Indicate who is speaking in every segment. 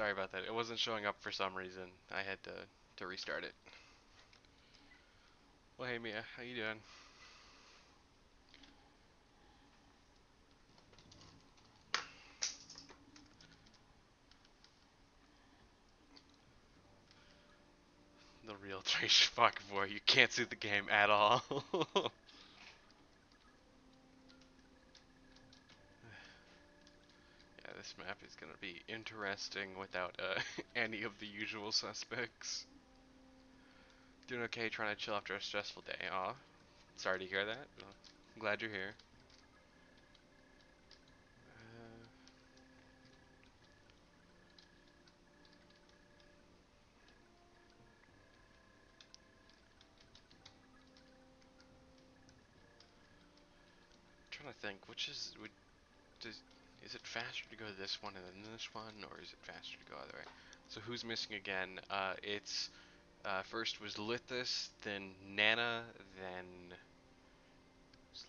Speaker 1: Sorry about that. It wasn't showing up for some reason. I had to restart it. Well, hey Mia, how you doing? The real Thracia fuck boy. You can't see the game at all. Yeah, this map is gonna be interesting without any of the usual suspects. Doing okay, trying to chill after a stressful day. Aw, sorry to hear that. Well, I'm glad you're here. Uh, Trying to think, which does is it faster to go this one and then this one, or is it faster to go other way? So who's missing again? It's first was Lithis, then Nana, then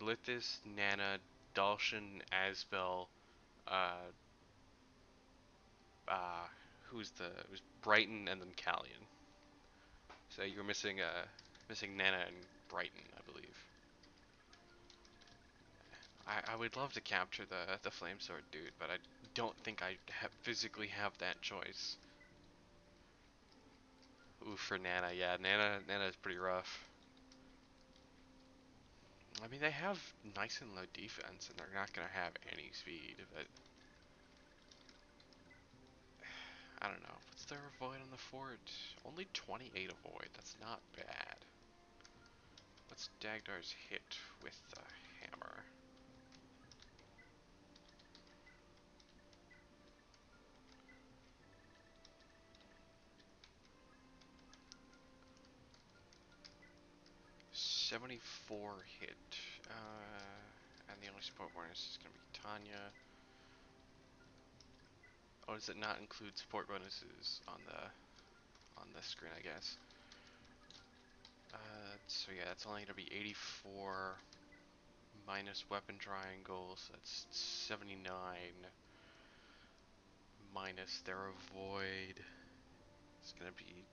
Speaker 1: Lithis, Nana, Dalshan, Asbel, uh, uh, it was Brighton and then Callion. So you're missing Nana and Brighton, I believe. I would love to capture the flame sword dude, but I don't think physically have that choice. Ooh, for Nana, yeah, Nana is pretty rough. I mean, they have nice and low defense, and they're not gonna have any speed, but I don't know. What's their avoid on the fort? Only 28 avoid. That's not bad. What's Dagdar's hit with the hammer? 74 hit. And the only support bonus is gonna be Tanya. Oh, does it not include support bonuses on the screen? I guess. So yeah, it's only gonna be 84 minus weapon triangles. That's 79 minus their avoid. It's gonna be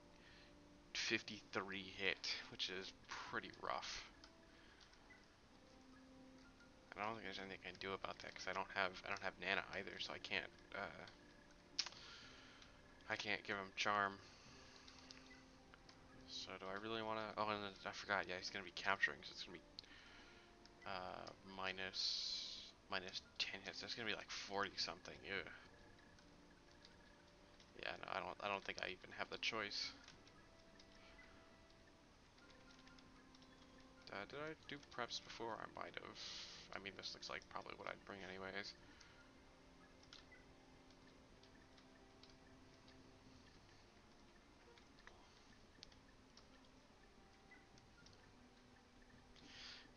Speaker 1: 53 hit, which is pretty rough. I don't think there's anything I can do about that because I don't have Nana either, so I can't give him charm. So do I really want to? Oh, and I forgot. Yeah, he's gonna be capturing, so it's gonna be minus 10 hits. That's gonna be like 40 something. Yeah. Yeah. No, I don't think I even have the choice. Did I do preps before? I might have. I mean, this looks like probably what I'd bring anyways.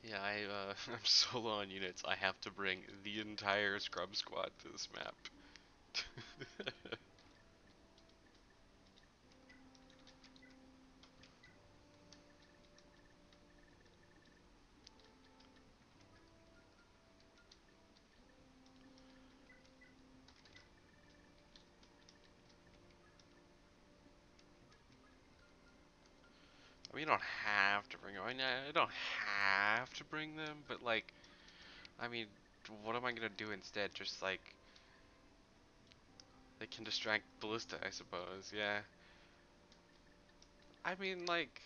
Speaker 1: Yeah, I'm solo on units. I have to bring the entire scrub squad to this map. I mean, you don't have to bring them. I mean, I don't have to bring them, but like, I mean, what am I gonna do instead? Just like, they can distract Ballista, I suppose. Yeah. I mean, like,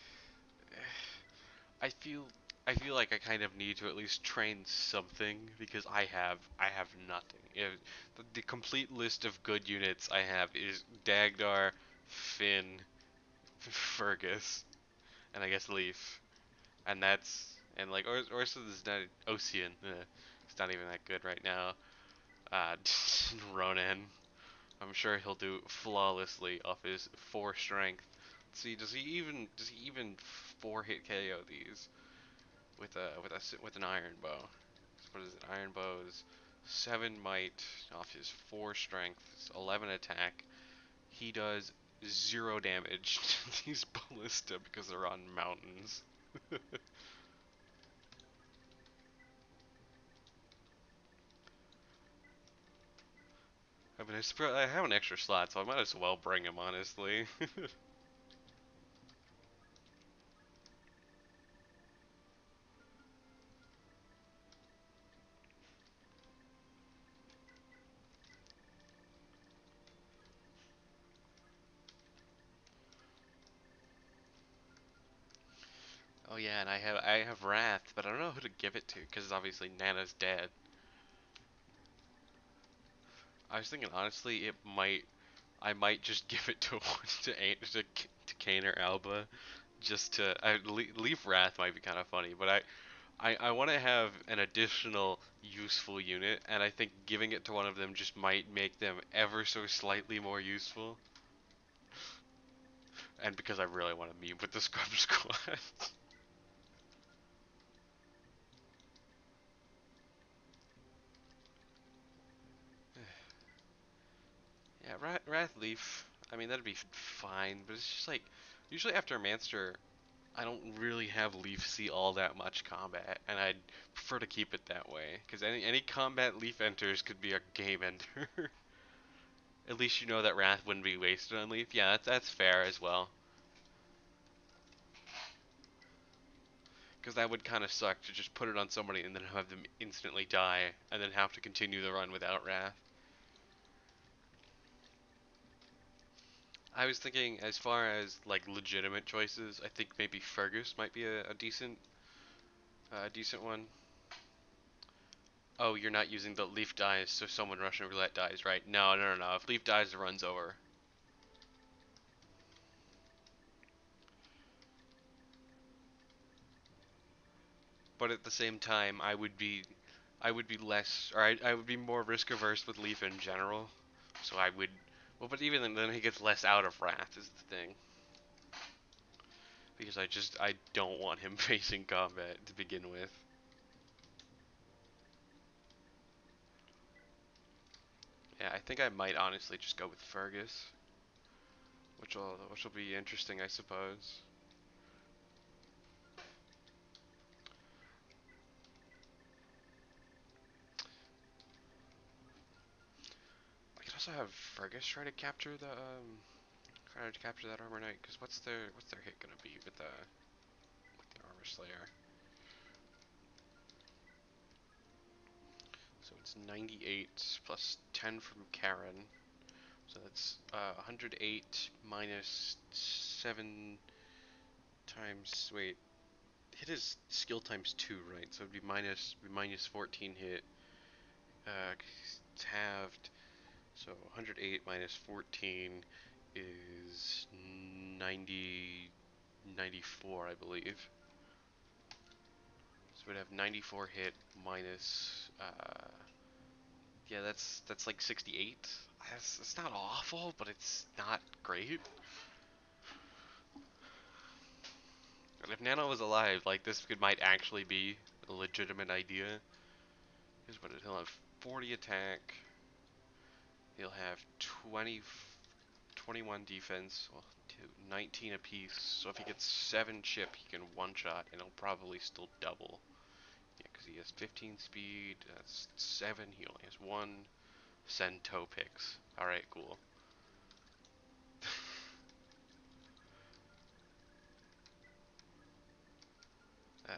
Speaker 1: I feel, I feel like I kind of need to at least train something because I have nothing. The complete list of good units I have is Dagdar, Finn, Fergus, and I guess Leaf. And like Orsa is not Ocean. It's not even that good right now. Uh, Ronan. I'm sure he'll do flawlessly off his 4 strength. Let's see, does he even 4 hit KO these with an iron bow? What is it? Iron bow is 7 might off his 4 strength, 11 attack. He does 0 damage to these ballista because they're on mountains. mean, I have an extra slot, so I might as well bring him, honestly. Oh yeah, and I have Wrath, but I don't know who to give it to, because obviously Nana's dead. I was thinking, honestly, I might just give it to to Kane or Alba, just to leave Wrath might be kind of funny, but I want to have an additional useful unit, and I think giving it to one of them just might make them ever so slightly more useful. And because I really want to meet with the Scrub Squad. Yeah, Wrath Leaf. I mean, that'd be fine, but it's just like usually after a Manster, I don't really have Leaf see all that much combat, and I'd prefer to keep it that way because any combat Leaf enters could be a game ender. At least you know that Wrath wouldn't be wasted on Leaf. Yeah, that's fair as well. Because that would kind of suck to just put it on somebody and then have them instantly die, and then have to continue the run without Wrath. I was thinking, as far as like legitimate choices, I think maybe Fergus might be a decent one. Oh, you're not using the Leaf dies, so someone Russian roulette dies, right? No, no, no, no. If Leaf dies, the run's over. But at the same time, I would be less, or I would be more risk averse with Leaf in general. So I would, well, but even then he gets less out of Wrath is the thing. Because I don't want him facing combat to begin with. Yeah, I think I might honestly just go with Fergus, which will be interesting, I suppose. I could also have Fergus try to capture that armor knight. Because what's their hit gonna be with the armor slayer? So it's 98 plus 10 from Karen. So that's 108 minus 7 times. Wait, hit is skill times 2, right? So it'd be minus 14 hit. It's halved. So 108 minus 14 is 90, 94, I believe. So we'd have 94 hit minus, yeah, that's like 68. It's not awful, but it's not great. And if Nano was alive, like this might actually be a legitimate idea. Here's what he'll have: 40 attack. He'll have 21 defense. Well, 19 apiece. So if he gets 7 chip, he can one shot, and he'll probably still double. Yeah, because he has 15 speed. That's 7. He only has 1. Send toe picks. All right, cool. Uh,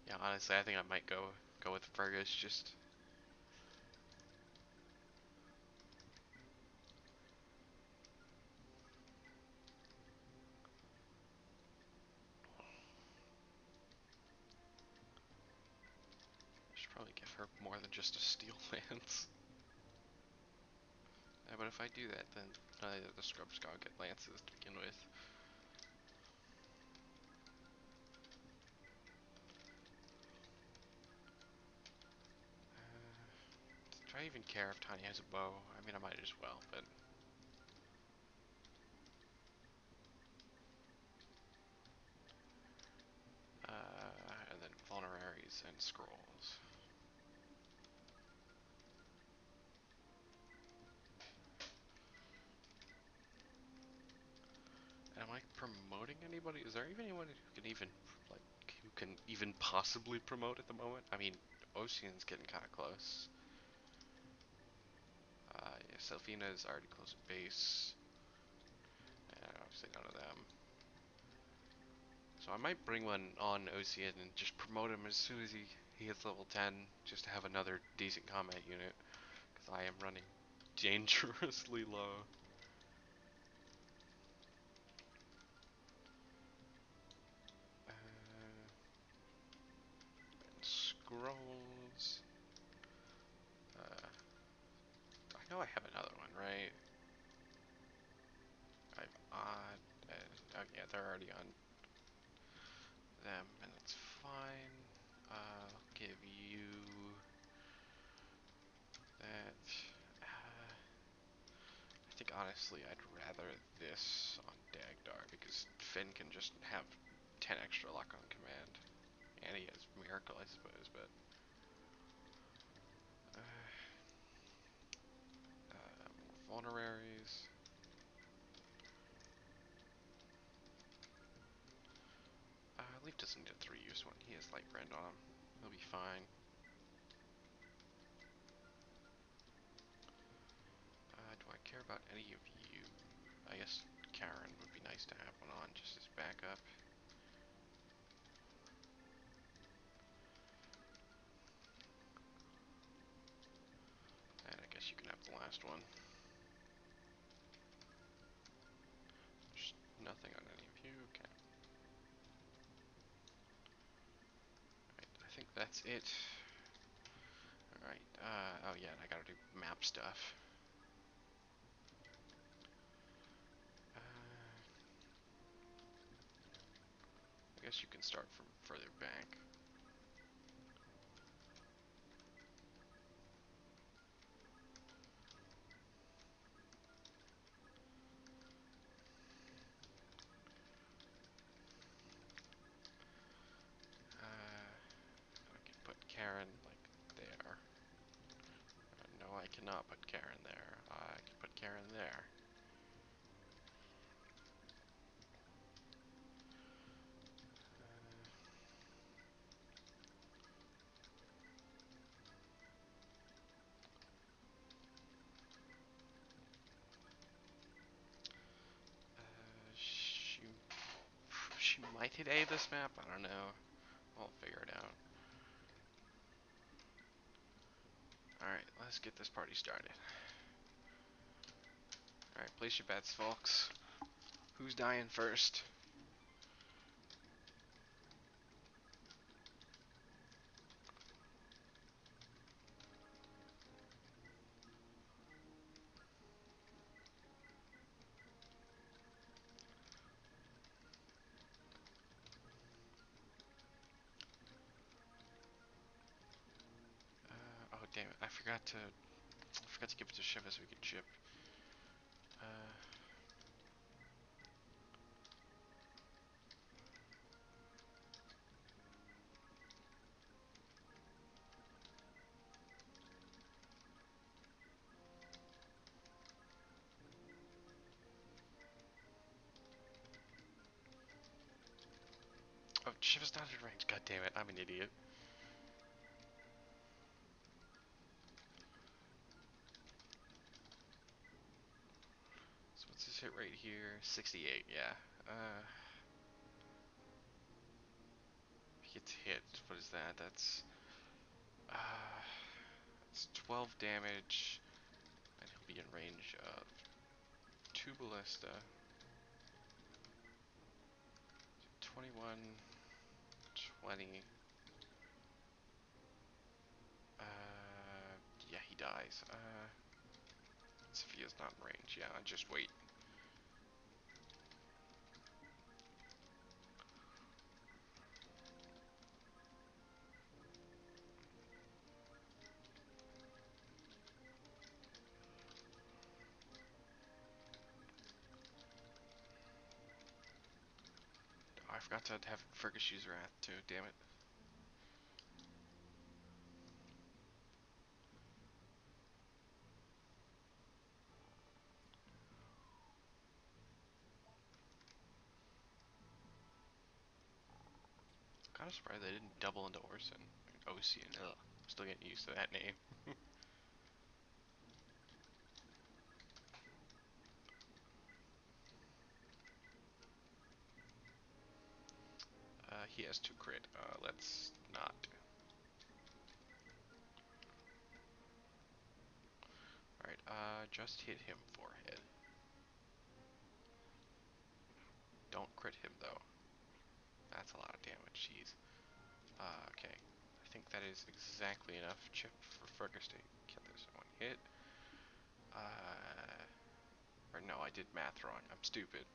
Speaker 1: yeah, honestly, I think I might go with Fergus. Just should probably give her more than just a steel lance. But if I do that, then the scrub's gotta get lances to begin with. Do I even care if Tanya has a bow? I mean, I might as well, but and then vulneraries and scrolls. Am I promoting anybody? Is there even anyone who can even possibly promote at the moment? I mean, Ocean's getting kind of close. Selfina is already close to base. And obviously none of them. So I might bring one on Ocean and just promote him as soon as he hits level 10, just to have another decent combat unit, because I am running dangerously low. And scrolls. I know I have another one, right? I've odd. Oh yeah, they're already on them, and that's fine. I'll give you that. I think honestly I'd rather this on Dagdar because Finn can just have 10 extra luck on command. And he has Miracle, I suppose, but more vulneraries. Leaf doesn't need a 3-use one. He has Light Brand on him. He'll be fine. Do I care about any of you? I guess Karen would be nice to have one on just as backup. And I guess you can have the last one. There's nothing on any of you. Okay. Alright, I think that's it. Alright, oh yeah, and I gotta do map stuff. I guess you can start from further back. I can put Karen like there. No, I cannot put Karen there. I can put Karen there. She might hit A this map. I don't know. I'll figure it out. Alright, let's get this party started. Alright, place your bets, folks. Who's dying first? Oh damn it! I forgot to give it to Shiva so we could chip. Oh, Shiva's not in range. God damn it! I'm an idiot. So what's his hit rate here? 68. Yeah. If he gets hit, what is that? That's it's 12 damage, and he'll be in range of 2 ballista. 21, 20. Yeah, he dies. Sophia's not in range. Yeah, just wait. Oh, I forgot to have Fergus use Wrath too. Damn it. Kind of surprised they didn't double into Orson. Ocean. Ugh. Still getting used to that name. he has 2 crit. Let's not. Alright, just hit him forehead. Don't crit him though. That's a lot of damage, jeez. Okay. I think that is exactly enough chip for Fergus to kill this one hit. Or no, I did math wrong. I'm stupid.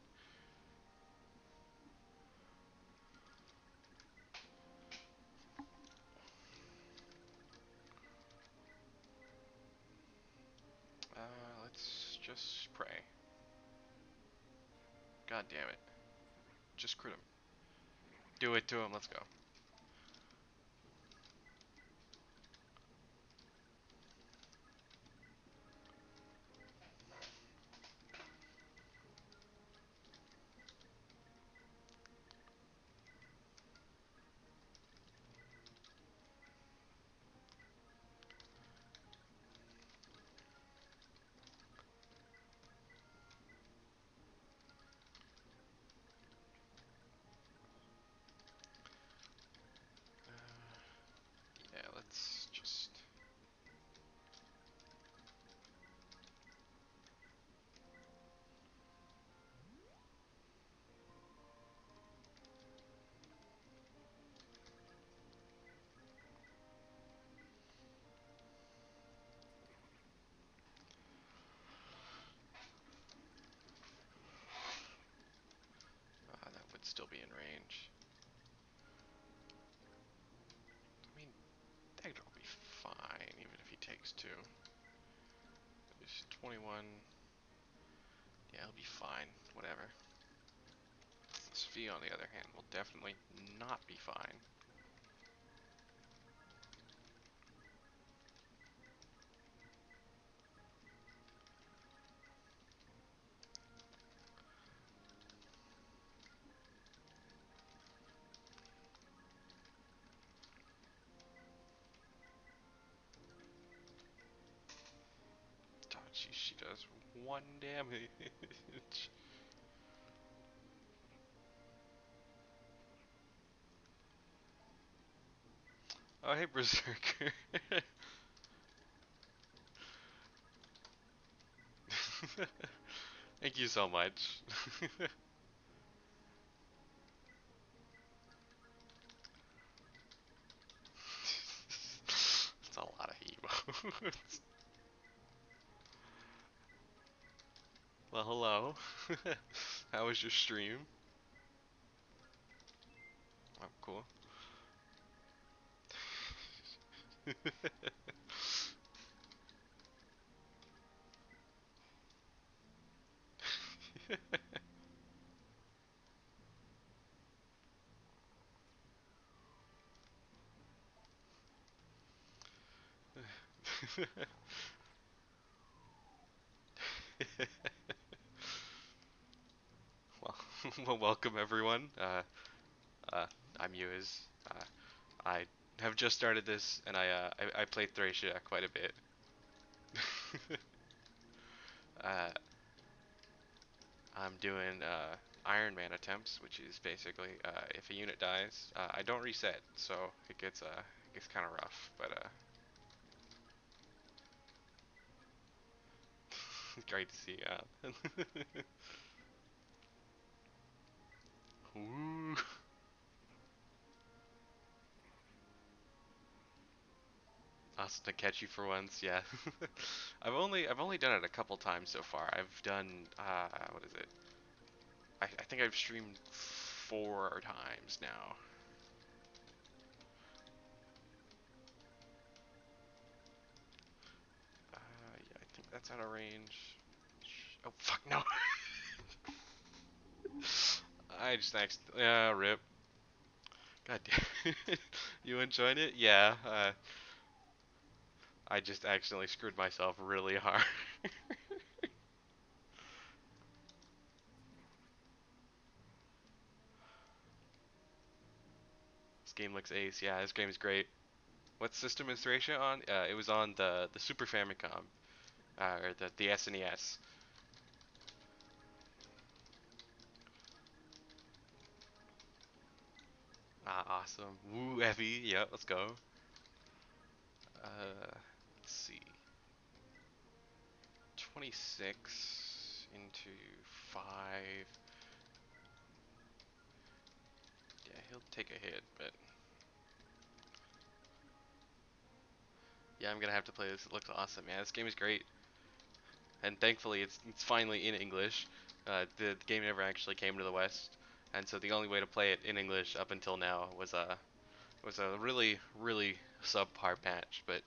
Speaker 1: Let's just pray. God damn it. Just crit him. Do it to him, let's go. Yeah, let's just... that would still be in range. I mean, Dagger will be fine, even if he takes 2. It's 21. Yeah, he'll be fine. Whatever. Svi, on the other hand, will definitely not be fine. Oh, she does 1 damage. Oh, hey, Berserker. Thank you so much. It's a lot of emotes. Well, hello. How was your stream? Oh, cool. Well, well, welcome everyone. I'm Yuiz. I have just started this, and I played Thracia quite a bit. uh, I'm doing ironman attempts, which is basically if a unit dies, I don't reset, so it gets kind of rough. But great to see you. Ooh. Awesome to catch you for once, yeah. I've only done it a couple times so far. I've done what is it? I think I've streamed 4 times now. Yeah, I think that's out of range. Oh fuck no! I just yeah, rip. God damn. You enjoyed it? Yeah. I just accidentally screwed myself really hard. This game looks ace. Yeah, this game is great. What system is Thracia on? It was on the Super Famicom, or the SNES. Ah, awesome. Woo, heavy. Yeah, let's go. Let's see. 26 into 5. Yeah, he'll take a hit, but yeah, I'm gonna have to play this. It looks awesome, man. This game is great, and thankfully it's finally in English. The game never actually came to the West, and so the only way to play it in English up until now was a really subpar patch. But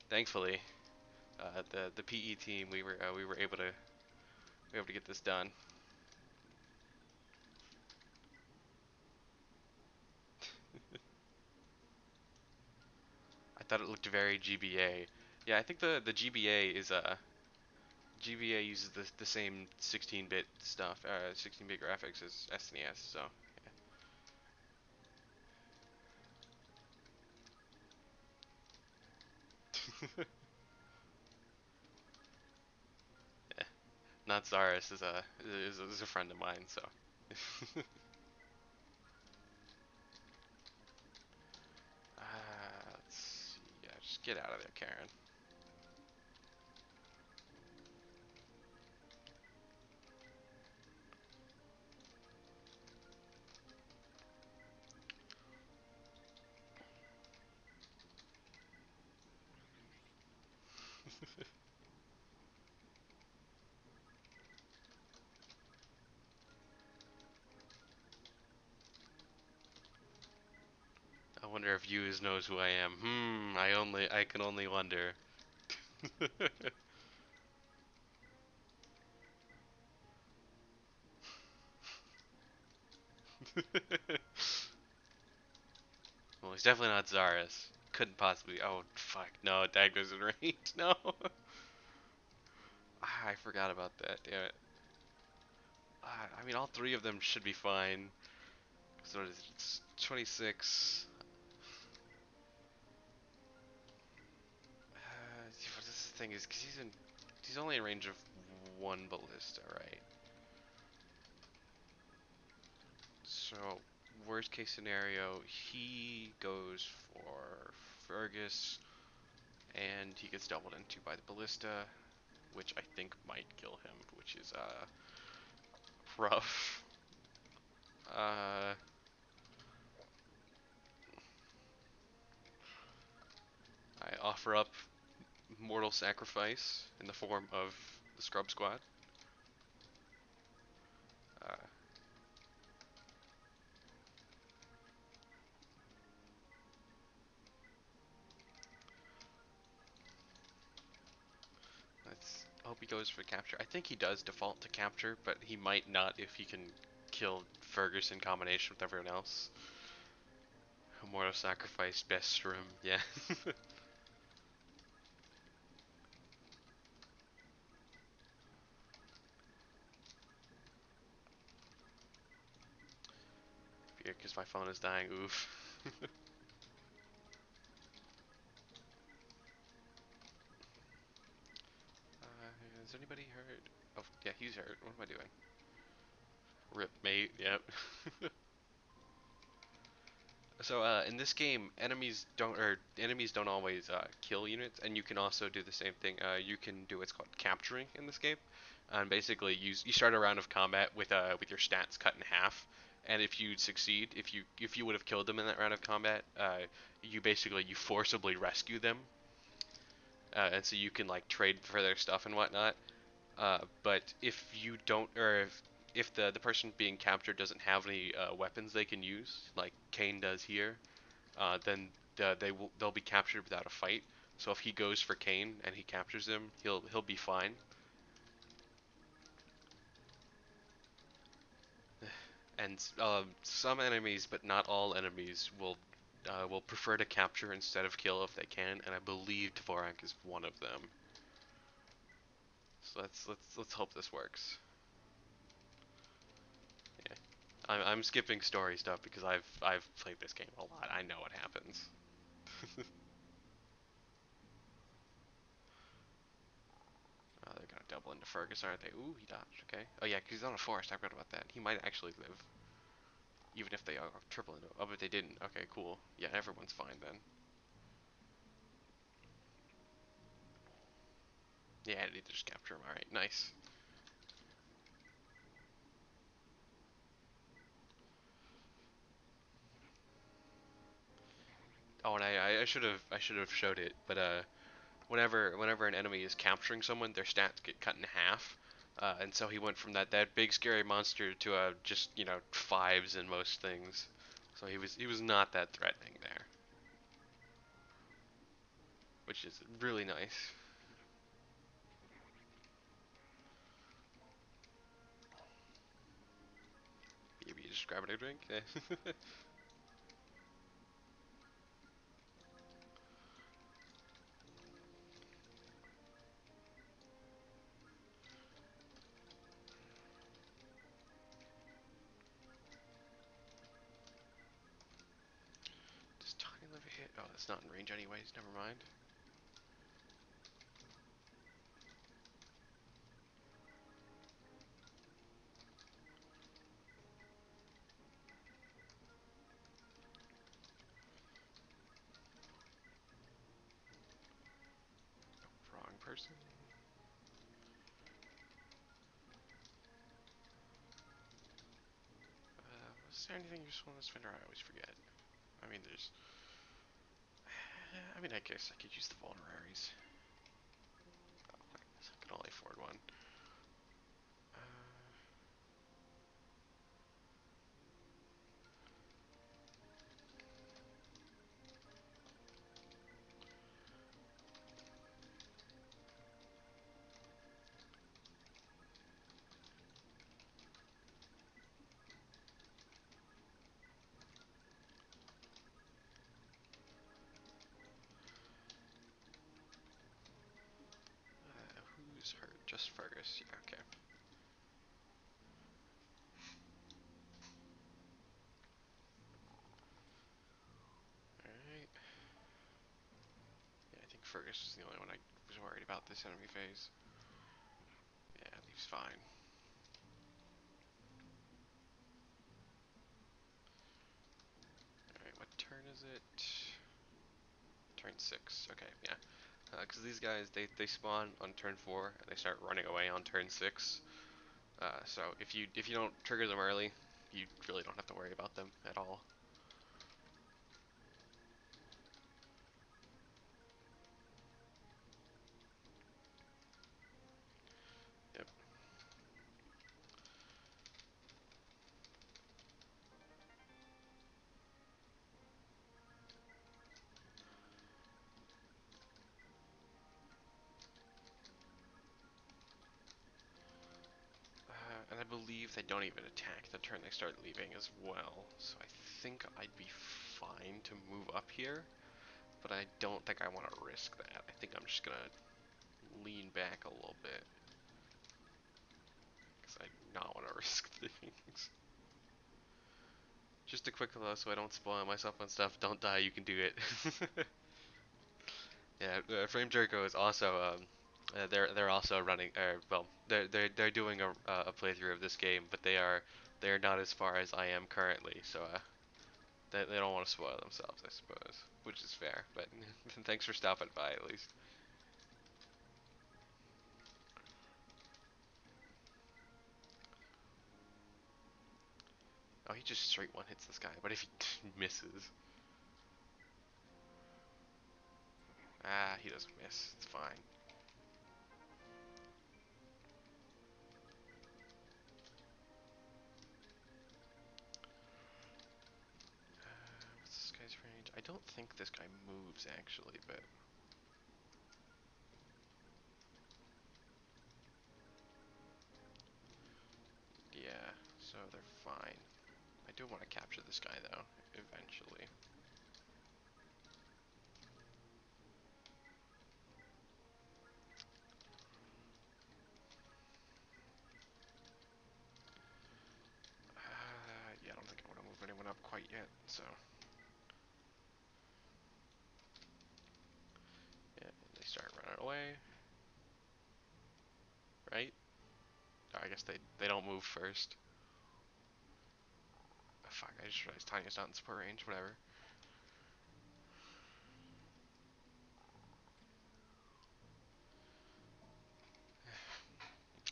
Speaker 1: thankfully, the PE team we were able to get this done. I thought it looked very GBA. Yeah, I think the GBA is GBA uses the same 16-bit stuff, 16-bit graphics as SNES. So yeah. Yeah. Not Zaris is a friend of mine. So let's see. Yeah, just get out of there, Karen. I wonder if Hughes knows who I am. I can only wonder. Well, he's definitely not Zaris. Couldn't possibly. Oh, fuck. No, Dagger's in range. No. I forgot about that. Damn it. I mean, all three of them should be fine. So it's 26. This thing is, because he's only in range of one ballista, right? So, worst case scenario, he goes for Fergus, and he gets doubled into by the ballista, which I think might kill him, which is rough. Uh, I offer up mortal sacrifice in the form of the Scrub Squad. Uh, let's hope he goes for capture. I think he does default to capture, but he might not if he can kill Fergus in combination with everyone else. Mortal sacrifice, best room, yeah. Fear because my phone is dying, oof. Is anybody hurt? Oh, yeah, he's hurt. What am I doing? Rip, mate, yep. So in this game, enemies don't always kill units, and you can also do the same thing. You can do what's called capturing in this game, and basically you start a round of combat with your stats cut in half, and if you succeed, if you would have killed them in that round of combat, you forcibly rescue them, and so you can like trade for their stuff and whatnot. But if you don't, or if the person being captured doesn't have any weapons they can use, like Kane does here, then they'll be captured without a fight. So if he goes for Kane and he captures him, he'll be fine. And some enemies, but not all enemies, will prefer to capture instead of kill if they can, and I believe Dvorak is one of them. So let's hope this works. Yeah. I'm skipping story stuff because I've played this game a lot. I know what happens. Oh, they're gonna double into Fergus, aren't they? Ooh, he dodged. Okay. Oh yeah, 'cause he's on a forest. I forgot about that. He might actually live. Even if they are triple into. Oh, but they didn't. Okay, cool. Yeah, everyone's fine then. Yeah, they just capture him. All right, nice. Oh, and I should have showed it, but whenever an enemy is capturing someone, their stats get cut in half. And so he went from that big scary monster to just fives in most things. So he was not that threatening there, which is really nice. Maybe just grabbing a drink. Does tiny live a hit? Oh, that's not in range anyways. Never mind. Wrong person. Is there anything useful in this vendor? I always forget. I mean, there's. I mean, I guess I could use the vulneraries. Oh, I can only afford one. Who's hurt? Just Fergus. Yeah, okay. Alright. Yeah, I think Fergus is the only one I was worried about this enemy phase. Yeah, he's fine. Alright, what turn is it? Turn 6. Okay, yeah. Because these guys, they spawn on turn 4 and they start running away on turn 6. So if you don't trigger them early, you really don't have to worry about them at all. Yep. And I believe they don't even attack the turn they start leaving as well. So I think I'd be fine to move up here, but I don't think I want to risk that. I think I'm just gonna lean back a little bit because I do not want to risk things. Just a quick hello so I don't spoil myself on stuff. Don't die, you can do it. Yeah, Frame Jerko is also they're also running well they're doing a playthrough of this game, but they're not as far as I am currently, so they don't want to spoil themselves, I suppose, which is fair. But thanks for stopping by at least. Oh, he just straight one hits this guy. What if he misses? Ah, he doesn't miss. It's fine. What's this guy's range? I don't think this guy moves actually, but yeah, so they're fine. I do want to capture this guy though, eventually. Yeah, I don't think I want to move anyone up quite yet, so. Yeah, they start running away, right? I guess they don't move first. fuck, I just realized Tanya's not in support range, whatever.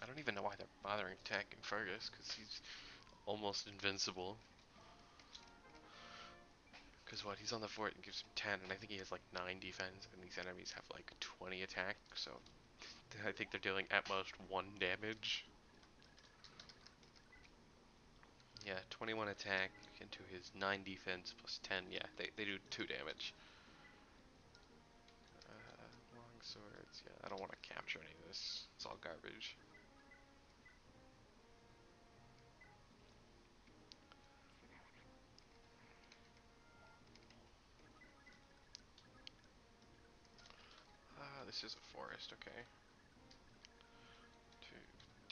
Speaker 1: I don't even know why they're bothering attacking Fergus, because he's almost invincible. Because what, he's on the fort and gives him 10, and I think he has like 9 defense, and these enemies have like 20 attack, so I think they're dealing at most 1 damage. Yeah, 21 attack into his 9 defense plus 10, yeah, they do 2 damage. Long swords, yeah, I don't want to capture any of this, it's all garbage. This is a forest, okay. 2,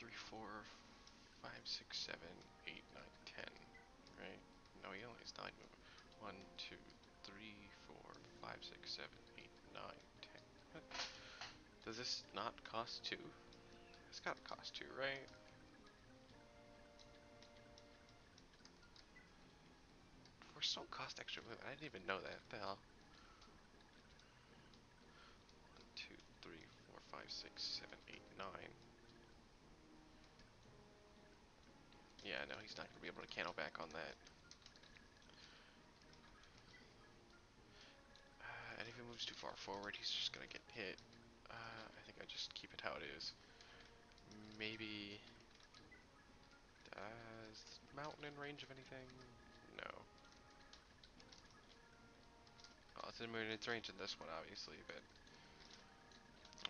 Speaker 1: 3, 4, 5, 6, 7, 8, 9, 10. Right? No, he only has 9 movement. 1, 2, 3, 4, 5, 6, 7, 8, 9, 10. What? Does this not cost 2? It's gotta cost 2, right? Force don't cost extra movement. I didn't even know that. What the hell? 1, 2, 3, 4, 5, 6, 7, 8, 9. Yeah, no, he's not gonna be able to cano back on that. And if he moves too far forward, he's just gonna get hit. I think I just keep it how it is. Maybe... Is mountain in range of anything? No. Oh, it's in its range in this one, obviously, but...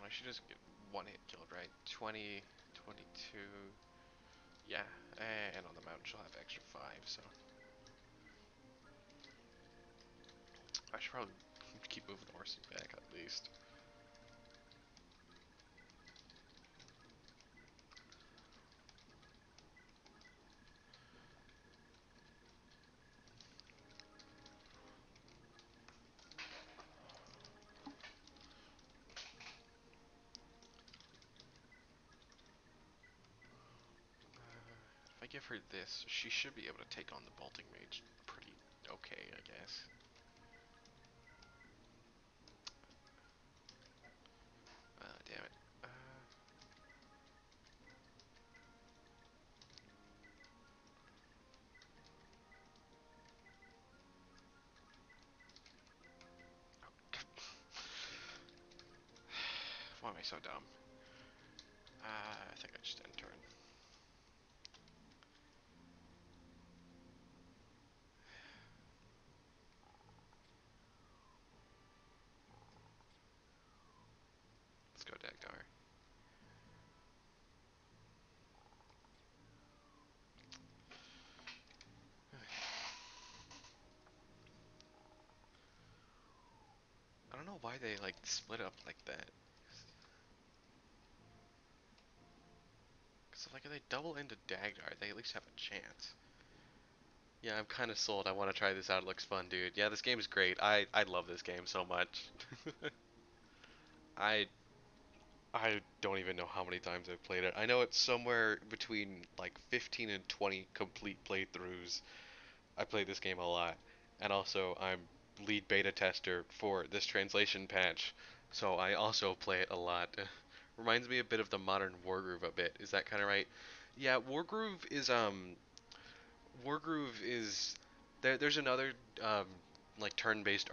Speaker 1: she doesn't get 1 hit killed, right? 20, 22... Yeah, and on the mountain she'll have extra 5, so... I should probably keep moving horses back, at least. If I give her this, she should be able to take on the bolting mage pretty okay, I guess. Damn it. Why am I so dumb? I think I just end turn. Let's go Dagdar. I don't know why they like split up like that. Cause like if they double into Dagdar, they at least have a chance. Yeah, I'm kind of sold. I want to try this out. It looks fun, dude. Yeah, this game is great. I love this game so much. I I don't even know how many times I've played it. I know it's somewhere between like 15 and 20 complete playthroughs. I play this game a lot. And also, I'm lead beta tester for this translation patch, so I also play it a lot. Reminds me a bit of the modern Wargroove a bit. Is that kind of right? Yeah, Wargroove is there's another um, like turn-based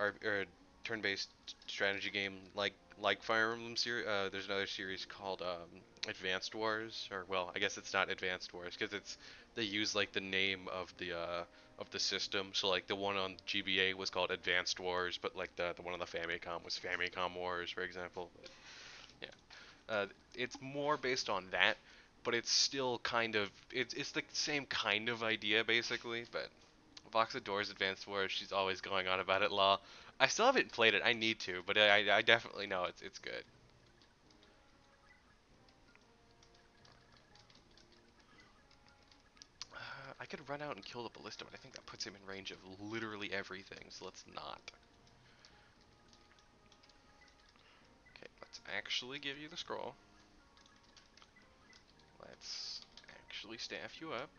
Speaker 1: strategy game like Fire Emblem series. There's another series called Advanced Wars, or well, I guess it's not Advanced Wars because it's they use like the name of the system. So like the one on GBA was called Advanced Wars, but like the one on the Famicom was Famicom Wars, for example. But, yeah. It's more based on that, but it's still kind of it's the same kind of idea basically. But Vox adores Advanced Wars. She's always going on about it. Law. I still haven't played it. I need to, but I definitely know it's good. I could run out and kill the ballista, but I think that puts him in range of literally everything. So let's not. Okay, let's actually give you the scroll. Let's actually staff you up.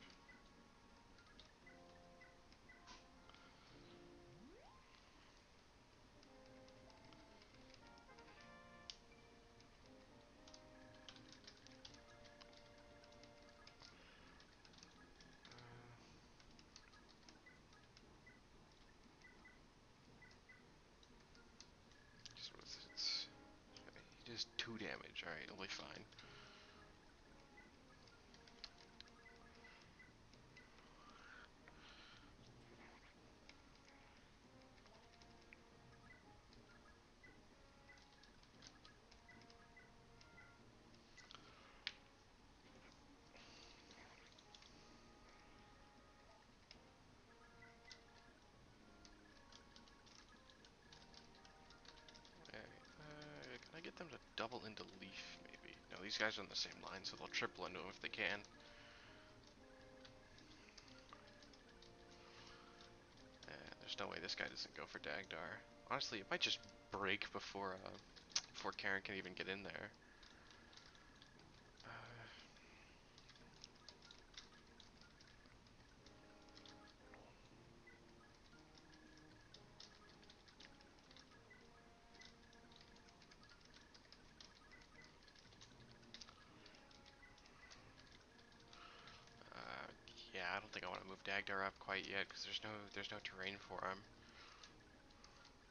Speaker 1: is 2 damage. Alright, it'll be fine. Can I get them to double into leaf, maybe? No, these guys are on the same line, so they'll triple into him if they can. There's no way this guy doesn't go for Dagdar. Honestly, it might just break before Karen can even get in there. Uh, yeah, I don't think I want to move Dagdar up quite yet because there's no terrain for him.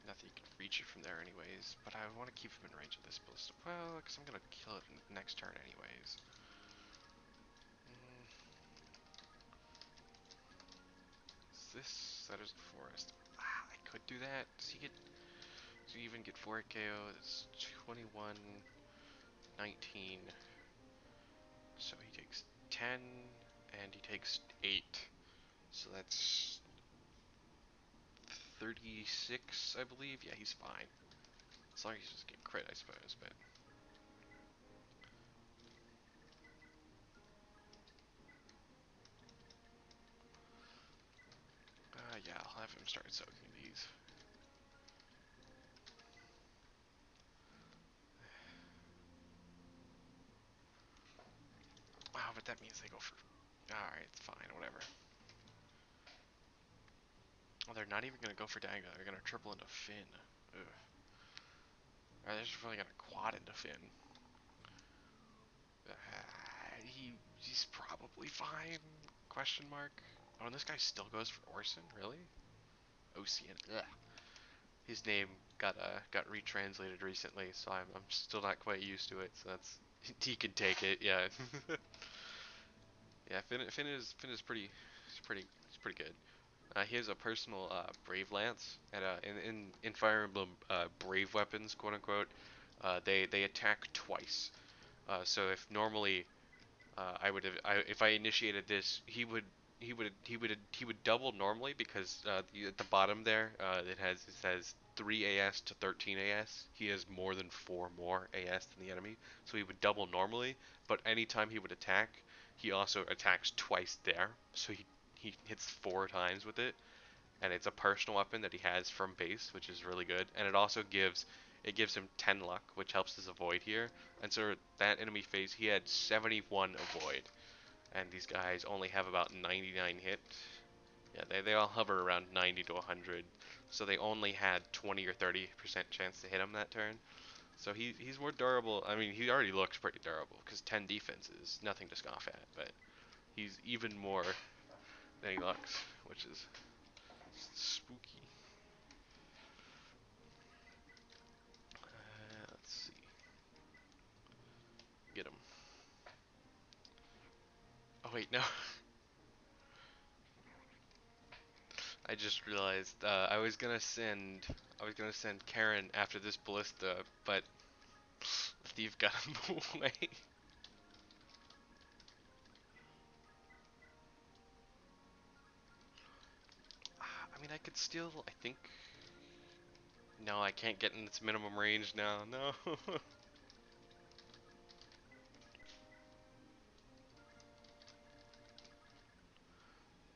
Speaker 1: Nothing you can reach it from there anyways. But I want to keep him in range of this ballista. Well, because I'm gonna kill it next turn anyways. Mm, is this that is the forest? I could do that. Does he even get 4 KO? It's 21, 19. So he takes 10 and he takes 8. So that's 36, I believe. Yeah, he's fine. As long as he just get crit, I suppose, but... yeah, I'll have him start soaking these. Oh, but that means they go for... Alright, it's fine, whatever. Oh, they're not even gonna go for Dagger. They're gonna triple into Finn. Ugh. Or they're just really gonna quad into Finn. He's probably fine. Question mark. Oh, and this guy still goes for Orson? Really? Ocean. Ugh. His name got retranslated recently, so I'm still not quite used to it. So that's he can take it. Yeah. Yeah. Finn is pretty good. He has a personal Brave Lance, and in Fire Emblem Brave weapons, quote unquote, they attack twice. So if normally if I initiated this, he would double normally because at the bottom there it says 3 AS to 13 AS. He has more than 4 more AS than the enemy, so he would double normally. But anytime he would attack, he also attacks twice there, so he hits 4 times with it, and it's a personal weapon that he has from base, which is really good. And it gives him 10 luck, which helps his avoid here. And so that enemy phase, he had 71 avoid, and these guys only have about 99 hit. Yeah, they all hover around 90 to 100, so they only had 20 or 30% chance to hit him that turn. So he's more durable. I mean, he already looks pretty durable because 10 defense is nothing to scoff at, but he's even more than he looks, which is spooky. Let's see. Get him. Oh wait, no. I just realized I was gonna send Karen after this ballista, but Steve got him away. I mean, I could still. I think. No, I can't get in its minimum range now. No.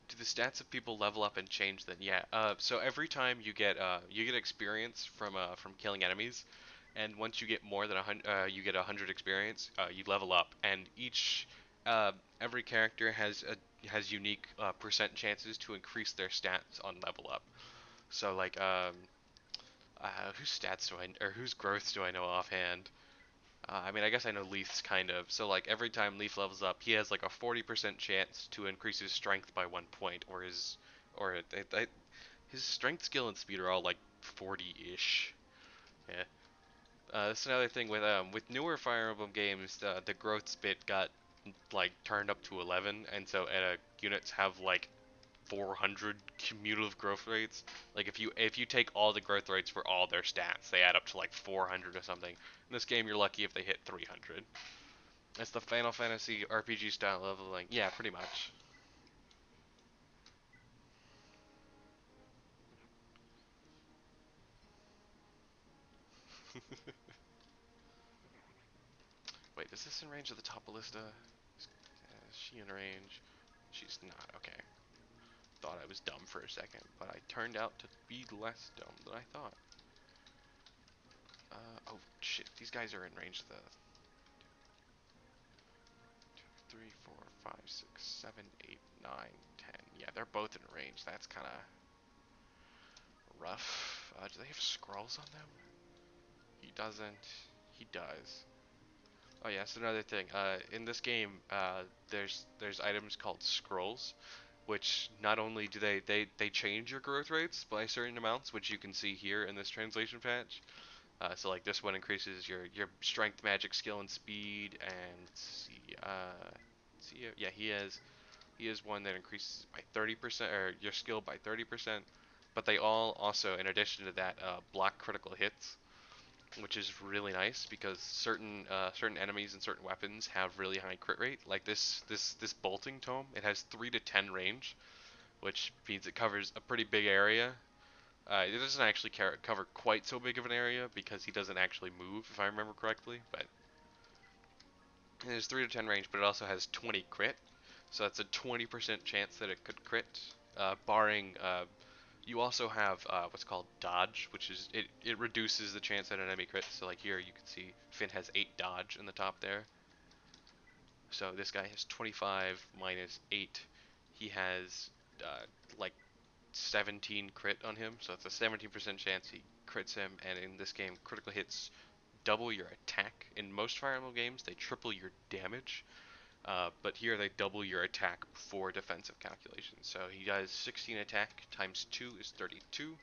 Speaker 1: Do the stats of people level up and change? Then yeah. So every time you get experience from killing enemies, and once you get more than 100, you get 100 experience. You level up, and uh, every character has unique percent chances to increase their stats on level up. So like whose stats do I or whose growth do I know offhand? I mean, I guess I know Leaf's kind of. So like every time Leaf levels up, he has like a 40% chance to increase his strength by 1 point, or his strength, skill, and speed are all like 40-ish. Yeah. That's another thing with newer Fire Emblem games, the growth spit got like turned up to 11, and so units have like 400 cumulative growth rates. Like if you take all the growth rates for all their stats, they add up to like 400 or something. In this game, you're lucky if they hit 300. It's the Final Fantasy RPG style leveling. Yeah, pretty much. Wait, is this in range of the top ballista? Is she in range? She's not. Okay. Thought I was dumb for a second, but I turned out to be less dumb than I thought. Oh shit, these guys are in range of the 3, 4, 5, 6, 7, 8, 9, 10. Yeah, they're both in range. That's kind of rough. Do they have scrolls on them? He doesn't. He does. Oh yeah, that's another thing. In this game, there's items called scrolls, which not only do they change your growth rates by certain amounts, which you can see here in this translation patch. So like this one increases your strength, magic, skill, and speed, and let's see, yeah, he has one that increases by 30%, or your skill by 30%. But they all also, in addition to that, block critical hits, which is really nice because certain enemies and certain weapons have really high crit rate. Like this bolting tome, it has 3 to 10 range, which means it covers a pretty big area. It doesn't actually cover quite so big of an area because he doesn't actually move, if I remember correctly. But it has 3 to 10 range, but it also has 20 crit, so that's a 20% chance that it could crit, barring you also have what's called dodge, which is it reduces the chance that an enemy crits. So like here you can see Finn has 8 dodge in the top there. So this guy has 25 minus 8. He has like 17 crit on him, so it's a 17% chance he crits him. And in this game, critical hits double your attack. In most Fire Emblem games, they triple your damage. But here they double your attack for defensive calculations. So he does 16 attack times 2 is 32,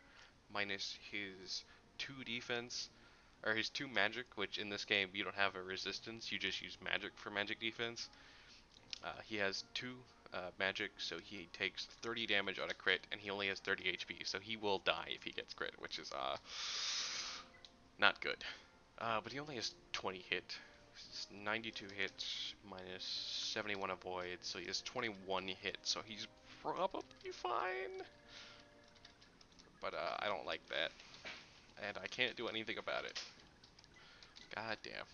Speaker 1: minus his 2 defense, or his 2 magic, which in this game you don't have a resistance, you just use magic for magic defense. He has 2 magic, so he takes 30 damage on a crit, and he only has 30 HP, so he will die if he gets crit, which is not good. But he only has 20 hit. 92 hits minus 71 avoid, so he has 21 hit, so he's probably fine. But I don't like that, and I can't do anything about it. God damn.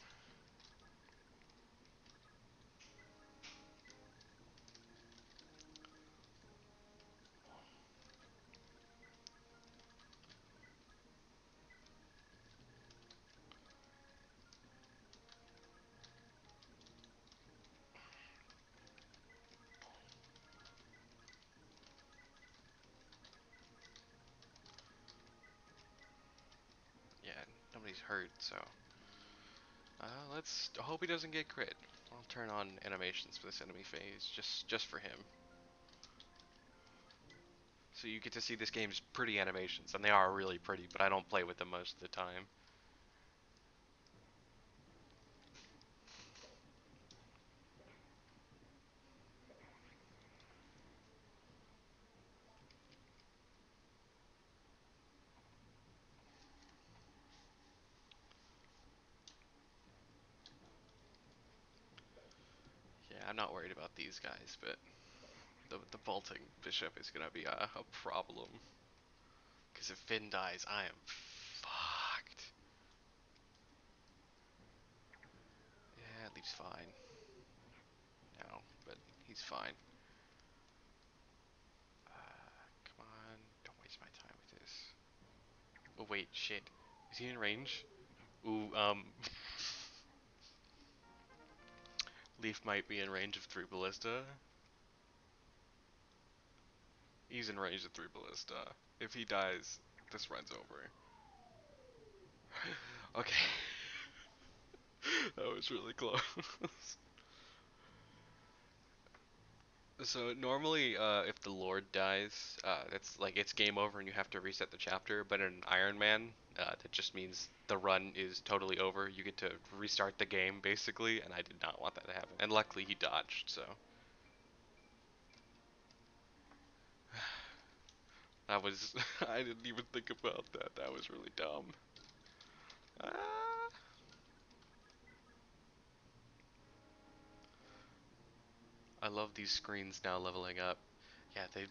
Speaker 1: Yeah, nobody's hurt, so let's hope he doesn't get crit. I'll turn on animations for this enemy phase, just for him. So you get to see this game's pretty animations, and they are really pretty, but I don't play with them most of the time. Yeah, I'm not worried about these guys, but the vaulting bishop is gonna be a problem. Because if Finn dies, I am fucked. Yeah, Leaf's fine. No, but he's fine. Come on, don't waste my time with this. Oh wait, shit. Is he in range? Ooh, Leaf might be in range of 3 ballista. He's in range of 3 ballista. If he dies, this run's over. Okay. That was really close. So normally, if the Lord dies, it's like it's game over and you have to reset the chapter. But in Iron Man, That just means the run is totally over. You get to restart the game basically, and I did not want that to happen. And luckily he dodged, so that was I didn't even think about that. That was really dumb. Ah, I love these screens now leveling up. Yeah, they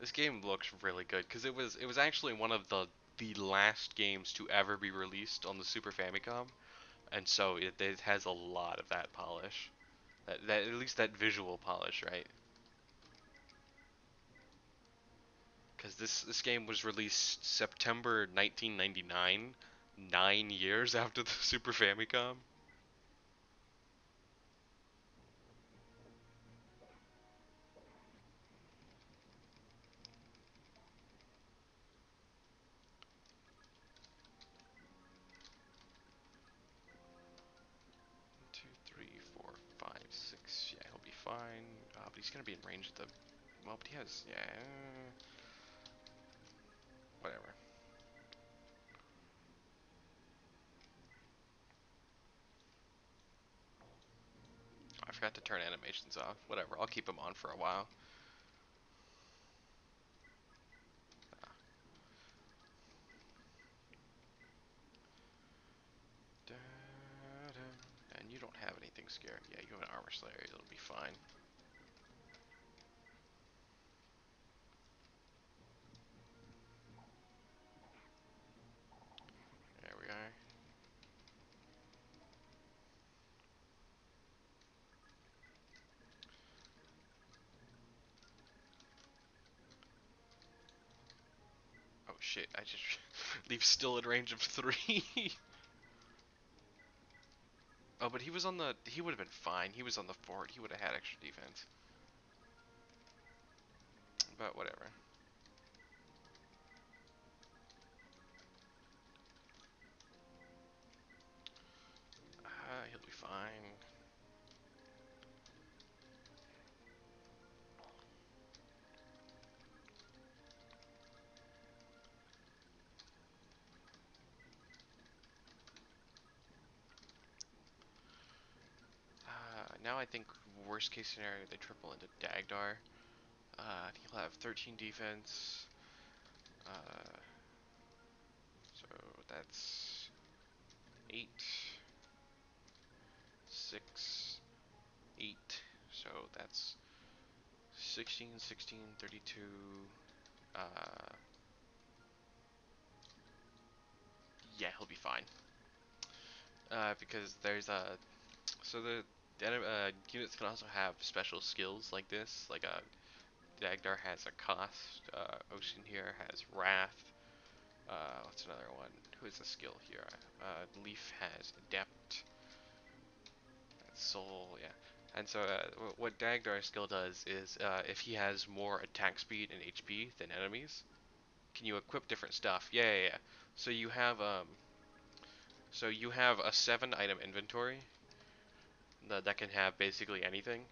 Speaker 1: this game looks really good because it was actually one of the last games to ever be released on the Super Famicom, and so it has a lot of that polish. That at least that visual polish, right? Because this game was released September 1999, 9 years after the Super Famicom. 2, 3, 4, 5, 6. Yeah, he'll be fine. But he's gonna be in range of the. Well, but he has. Yeah. Whatever. I forgot to turn animations off. Whatever. I'll keep him on for a while. Da-da. And you don't have anything scary. Yeah, you have an armor slayer. It'll be fine. There we are. Oh shit! I just Leaf's still in range of 3. Oh, but he was on the. He would have been fine. He was on the fort. He would have had extra defense. But whatever. He'll be fine. Now I think worst case scenario they triple into Dagdar. He'll have 13 defense. Uh, so that's 8, 6, 8. So that's 16, 16, 32. Uh, yeah, he'll be fine. Because there's a so the units can also have special skills like this. Like Dagdar has a cost. Ocean here has wrath. What's another one? Who is a skill here? Leaf has adept. Soul, yeah. And so what Dagdar's skill does is if he has more attack speed and HP than enemies, can you equip different stuff? Yeah, yeah, yeah. So you have a 7 item inventory that can have basically anything.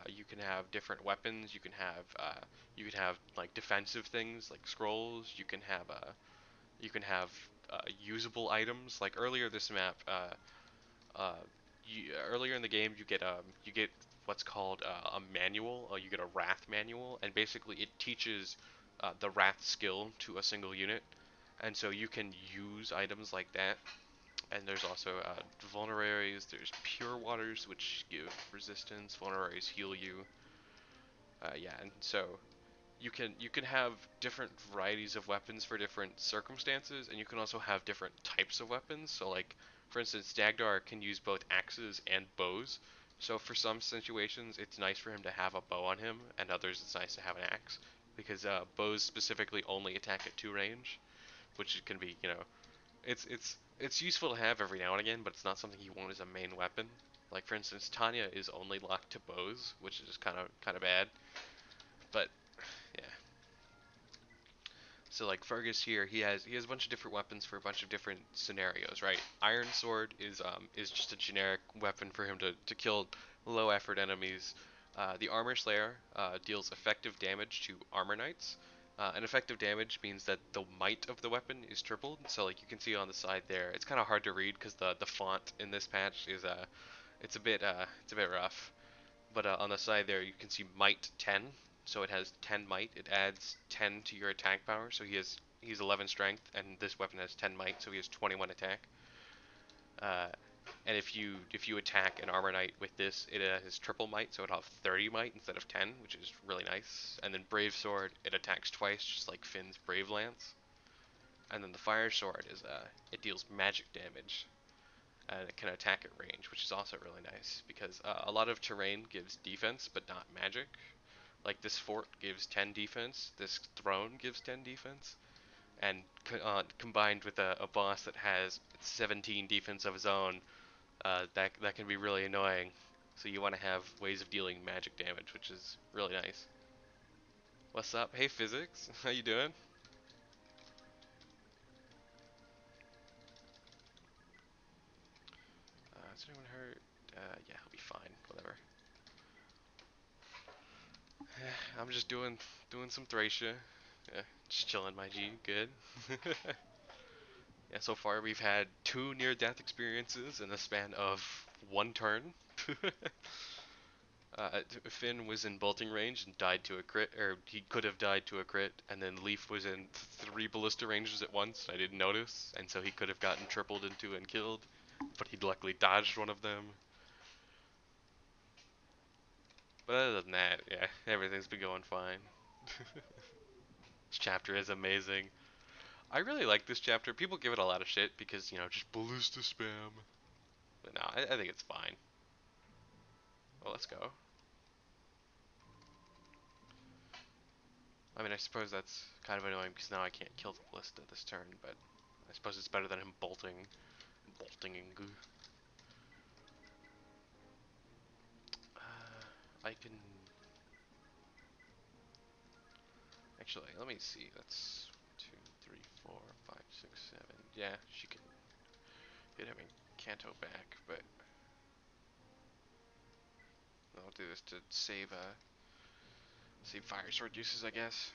Speaker 1: You can have different weapons. You can have like defensive things like scrolls. You can have usable items. Like earlier this map, uh, earlier in the game, you get what's called a manual. You get a wrath manual, and basically it teaches the wrath skill to a single unit, and so you can use items like that. And there's also vulneraries. There's pure waters, which give resistance. Vulneraries heal you. Yeah, and so you can have different varieties of weapons for different circumstances, and you can also have different types of weapons. So like, for instance, Dagdar can use both axes and bows. So for some situations, it's nice for him to have a bow on him, and others it's nice to have an axe, because bows specifically only attack at 2 range, which can be, it's useful to have every now and again, but it's not something you want as a main weapon. Like for instance, Tanya is only locked to bows, which is kind of bad. But yeah. So like Fergus here, he has a bunch of different weapons for a bunch of different scenarios, right? Iron Sword is just a generic weapon for him to kill low effort enemies. The Armor Slayer deals effective damage to armor knights, And effective damage means that the might of the weapon is tripled. So like you can see on the side there, it's kind of hard to read because the font in this patch is it's a bit rough. But on the side there, you can see might 10. So it has 10 might. It adds 10 to your attack power. So he's 11 strength, and this weapon has 10 might, so he has 21 attack. Uh, and if you attack an armor knight with this, it has triple might, so it'll have 30 might instead of 10, which is really nice. And then brave sword, it attacks twice, just like Finn's brave lance. And then the fire sword is it deals magic damage, and it can attack at range, which is also really nice because a lot of terrain gives defense but not magic. Like this fort gives 10 defense, this throne gives 10 defense, and combined with a boss that has 17 defense of his own, that can be really annoying. So you want to have ways of dealing magic damage, which is really nice. What's up? Hey, physics. How you doing? Is anyone hurt? Yeah, he'll be fine. Whatever. I'm just doing some Thracia. Yeah, just chilling, my G. Good. Yeah, so far we've had two near-death experiences in the span of one turn. Finn was in bolting range and died to a crit, or he could have died to a crit, and then Leaf was in three ballista ranges at once. I didn't notice, and so he could have gotten tripled into and killed, but he luckily dodged one of them. But other than that, yeah, everything's been going fine. This chapter is amazing. I really like this chapter. People give it a lot of shit because, just ballista spam. But no, I think it's fine. Well, let's go. I mean, I suppose that's kind of annoying because now I can't kill the ballista this turn, but I suppose it's better than him bolting. I can actually let me see. That's 2, 3, 4, 5, 6, 7. Yeah, she can hit him in Kanto back, but I'll do this to save fire sword uses, I guess.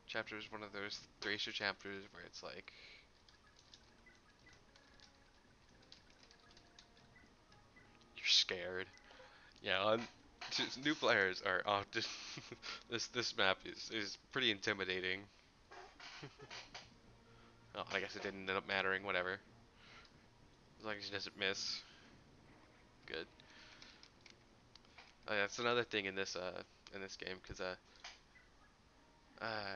Speaker 1: Chapter is one of those Thracia chapters where it's like you're scared. Yeah, new players are often this map is pretty intimidating. Oh, I guess it didn't end up mattering. Whatever, as long as he doesn't miss. Good. That's another thing in this game, because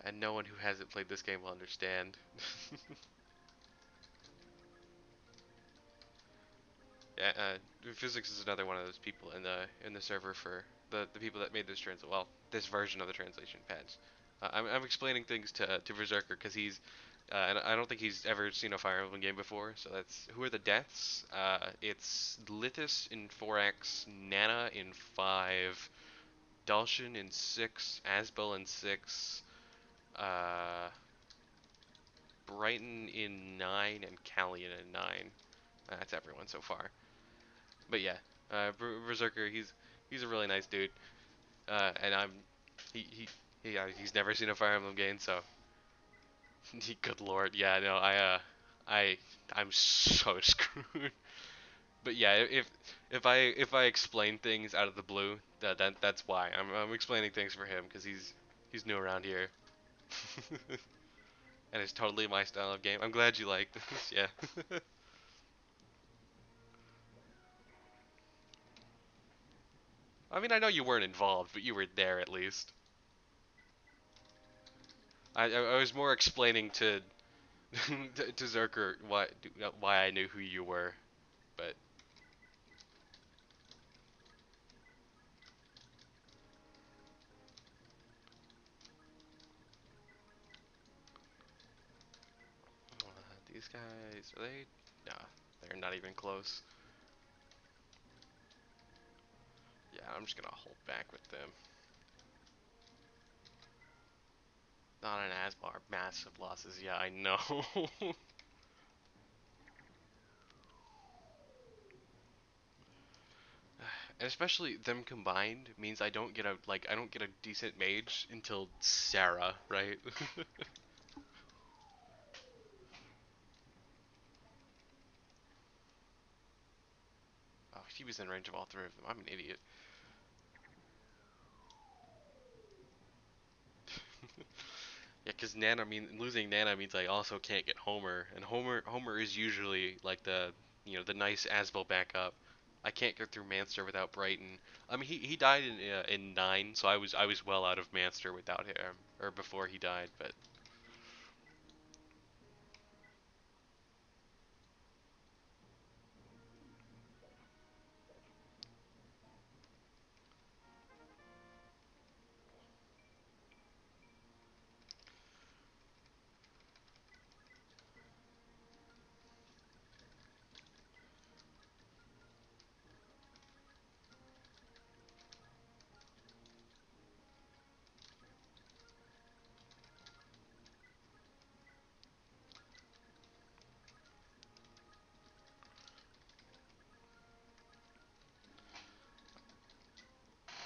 Speaker 1: and no one who hasn't played this game will understand. Yeah, physics is another one of those people in the server for the people that made this version of the translation patch. I'm explaining things to Berserker because and I don't think he's ever seen a Fire Emblem game before. So that's who are the deaths? It's Lithis in 4x, Nana in 5, Dulcian in 6, Asbel in 6, uh, Brighton in 9, and Callian in 9. That's everyone so far. But yeah, Berserker, he's a really nice dude, and he's never seen a Fire Emblem game, so good lord, yeah, no, I I'm so screwed. But yeah, if I explain things out of the blue, that's why I'm explaining things for him because he's new around here, and it's totally my style of game. I'm glad you like this, yeah. I mean, I know you weren't involved, but you were there at least. I was more explaining to to Zerker why I knew who you were, but these guys are they? Nah, they're not even close. Yeah, I'm just gonna hold back with them. Not an Asbar, massive losses. Yeah, I know. And especially them combined means I don't get a decent mage until Sarah, right? Oh, she was in range of all three of them. I'm an idiot. Yeah, because losing Nana means I also can't get Homer, and Homer is usually like the nice Asbel backup. I can't get through Manster without Brighton. I mean, he died in 9, so I was well out of Manster without him or before he died. But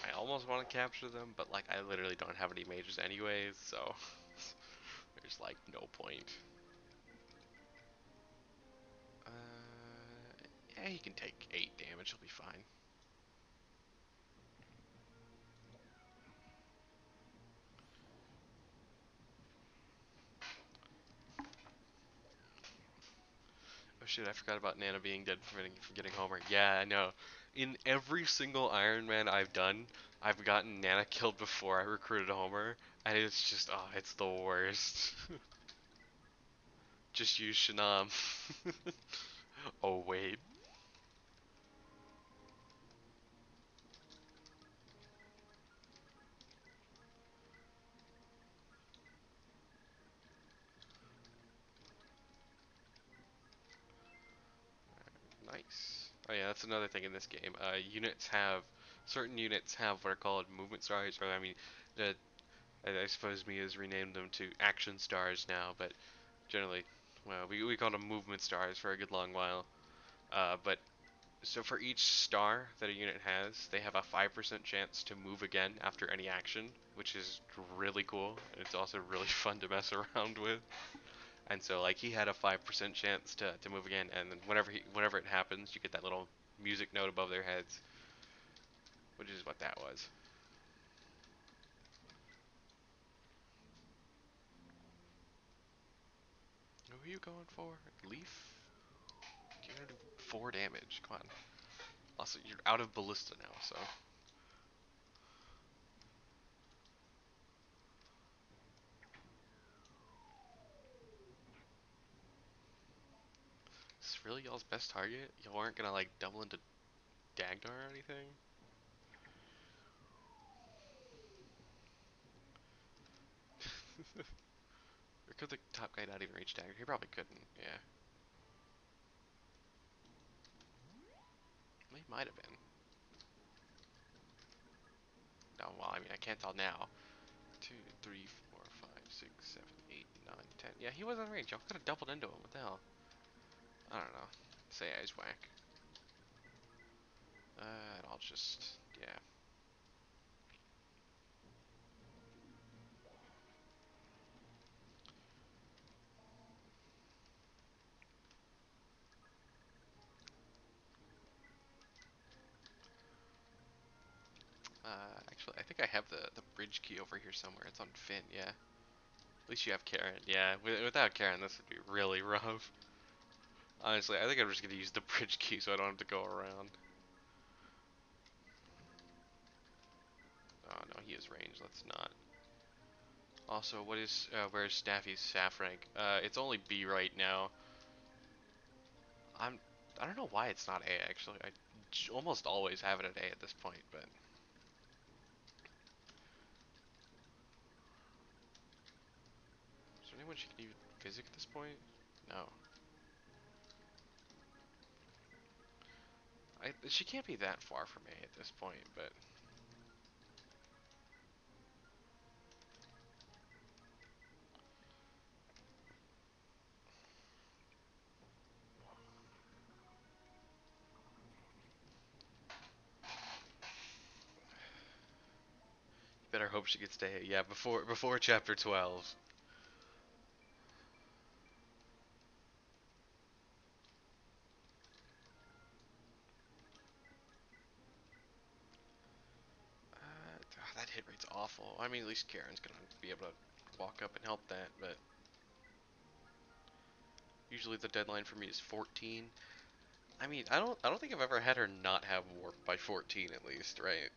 Speaker 1: I almost want to capture them, but like I literally don't have any mages anyways, so there's like no point. Yeah, he can take 8 damage. He'll be fine. Oh shit, I forgot about Nana being dead for getting Homer. Yeah, I know. In every single Ironman I've done, I've gotten Nana killed before I recruited Homer, and it's just, oh, it's the worst. Just use Shanam. Oh wait, nice. Oh yeah, that's another thing in this game. Certain units have what are called movement stars, or I mean, the I suppose Mia's renamed them to action stars now, but generally, well, we called them movement stars for a good long while. But so for each star that a unit has, they have a 5% chance to move again after any action, which is really cool. And it's also really fun to mess around with. And so like he had a 5% chance to move again, and then whenever it happens, you get that little music note above their heads, which is what that was. Who are you going for? Leaf? You're gonna do 4 damage. Come on. Also, you're out of ballista now, so is this really y'all's best target? Y'all aren't gonna like double into Dagnar or anything? Or could the top guy not even reach Dagger? He probably couldn't. Yeah, he might have been. No, well, I mean, I can't tell now. 2, 3, 4, 5, 6, 7, 8, 9, 10. Yeah, he was in range. Y'all could have doubled into him. What the hell? I don't know. Say eyes whack. And I'll just, yeah. Actually, I think I have the bridge key over here somewhere. It's on Finn, yeah. At least you have Karen. Yeah, without Karen, this would be really rough. Honestly, I think I'm just gonna use the bridge key so I don't have to go around. Oh no, he is range. Let's not. Also, where's Staffy's Saf rank? It's only B right now. I'm, I don't know why it's not A actually. I almost always have it at A at this point, but is there anyone she can even physic at this point? No. She can't be that far from A at this point, but better hope she gets to hit. Yeah, before chapter 12. That hit rate's awful. I mean, at least Karen's gonna be able to walk up and help that, but usually the deadline for me is 14. I mean, I don't think I've ever had her not have warp by 14 at least, right?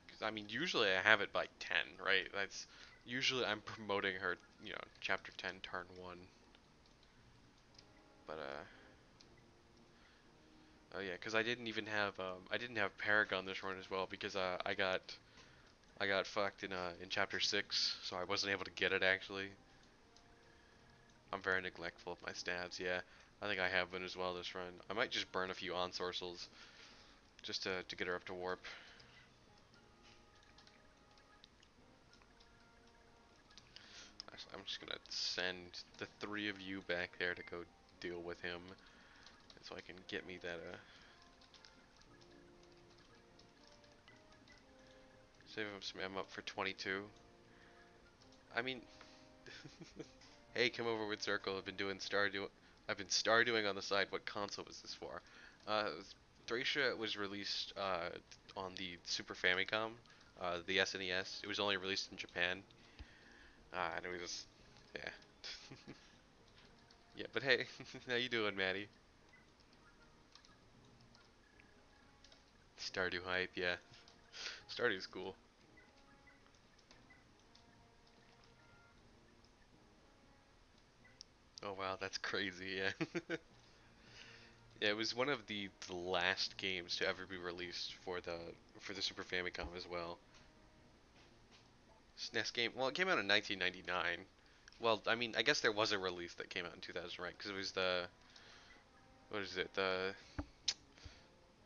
Speaker 1: Because I mean, usually I have it by 10, right? That's usually I'm promoting her, chapter 10, turn 1. But oh yeah, because I didn't have Paragon this run as well because I got fucked in chapter 6, so I wasn't able to get it actually. I'm very neglectful of my stats. Yeah, I think I have been as well this run. I might just burn a few ensorcels just to get her up to warp. I'm just gonna send the three of you back there to go deal with him, so I can get me that save him some ammo up for 22. I mean, hey, come over with Circle. I've been star doing on the side. What console was this for? Uh, Thracia was released on the Super Famicom, the SNES. It was only released in Japan, and it was, yeah, yeah. But hey, how you doing, Maddie? Stardew hype, yeah. Stardew's cool. Oh wow, that's crazy, yeah. Yeah, it was one of the last games to ever be released for the Super Famicom as well. SNES game. Well, it came out in 1999. Well, I mean, I guess there was a release that came out in 2000, right? Because it was the what is it? The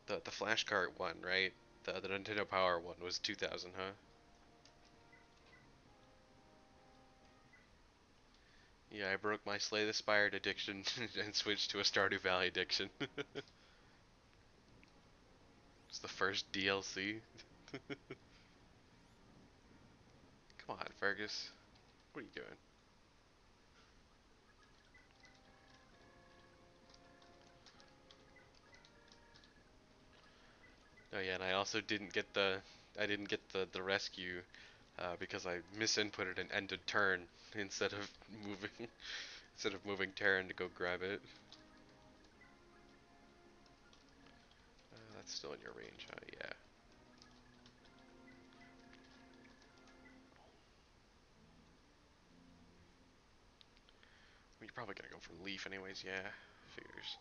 Speaker 1: flashcard one, right? The Nintendo Power one was 2000, huh? Yeah, I broke my Slay the Spire addiction and switched to a Stardew Valley addiction. It's the first DLC. Come on, Fergus. What are you doing? Oh yeah, and I also didn't get the rescue because I misinputted an ended turn instead of moving instead of moving Terran to go grab it. That's still in your range, huh? Yeah. You're probably gonna go for Leaf anyways, yeah. Figures.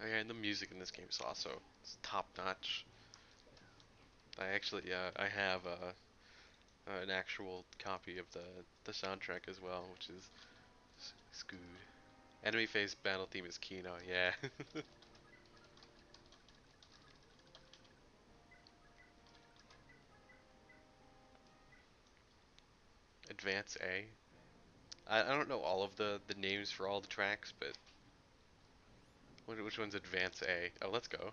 Speaker 1: Oh yeah, and the music in this game is also it's top notch. I have an actual copy of the soundtrack as well, which is good. Enemy phase battle theme is Kino, yeah. Advance A. I don't know all of the names for all the tracks, but which one's Advance A? Oh, let's go.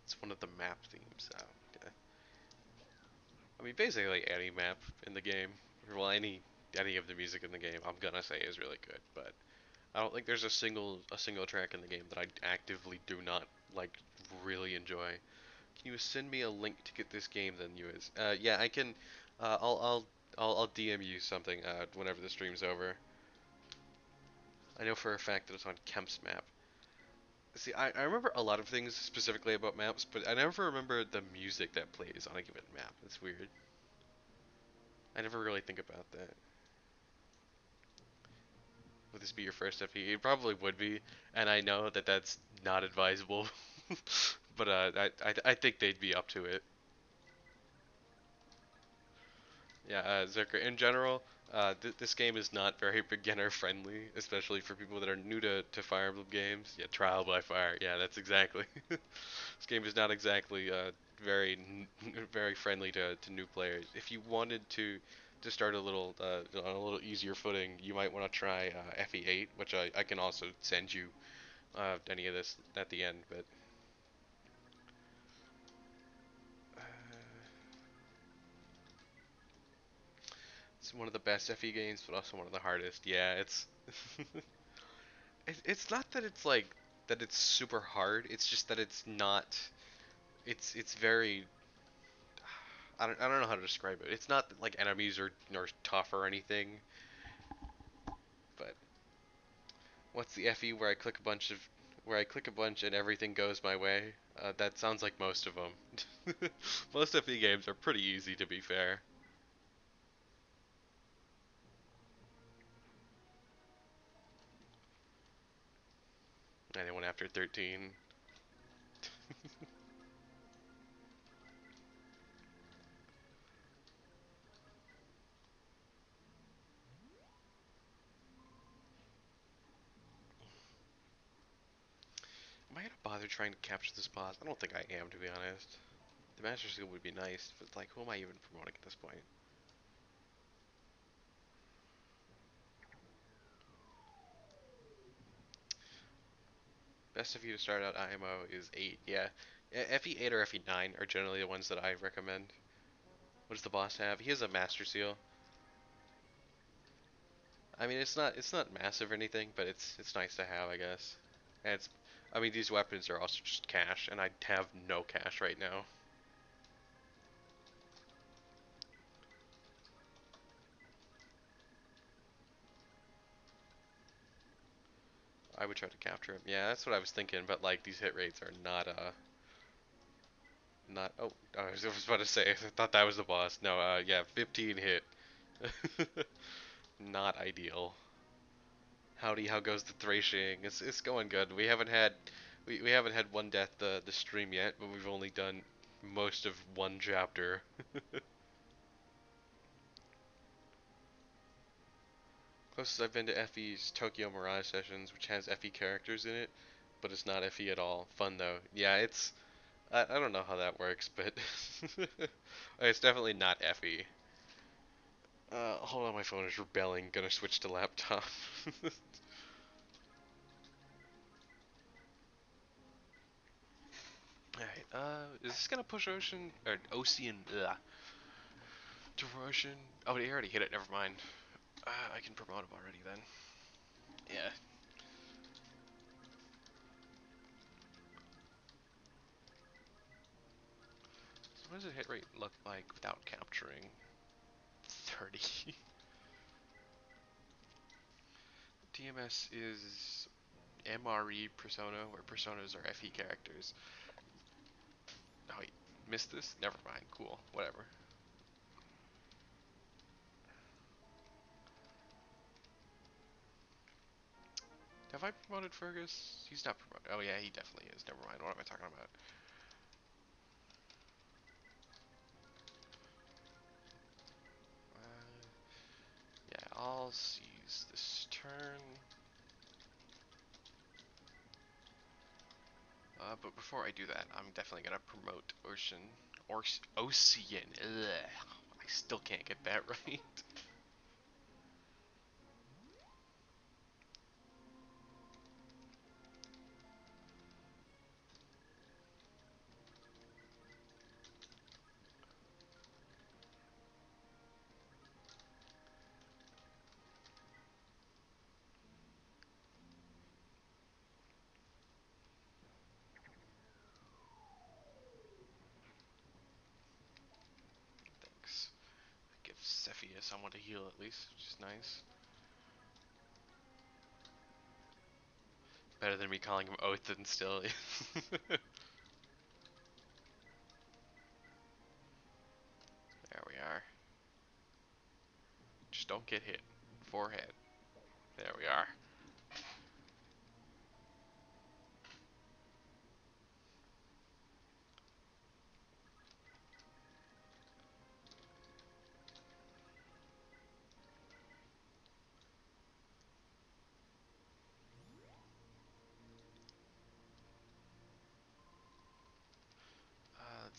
Speaker 1: It's one of the map themes. Oh, yeah. I mean, basically any map in the game, well, any of the music in the game, I'm gonna say is really good. But I don't think there's a single track in the game that I actively do not like really enjoy. Can you send me a link to get this game then, US? Yeah, I can. I'll DM you something whenever the stream's over. I know for a fact that it's on Kemp's map. See, I remember a lot of things specifically about maps, but I never remember the music that plays on a given map. It's weird. I never really think about that. would this be your first FE? It probably would be, and I know that that's not advisable, but I think they'd be up to it. Yeah, Zerker, in general, this game is not very beginner friendly, especially for people that are new to Fire Emblem games. Yeah, Trial by Fire. Yeah, that's exactly. This game is not exactly very very friendly to new players. If you wanted to start a little on a little easier footing, you might want to try FE8, which I can also send you any of this at the end. But uh, it's one of the best FE games, but also one of the hardest. Yeah, it's it's not that it's like that it's super hard. It's just that it's not. It's very. I don't know how to describe it. It's not that, like enemies are tough or anything. But what's the FE where I click a bunch and everything goes my way? That sounds like most of them. Most FE games are pretty easy to be fair. Anyone after 13. Am I gonna bother trying to capture this boss? I don't think I am, to be honest. The Master Seal would be nice, but like, who am I even promoting at this point? Best of you to start out IMO is 8. Yeah, FE 8 or FE 9 are generally the ones that I recommend. What does the boss have? He has a Master Seal. I mean, it's not massive or anything, but it's nice to have, I guess. And it's, I mean, these weapons are also just cash, and I have no cash right now. I would try to capture him. Yeah, that's what I was thinking, but like these hit rates are not. Oh, I was about to say. I thought that was the boss. No, yeah, 15 hit. Not ideal. Howdy, how goes the thrashing? It's going good. We haven't had one death the stream yet, but we've only done most of one chapter. Closest I've been to Effie's Tokyo Mirage Sessions, which has Effie characters in it, but it's not Effie at all. Fun though. Yeah, I don't know how that works, but it's definitely not Effie. Hold on, my phone is rebelling. Gonna switch to laptop. Alright, is this gonna push Ocean or Ocean to Ocean? Oh, he already hit it. Never mind. I can promote him already then. Yeah. So what does the hit rate look like without capturing? 30. TMS is MRE persona, where personas are FE characters. Oh wait, missed this? Never mind. Cool. Whatever. Have I promoted Fergus? He's not promoted. Oh yeah, he definitely is. Never mind. What am I talking about? Uh, yeah, I'll seize this turn. But before I do that, I'm definitely gonna promote Ocean. Ocean. Ugh. I still can't get that right. Thanks. Give Cephia someone to heal at least, which is nice. Better than me calling him Othin still. There we are. Just don't get hit. Forehead. There we are.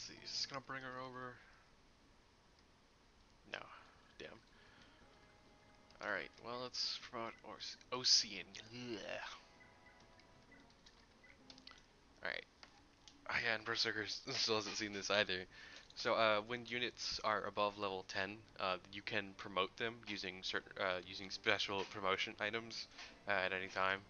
Speaker 1: see, is this gonna bring her over? No. Damn. Alright, well, let's promote Ocean. Alright. Yeah, and Berserker still hasn't seen this either. So, when units are above level 10, you can promote them using using special promotion items at any time,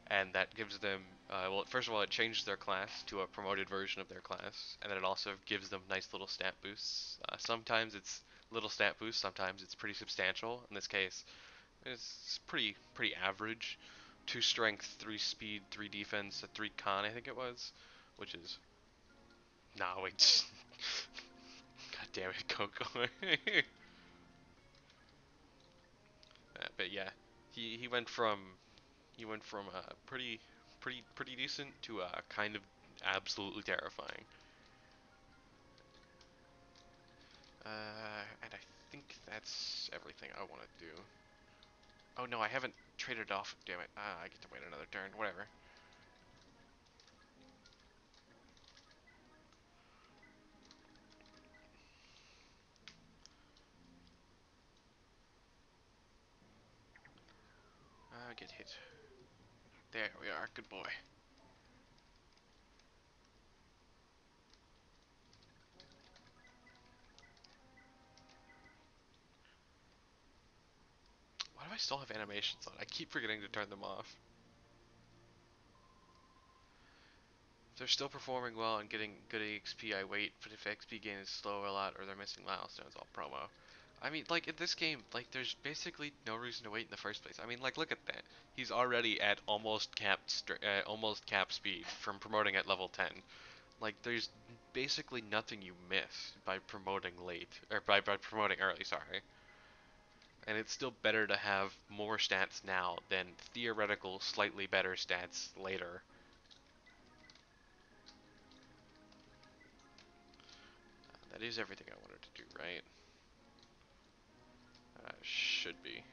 Speaker 1: and that gives them, well, first of all, it changes their class to a promoted version of their class, and then it also gives them nice little stat boosts. Sometimes it's little stat boosts, sometimes it's pretty substantial. In this case, it's pretty average. 2 strength, 3 speed, 3 defense, a 3 con, I think it was, which is nah, wait. God damn it, Coco. But yeah, he went from pretty decent to kind of absolutely terrifying. And I think that's everything I want to do. Oh no, I haven't traded off. Damn it. I get to wait another turn. Whatever. Get hit. There we are. Good boy. Why do I still have animations on? I keep forgetting to turn them off. If they're still performing well and getting good XP, I wait, but if XP gain is slow a lot or they're missing milestones, I'll promo. I mean, like, in this game, like, there's basically no reason to wait in the first place. I mean, like, look at that. He's already at almost cap speed from promoting at level 10. Like, there's basically nothing you miss by promoting late, or by promoting early, sorry. And it's still better to have more stats now than theoretical, slightly better stats later. That is everything I wanted to do, right? Should be.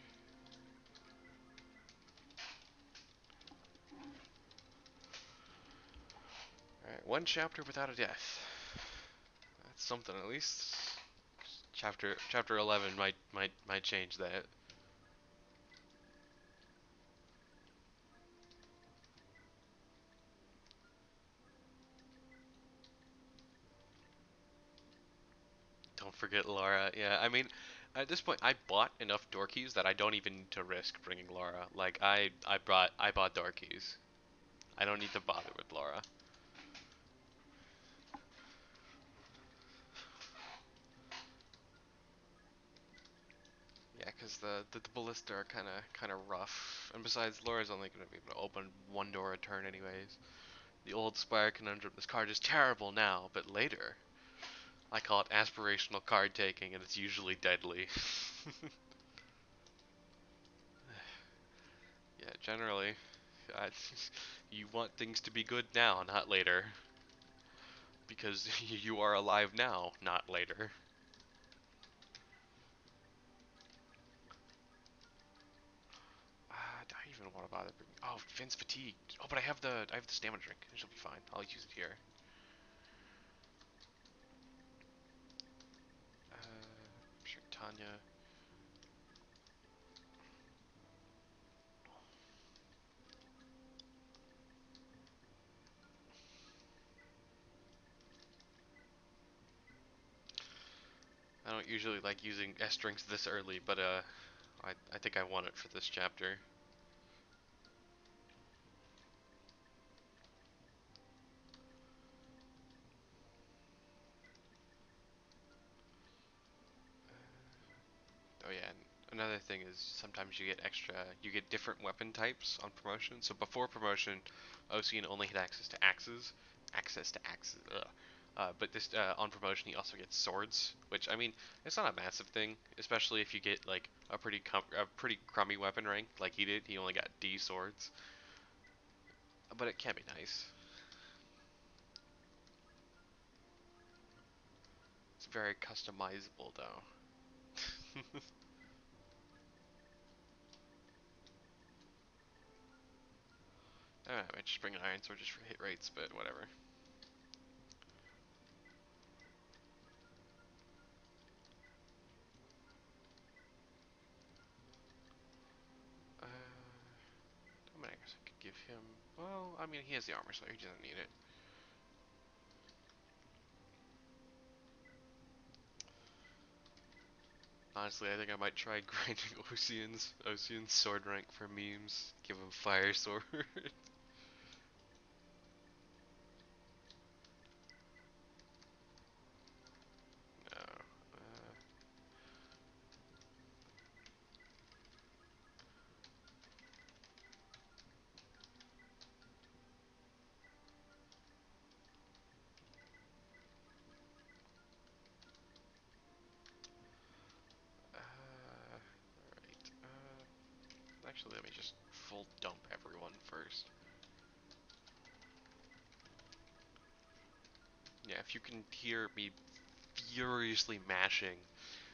Speaker 1: Alright, 1 chapter without a death. That's something at least. Chapter 11 might change that. Don't forget Laura. Yeah, I mean, at this point, I bought enough door keys that I don't even need to risk bringing Laura. Like, I bought door keys. I don't need to bother with Laura. Yeah, because the ballista are kind of rough, and besides, Laura's only gonna be able to open 1 door a turn anyways. The old Spire conundrum. This card is terrible now, but later, I call it aspirational card taking, and it's usually deadly. Yeah, generally, I, you want things to be good now, not later, because you are alive now, not later. Do I even want to bother? Oh, Finn's fatigued. Oh, but I have the stamina drink. She'll be fine. I'll use it here. Sure, Tanya. I don't usually like using S drinks this early, but I think I want it for this chapter. Oh yeah, and another thing is sometimes you get different weapon types on promotion. So before promotion, Ocean only had access to axes. Ugh. But this on promotion, he also gets swords, which I mean, it's not a massive thing, especially if you get like a pretty crummy weapon rank like he did. He only got D swords, but it can be nice. It's very customizable though. I might just bring an iron sword just for hit rates, but whatever. him. Well, I mean, he has the armor, so he doesn't need it. Honestly, I think I might try grinding Ocean's sword rank for memes. Give him fire sword. No. Right. Actually, let me just full dump everyone first. Yeah, if you can hear me furiously mashing,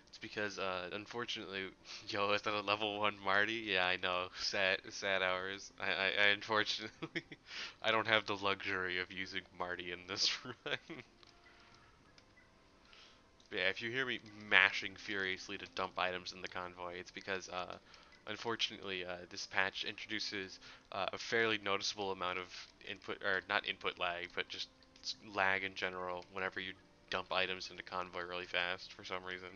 Speaker 1: it's because, unfortunately, yo, is that a level 1 Marty? Yeah, I know. Sad hours. I unfortunately, I don't have the luxury of using Marty in this run. Yeah, if you hear me mashing furiously to dump items in the convoy, it's because, unfortunately, this patch introduces a fairly noticeable amount of input, or not input lag, but just lag in general whenever you dump items into convoy really fast for some reason.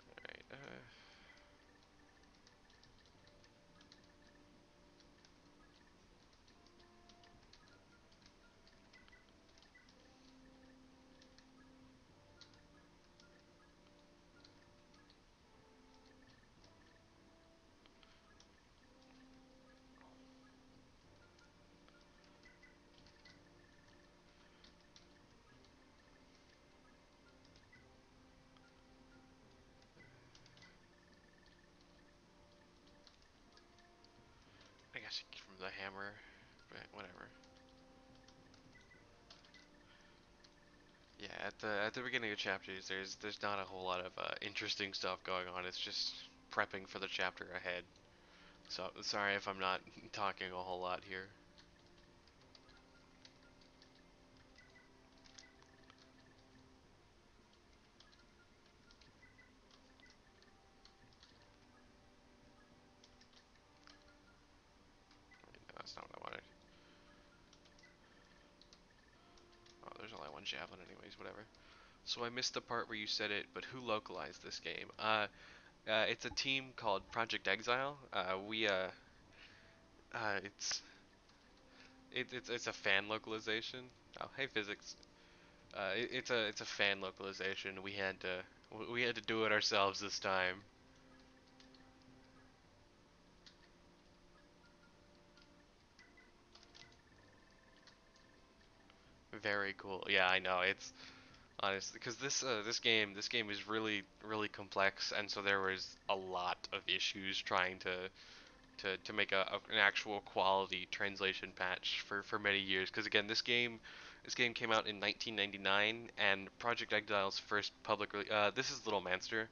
Speaker 1: Alright, I guess from the hammer, but whatever. Yeah, at the beginning of chapters, there's not a whole lot of interesting stuff going on. It's just prepping for the chapter ahead. So sorry if I'm not talking a whole lot here. No, that's not what I wanted. Oh, there's only one javelin anyways, whatever. So I missed the part where you said it, but who localized this game? It's a team called Project Exile. It's it's a fan localization. Oh, hey physics. It's a fan localization. We had to do it ourselves this time. Very cool. Yeah, I know. It's honestly because this game is really complex, and so there was a lot of issues trying to make an actual quality translation patch for many years. Because again, this game came out in 1999, and Project Exile's first this is Little Manster.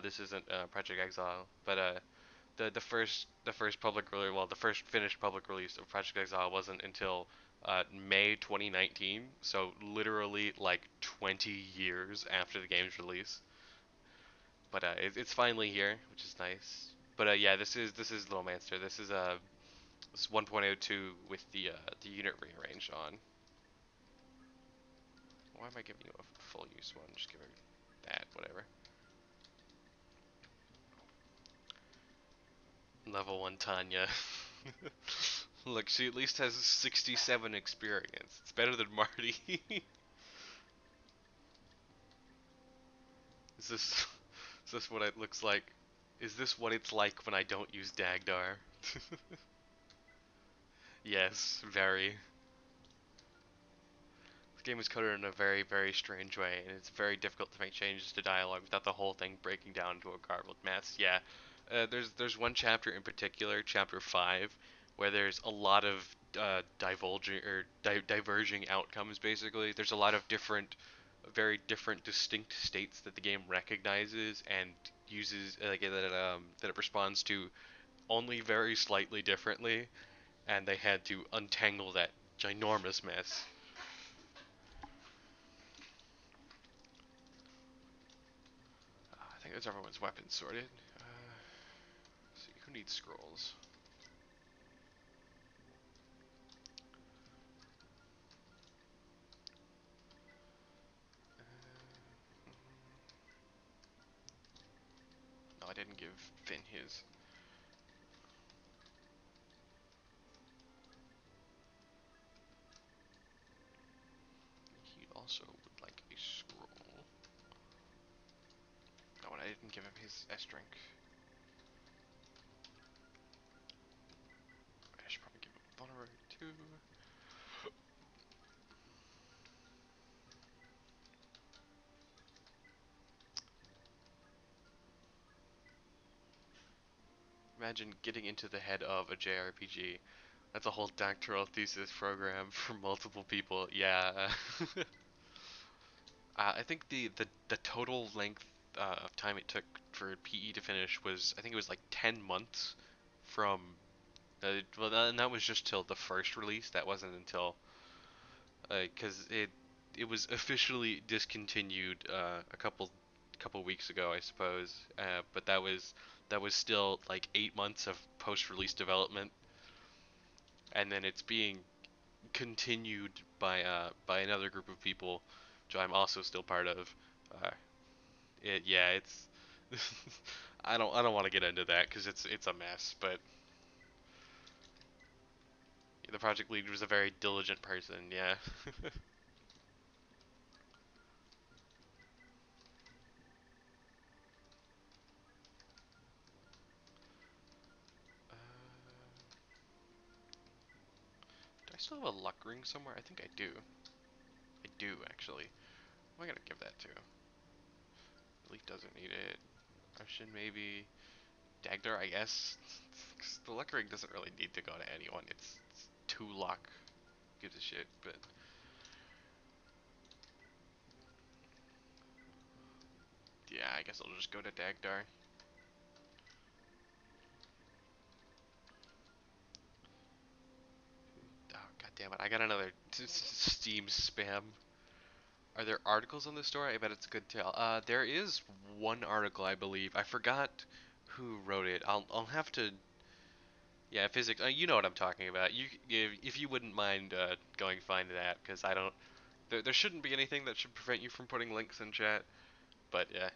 Speaker 1: This isn't Project Exile, but the first the first finished public release of Project Exile wasn't until May 2019. So literally like 20 years after the game's release. But it's finally here, which is nice. But yeah, this is Little Manster. This is 1.02 with the unit rearranged on. Why am I giving you a full use one? Just give her that, whatever. Level 1 Tanya. Look, she at least has 67 experience. It's better than Marty. Is this is this what it looks like? Is this what it's like when I don't use Dagdar? Yes, very. This game is coded in a very strange way, and it's very difficult to make changes to dialogue without the whole thing breaking down into a garbled mess. Yeah, there's one chapter in particular, chapter 5, where there's a lot of divulging or diverging outcomes. Basically, there's a lot of very different, distinct states that the game recognizes and uses, that it responds to only very slightly differently, and they had to untangle that ginormous mess. there's everyone's weapons sorted. See, who needs scrolls? No, I didn't give Finn his. He also would like a scroll. No, and I didn't give him his S drink. I should probably give him vulnerability too. Imagine getting into the head of a JRPG. That's a whole doctoral thesis program for multiple people. Yeah. I think the total length of time it took for PE to finish was, I think it was like 10 months from, well, and that was just till the first release. That wasn't until, because it was officially discontinued a couple weeks ago, I suppose. But that was still like 8 months of post-release development, and then it's being continued by another group of people, which I'm also still part of. Uh, yeah, it's I don't want to get into that because it's a mess. But the project lead was a very diligent person. Yeah. Do I still have a luck ring somewhere? I think I do. I do actually. Who am I gonna give that to? Elite doesn't need it. Ocean maybe. Dagdar, I guess. 'Cause the luck ring doesn't really need to go to anyone. It's two luck. Gives a shit, but yeah, I guess I'll just go to Dagdar. Oh, god damn it! I got another Steam spam. Are there articles on this story? I bet it's a good tale. There is one article, I believe. I forgot who wrote it. I'll have to. Yeah, physics. You know what I'm talking about. If you wouldn't mind going find that, because I don't. There shouldn't be anything that should prevent you from putting links in chat. But yeah,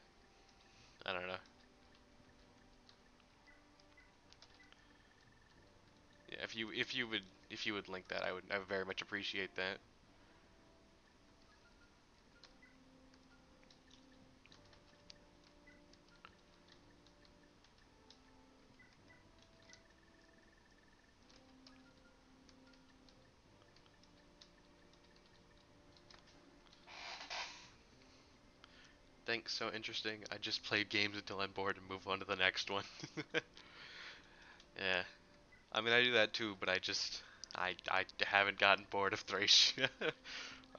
Speaker 1: I don't know. Yeah, if you would link that, I would very much appreciate that. Thanks, so interesting. I just played games until I'm bored and move on to the next one. Yeah. I mean, I do that too, but I haven't gotten bored of Thracia.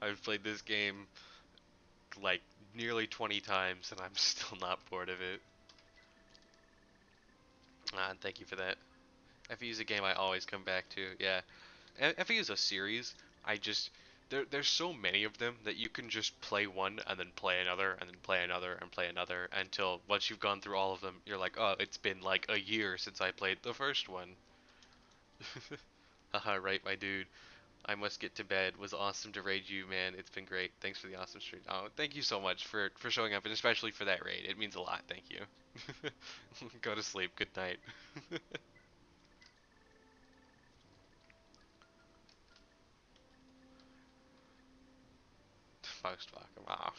Speaker 1: I've played this game like nearly 20 times and I'm still not bored of it. Thank you for that. FE is a game I always come back to. Yeah. FE is a series. I just there's so many of them that you can just play one and then play another and then play another and play another until once you've gone through all of them, you're like, oh, it's been like a year since I played the first one. Haha, right, my dude. I must get to bed. Was awesome to raid you, man. It's been great. Thanks for the awesome stream. Oh, thank you so much for showing up and especially for that raid. It means a lot. Thank you. Go to sleep. Good night. Post fuck. Wow.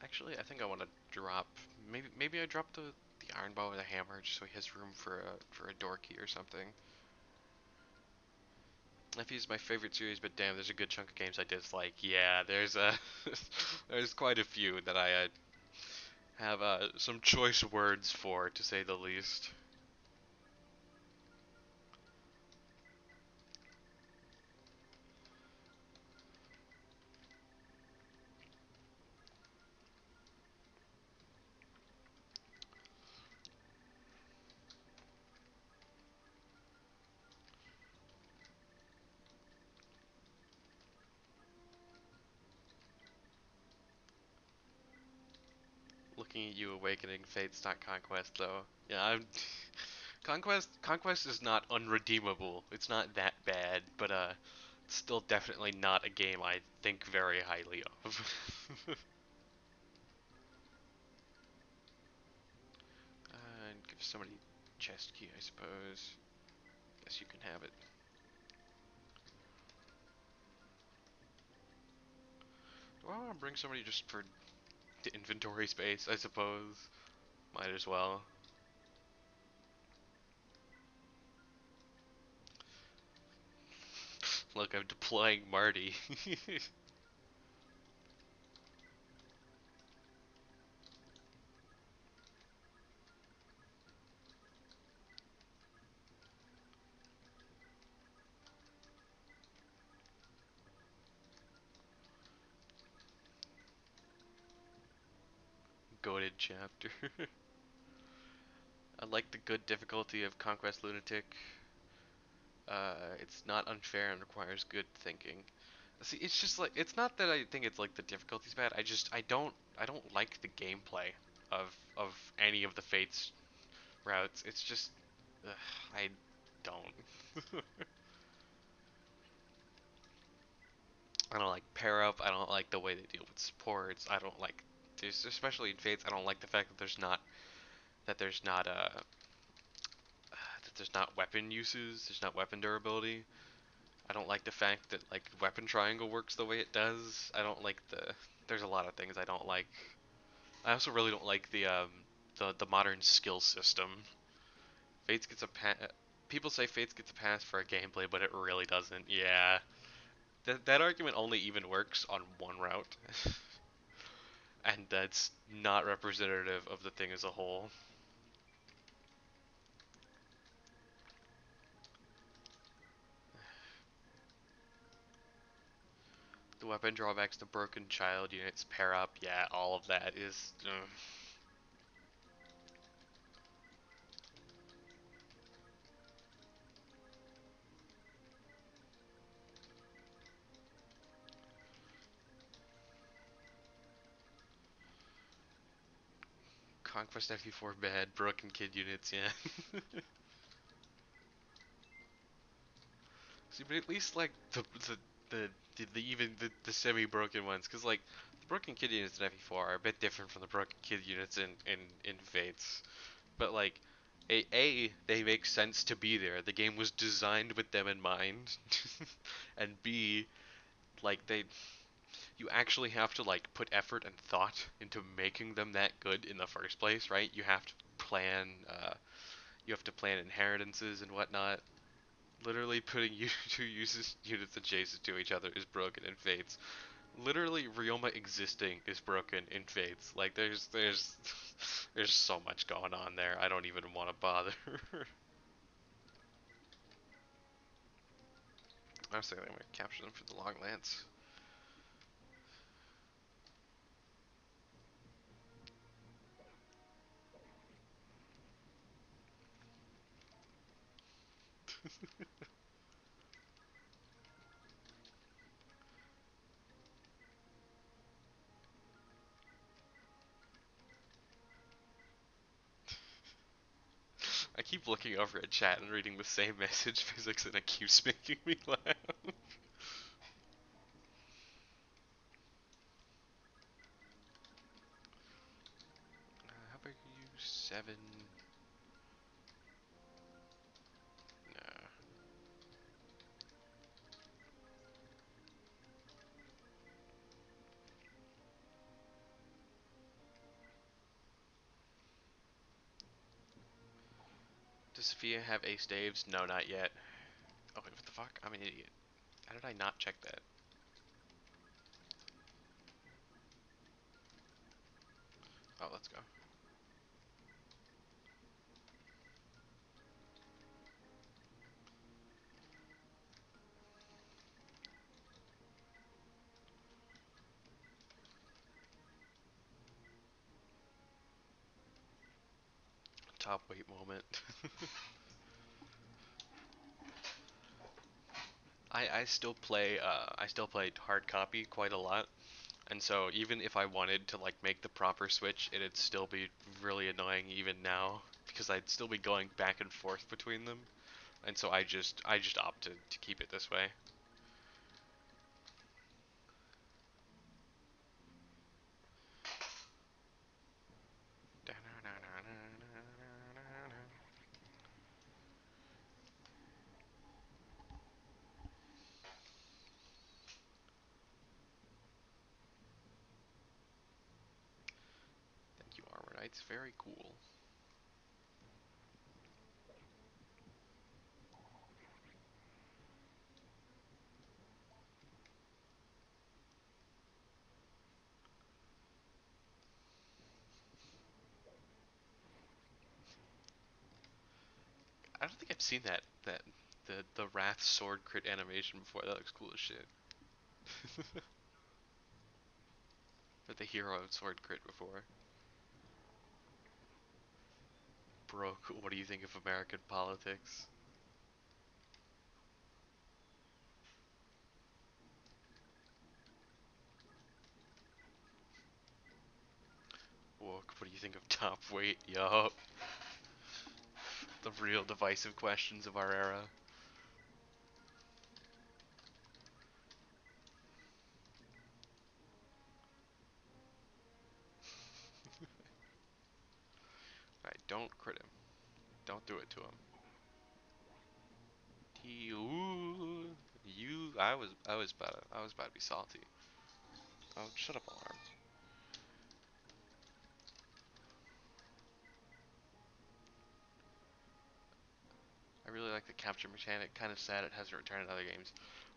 Speaker 1: Actually, I think I want to drop. Maybe I drop the iron bow or the hammer just so he has room for a door key or something. FE is my favorite series, but damn, there's a good chunk of games I dislike. Yeah, there's there's quite a few that I have some choice words for, to say the least. looking at you, Awakening Fates, not Conquest, though. Yeah, I'm. Conquest is not unredeemable. It's not that bad, but it's still definitely not a game I think very highly of. And give somebody chest key, I suppose. Guess you can have it. Do I want to bring somebody just for the inventory space, I suppose? Might as well. Look, I'm deploying Marty. Goated chapter. I like the good difficulty of Conquest Lunatic. It's not unfair and requires good thinking. See, it's just like it's not that I think it's like the difficulty's bad. I don't like the gameplay of any of the Fates routes. It's just ugh, I don't. I don't like pair up. I don't like the way they deal with supports. I don't like there's especially in Fates. I don't like the fact that there's not weapon uses. There's not weapon durability. I don't like the fact that like weapon triangle works the way it does. I don't like the. There's a lot of things I don't like. I also really don't like the modern skill system. Fates gets a People say Fates gets a pass for a gameplay, but it really doesn't. Yeah, that argument only even works on one route, and that's not representative of the thing as a whole. The weapon drawbacks, the broken child units pair up. Yeah, all of that is. Conquest FE4 bad, broken kid units. Yeah. See, but at least like the semi-broken ones, because like the broken kid units in FE4 are a bit different from the broken kid units in Fates. But like, they make sense to be there. The game was designed with them in mind, and B, like you actually have to like put effort and thought into making them that good in the first place, right? You have to plan inheritances and whatnot. Literally putting you two uses units adjacent to each other is broken in Fates. Literally, Ryoma existing is broken in Fates. Like, there's so much going on there. I don't even want to bother. I was thinking I'm gonna capture them for the long lance. I keep looking over at chat and reading the same message physics, and it keeps making me laugh. How big are you? 7? No. Does Sophia have ace Daves? No, not yet. Oh, wait, what the fuck? I'm an idiot. How did I not check that? Oh, let's go. Top weight moment. I still play hard copy quite a lot. And so even if I wanted to like make the proper switch, it'd still be really annoying even now because I'd still be going back and forth between them. And so I just opted to keep it this way. Thank you, Armor Knights. Very cool. I don't think I've seen the Wrath sword crit animation before. That looks cool as shit. Or the hero sword crit before. Bro, what do you think of American politics? Woke, what do you think of top weight? Yup. The real divisive questions of our era. Alright, don't crit him. Don't do it to him. You, I was about to be salty. Oh, shut up, alarm. I really like the capture mechanic. Kind of sad it hasn't returned in other games.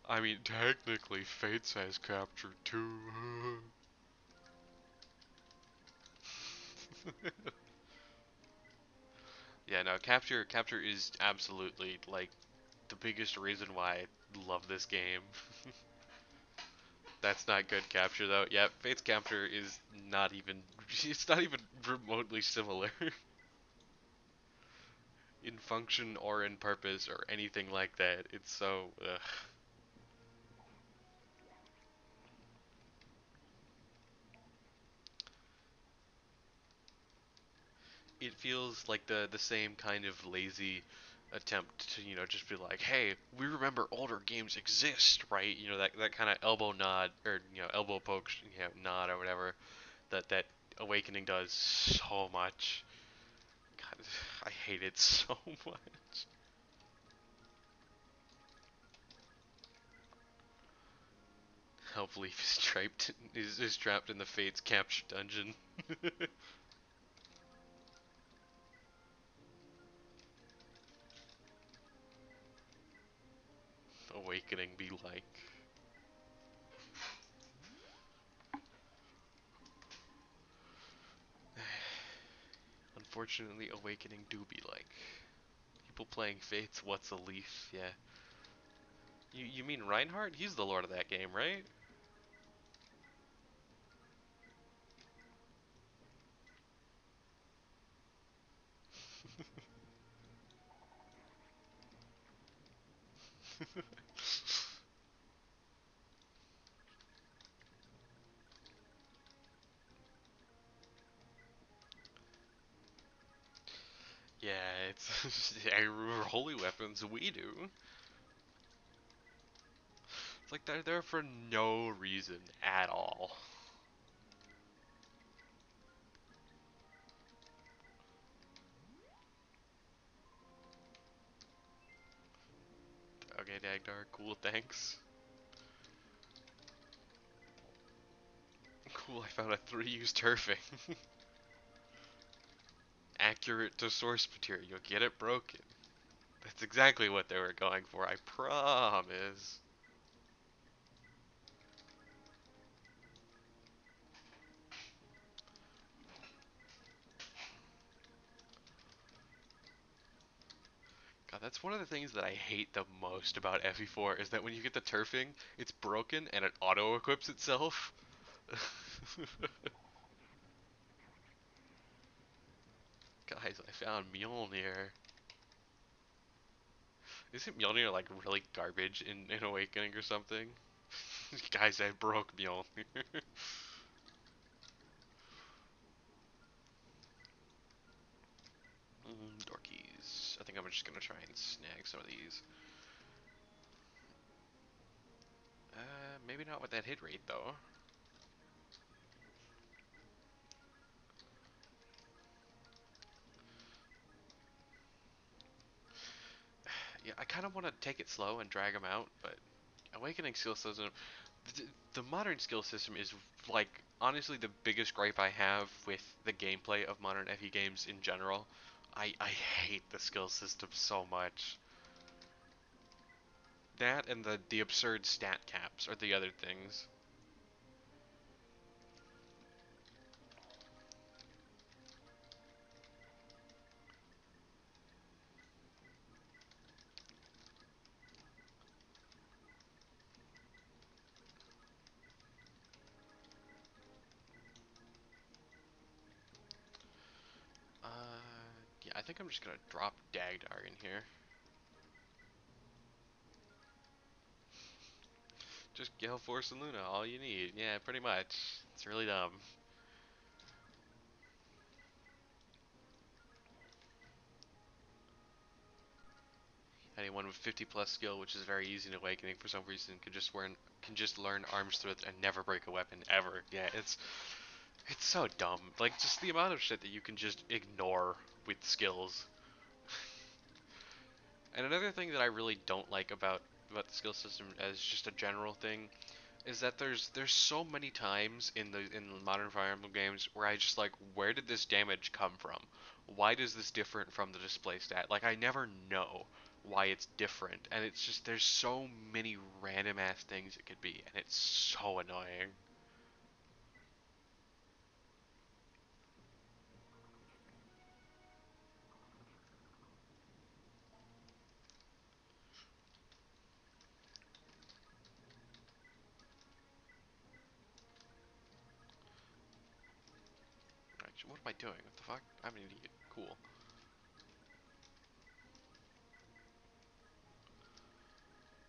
Speaker 1: I mean, technically, Fates has capture too. Yeah, no, capture is absolutely like the biggest reason why I love this game. That's not good capture though. Yeah, Fate's capture is not even it's not even remotely similar in function or in purpose or anything like that. It's so ugh. It feels like the same kind of lazy attempt to just be like, hey, we remember older games exist, right? That kind of elbow nod or elbow poke, nod or whatever that Awakening does so much. God, I hate it so much. Hellfleet is trapped in the Fates capture dungeon. Awakening be like. Unfortunately, Awakening do be like. People playing Fates, what's a leaf? Yeah. You mean Reinhardt? He's the lord of that game, right? Yeah, it's holy weapons. We do. It's like they're there for no reason at all. Okay, Dagdar, cool, thanks. Cool, I found a 3-use turfing. Accurate to source material, get it broken. That's exactly what they were going for, I promise. God, that's one of the things that I hate the most about FE4 is that when you get the turfing, it's broken and it auto-equips itself. Guys, I found Mjolnir. Isn't Mjolnir like really garbage in Awakening or something? Guys, I broke Mjolnir. Dorkies. I think I'm just gonna try and snag some of these. Maybe not with that hit rate though. Yeah, I kind of want to take it slow and drag them out, but Awakening skill system, the, the modern skill system is like honestly the biggest gripe I have with the gameplay of modern FE games in general. I hate the skill system so much. That and the absurd stat caps are the other things. Yeah, I think I'm just gonna drop Dagdar in here. Just Gale Force and Luna, all you need. Yeah, pretty much. It's really dumb. Anyone with 50 plus skill, which is very easy in Awakening for some reason, can just learn Arms Thrust and never break a weapon ever. Yeah, it's so dumb. Like just the amount of shit that you can just ignore with skills. And another thing that I really don't like about the skill system as just a general thing is that there's so many times in the modern Fire Emblem games where I just like, where did this damage come from? Why does this different from the display stat? Like I never know why it's different, and it's just there's so many random ass things it could be, and it's so annoying. Actually, what am I doing? What the fuck? I'm an idiot. Cool.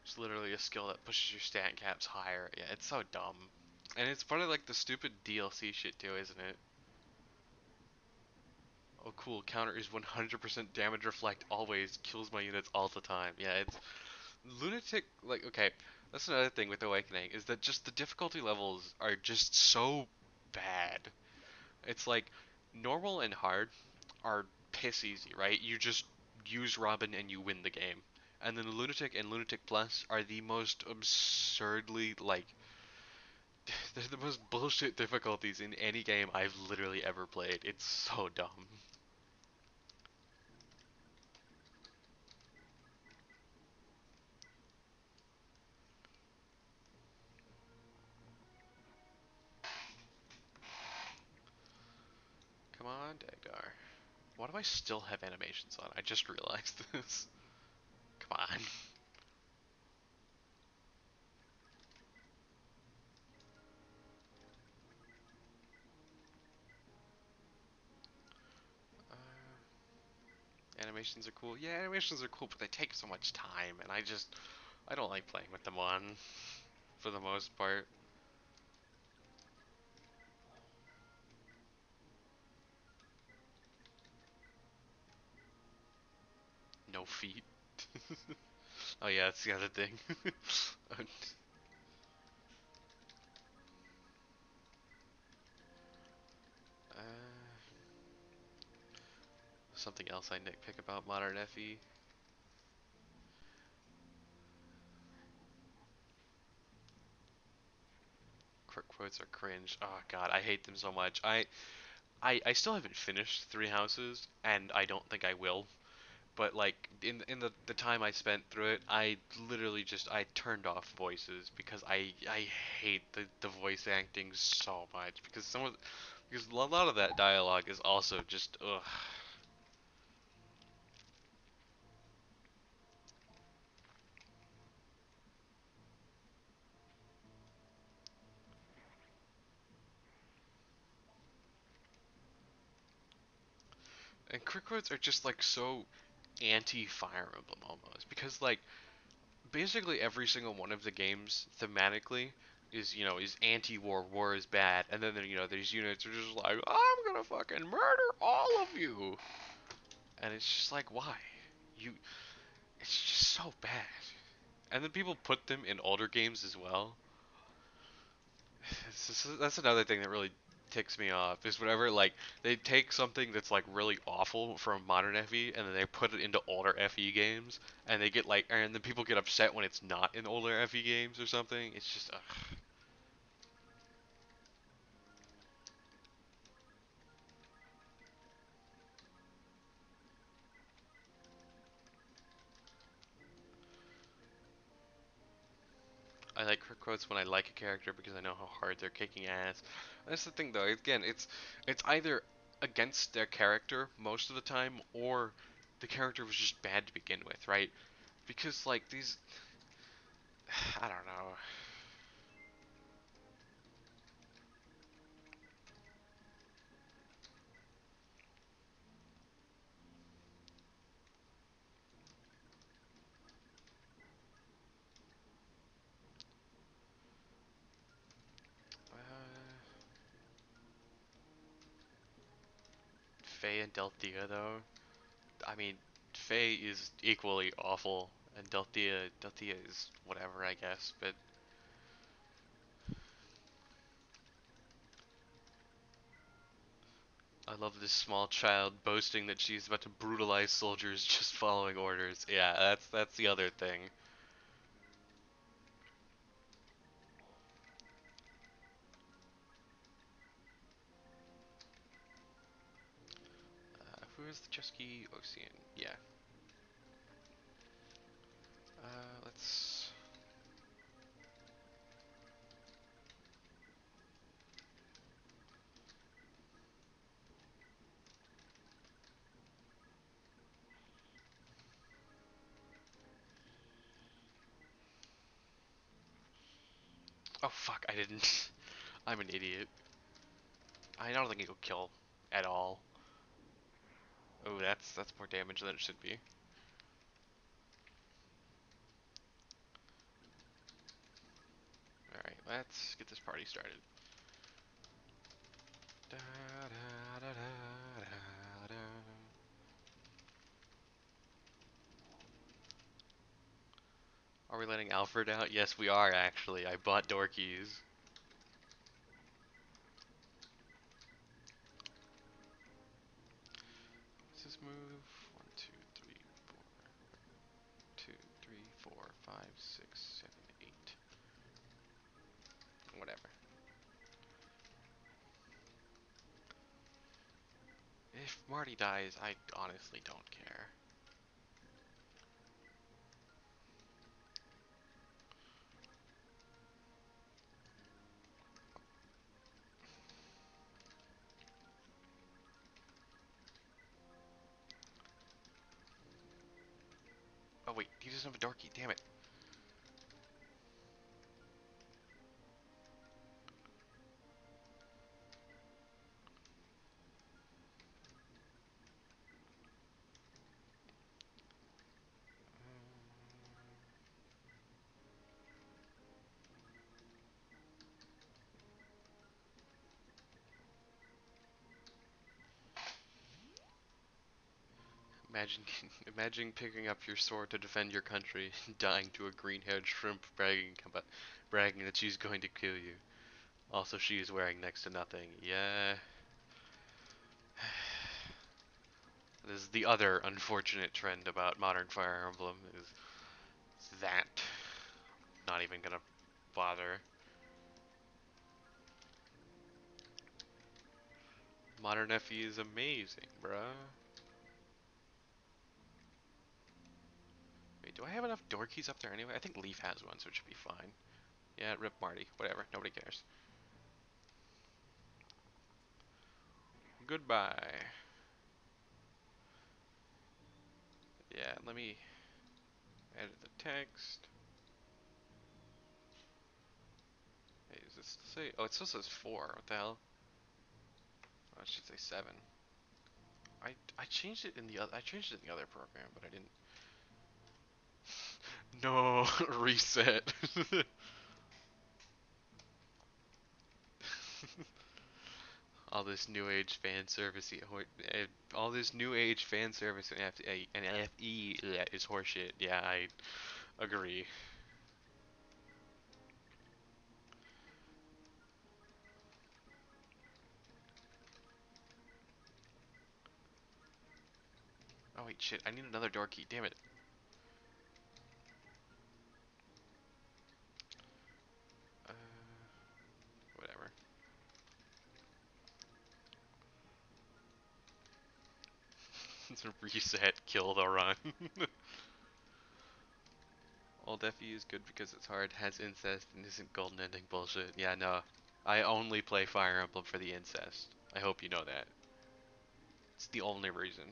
Speaker 1: It's literally a skill that pushes your stat caps higher. Yeah, it's so dumb. And it's part of like the stupid DLC shit too, isn't it? Oh cool, counter is 100% damage reflect always, kills my units all the time. Yeah, it's lunatic. Like, okay, that's another thing with Awakening is that just the difficulty levels are just so bad. It's like normal and hard are piss easy, right? You just use Robin and you win the game. And then Lunatic and Lunatic Plus are the most absurdly like they're the most bullshit difficulties in any game I've literally ever played. It's so dumb. Come on, Dagdar. Why do I still have animations on? I just realized this. Come on. Animations are cool. Yeah, animations are cool, but they take so much time, and I don't like playing with them on, for the most part. No feet. Oh yeah, that's the other thing. uh, Something else I nitpick about modern FE. Quick quotes are cringe. Oh god, I hate them so much. I still haven't finished Three Houses, and I don't think I will. But like in the time I spent through it, I literally just I turned off voices because I hate the voice acting so much because because a lot of that dialogue is also just ugh. And quick quotes are just like so anti Fire Emblem almost because like basically every single one of the games thematically is anti-war, war is bad, and then these units are just like, I'm gonna fucking murder all of you, and it's just like, why? You, it's just so bad. And then people put them in older games as well. That's another thing that really ticks me off is whenever like they take something that's like really awful from modern FE and then they put it into older FE games and they get like and then people get upset when it's not in older FE games or something. It's just I like her quotes when I like a character because I know how hard they're kicking ass. That's the thing though. Again, it's either against their character most of the time or the character was just bad to begin with, right? Because like these I don't know. Faye and Delthea though. I mean, Faye is equally awful, and Delthea is whatever, I guess. But I love this small child boasting that she's about to brutalize soldiers just following orders. Yeah, that's the other thing. Who is the Chesky Ocean? Yeah. Let's. Oh fuck! I didn't. I'm an idiot. I don't think it'll kill at all. Oh, that's more damage than it should be. All right, let's get this party started. Da, da, da, da, da, da. Are we letting Alfred out? Yes, we are actually. I bought door keys. What's this move? 1, 2, 3, 4, 2, 3, 4, 5, 6, 7, 8. Whatever. If Marty dies, I honestly don't care. Oh wait, he doesn't have a door key. Damn it. Imagine, imagine picking up your sword to defend your country, dying to a green-haired shrimp bragging that she's going to kill you. Also, she is wearing next to nothing. Yeah. This is the other unfortunate trend about modern Fire Emblem is that. Not even gonna bother. Modern FE is amazing, bruh. Wait, do I have enough door keys up there anyway? I think Leaf has one, so it should be fine. Yeah, rip Marty. Whatever. Nobody cares. Goodbye. Yeah, let me edit the text. Hey, does this say? Oh, it still says 4. What the hell? Oh, it should say 7. I changed it in the other. I changed it in the other program, but I didn't. No, reset. All this new age fan service, all this new age fan service and FE is horseshit. Yeah, I agree. Oh wait, shit! I need another door key. Damn it. Uh, Whatever. Reset, kill the run. Old FE is good because it's hard, has incest, and isn't golden ending bullshit. Yeah, no. I only play Fire Emblem for the incest. I hope you know that. It's the only reason.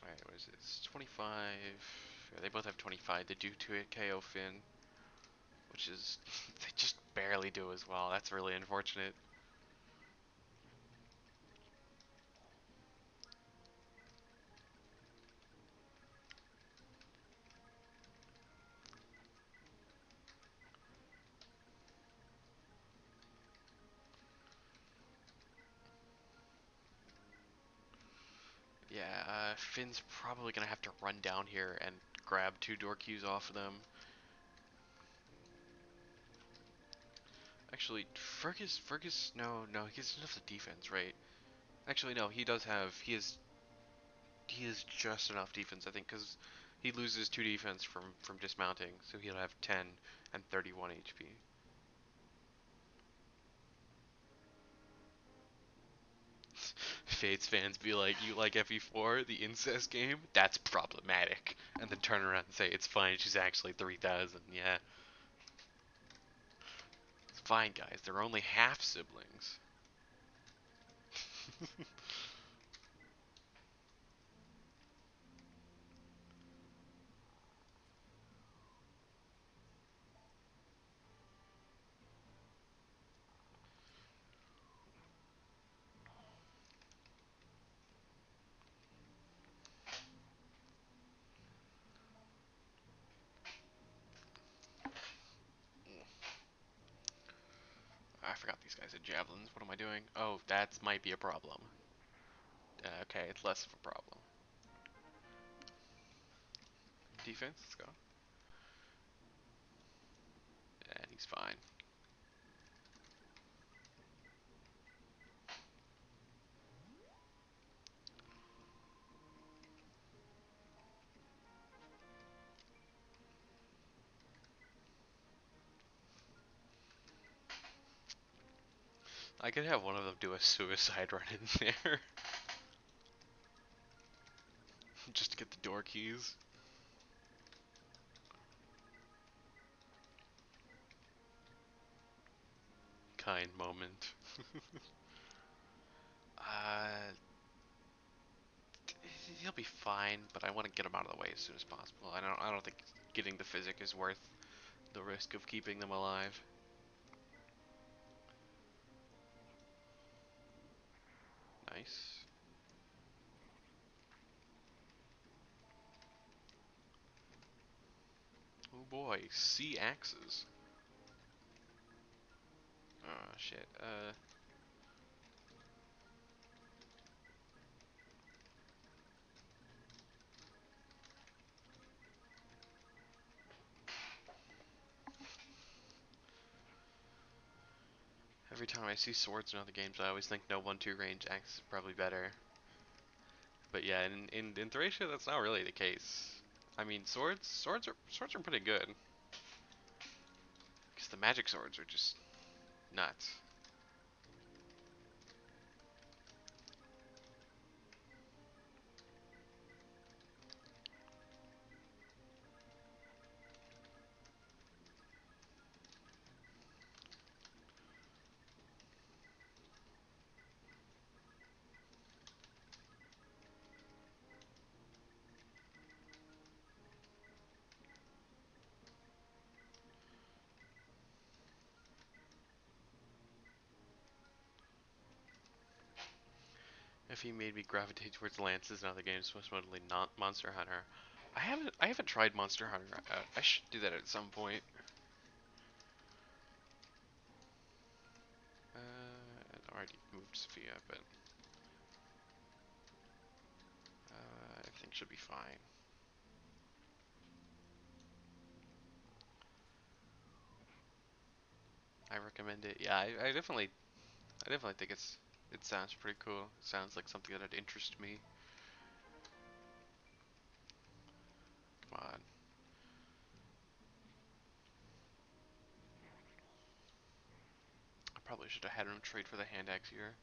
Speaker 1: Alright, what is this? 25. Yeah, they both have 25. They do to it KO Finn, which is. They just barely do as well. That's really unfortunate. Yeah, Finn's probably gonna have to run down here and grab two door keys off of them. Actually, no, he doesn't have the defense, right? Actually, no, he does have, he has just enough defense, I think, because he loses 2 defense from dismounting, so he'll have 10 and 31 HP. Fates fans be like, you like FE4, the incest game? That's problematic. And then turn around and say, it's fine, she's actually 3,000. Yeah. It's fine, guys, they're only half siblings. I forgot these guys had javelins. What am I doing? Oh, that might be a problem. Okay, it's less of a problem. Defense, let's go. And he's fine. I could have one of them do a suicide run in there. Just to get the door keys. Kind moment. uh, he'll be fine, but I want to get him out of the way as soon as possible. I don't think getting the physic is worth the risk of keeping them alive. Nice. Oh boy, sea axes. Oh shit. Every time I see swords in other games, I always think no 1-2 range axe is probably better. But yeah, in Thracia, that's not really the case. I mean, swords are pretty good because the magic swords are just nuts. If he made me gravitate towards lances in other games, most notably not Monster Hunter. I haven't tried Monster Hunter. I should do that at some point. I already moved Sophia, but I think she'll be fine. I recommend it. Yeah, I definitely think it sounds pretty cool. It sounds like something that'd interest me. Come on. I probably should have had him trade for the hand axe here.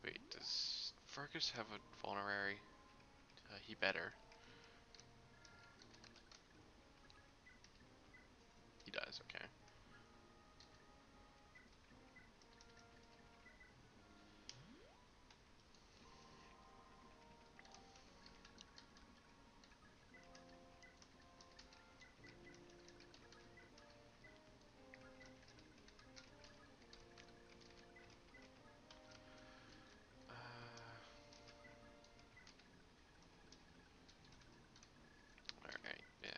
Speaker 1: Wait, does Fergus have a vulnerary? He better. He does, okay. Alright, yeah.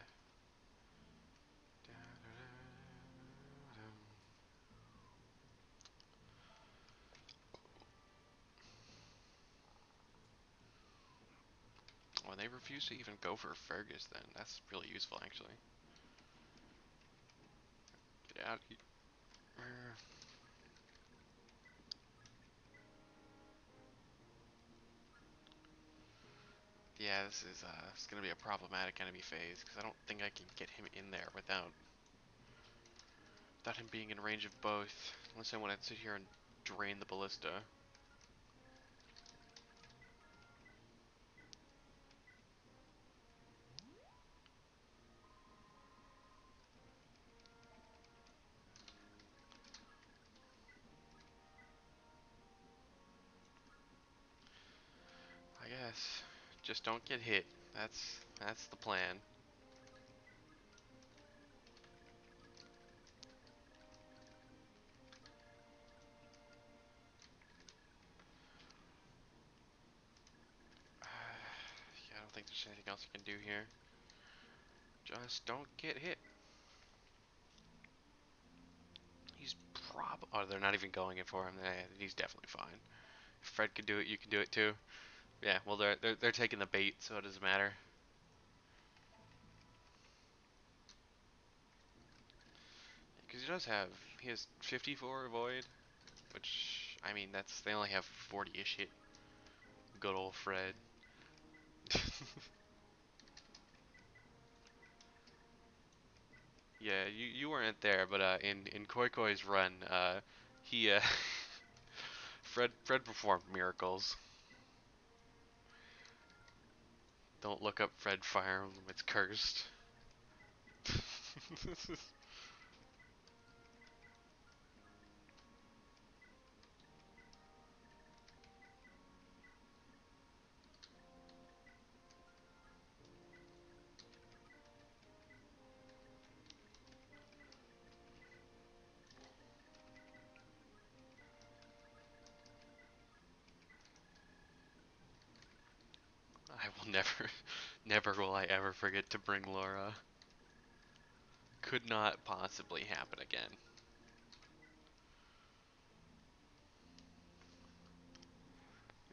Speaker 1: When they refuse to even go for Fergus, then that's really useful, actually. Get out. Yeah, this is gonna be a problematic enemy phase because I don't think I can get him in there without him being in range of both. Unless I want to sit here and drain the ballista. I guess. Just don't get hit. That's the plan. Yeah, I don't think there's anything else I can do here. Just don't get hit. He's oh, they're not even going in for him. He's definitely fine. If Fred can do it, you can do it too. Yeah, well they're taking the bait, so it doesn't matter. Because he has 54 avoid, which I mean they only have 40-ish hit. Good old Fred. Yeah, you weren't there, but in Koi Koi's run, he Fred performed miracles. Don't look up Fred Fire Emblem, it's cursed. I will never will I ever forget to bring Laura. Could not possibly happen again.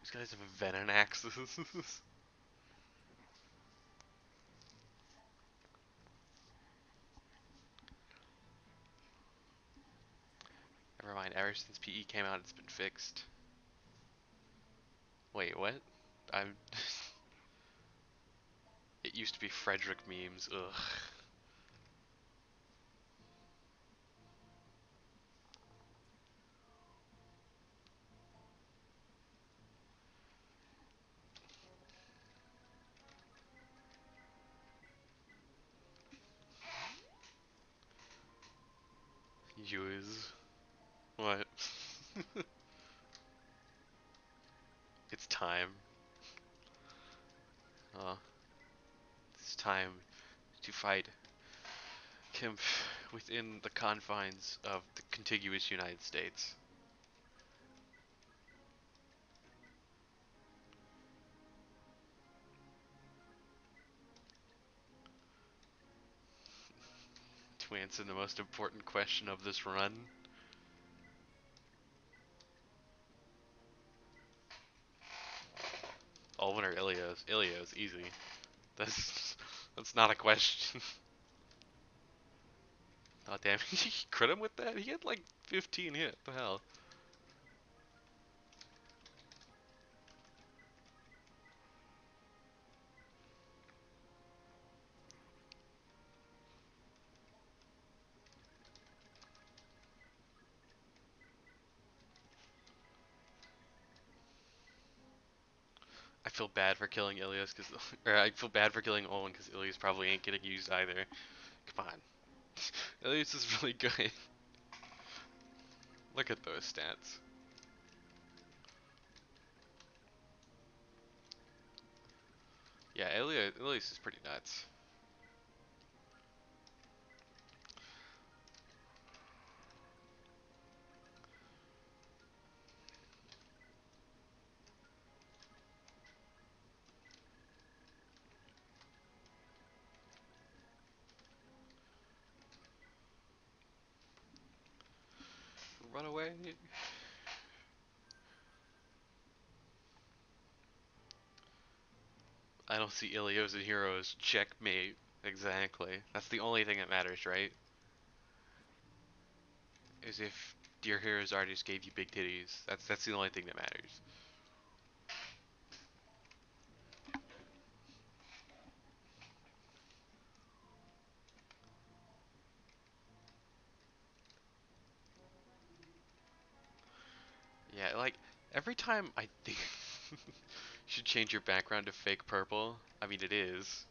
Speaker 1: These guys have venom axes. Never mind, ever since PE came out, it's been fixed. Wait, what? I'm. It used to be Frederick memes. Ugh. Use what? It's time. Uh, it's time to fight Kemp within the confines of the contiguous United States. To answer the most important question of this run, Ulven or Ilios? Ilios, easy. That's not a question. Oh damn, he crit him with that? He had like 15 hit. The hell? I feel bad for killing Ilios because, or I feel bad for killing Olin because Ilios probably ain't getting used either. Come on, Ilios is really good. Look at those stats. Yeah, Ilios is pretty nuts. Run away. I don't see Ilios and heroes. Checkmate. Exactly. That's the only thing that matters, right? Is if your heroes artist gave you big titties. That's the only thing that matters. Yeah, like every time I think you should change your background to fake purple. I mean, it is.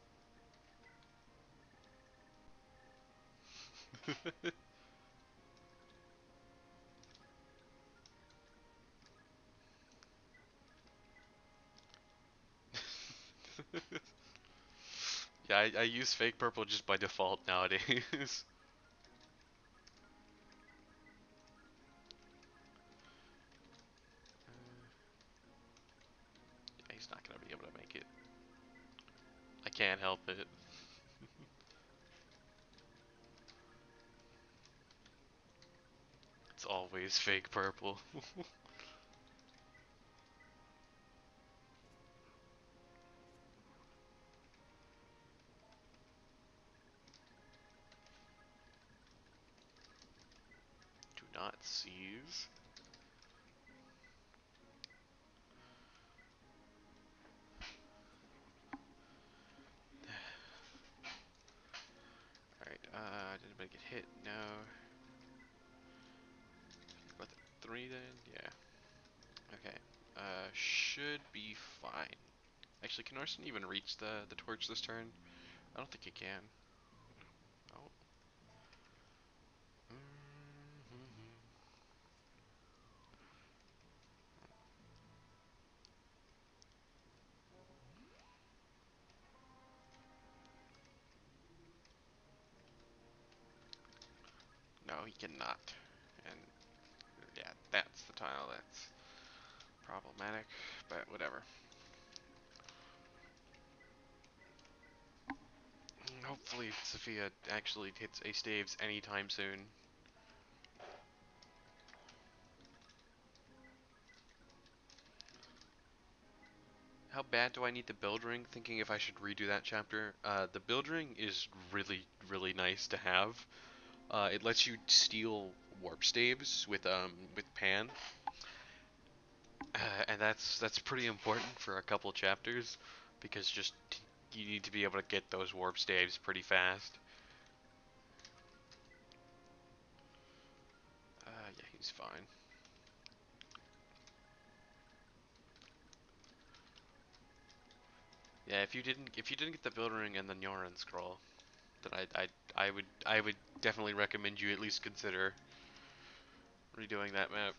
Speaker 1: Yeah, I use fake purple just by default nowadays. Yeah, he's not gonna be able to make it. I can't help it. It's always fake purple. Do not seize. Alright, did anybody get hit? No. About the 3 then? Yeah. Okay. Should be fine. Actually, can Orson even reach the torch this turn? I don't think he can. Oh. No, he cannot. And yeah, that's the tile that's problematic, but whatever. Hopefully Sophia actually hits a staves anytime soon. How bad do I need the build ring? Thinking if I should redo that chapter. The build ring is really, really nice to have. It lets you steal warp staves with Pan, and that's pretty important for a couple chapters because just you need to be able to get those warp staves pretty fast. Yeah, he's fine. Yeah, if you didn't get the build ring and the Nyoran scroll, then I would definitely recommend you at least consider redoing that map.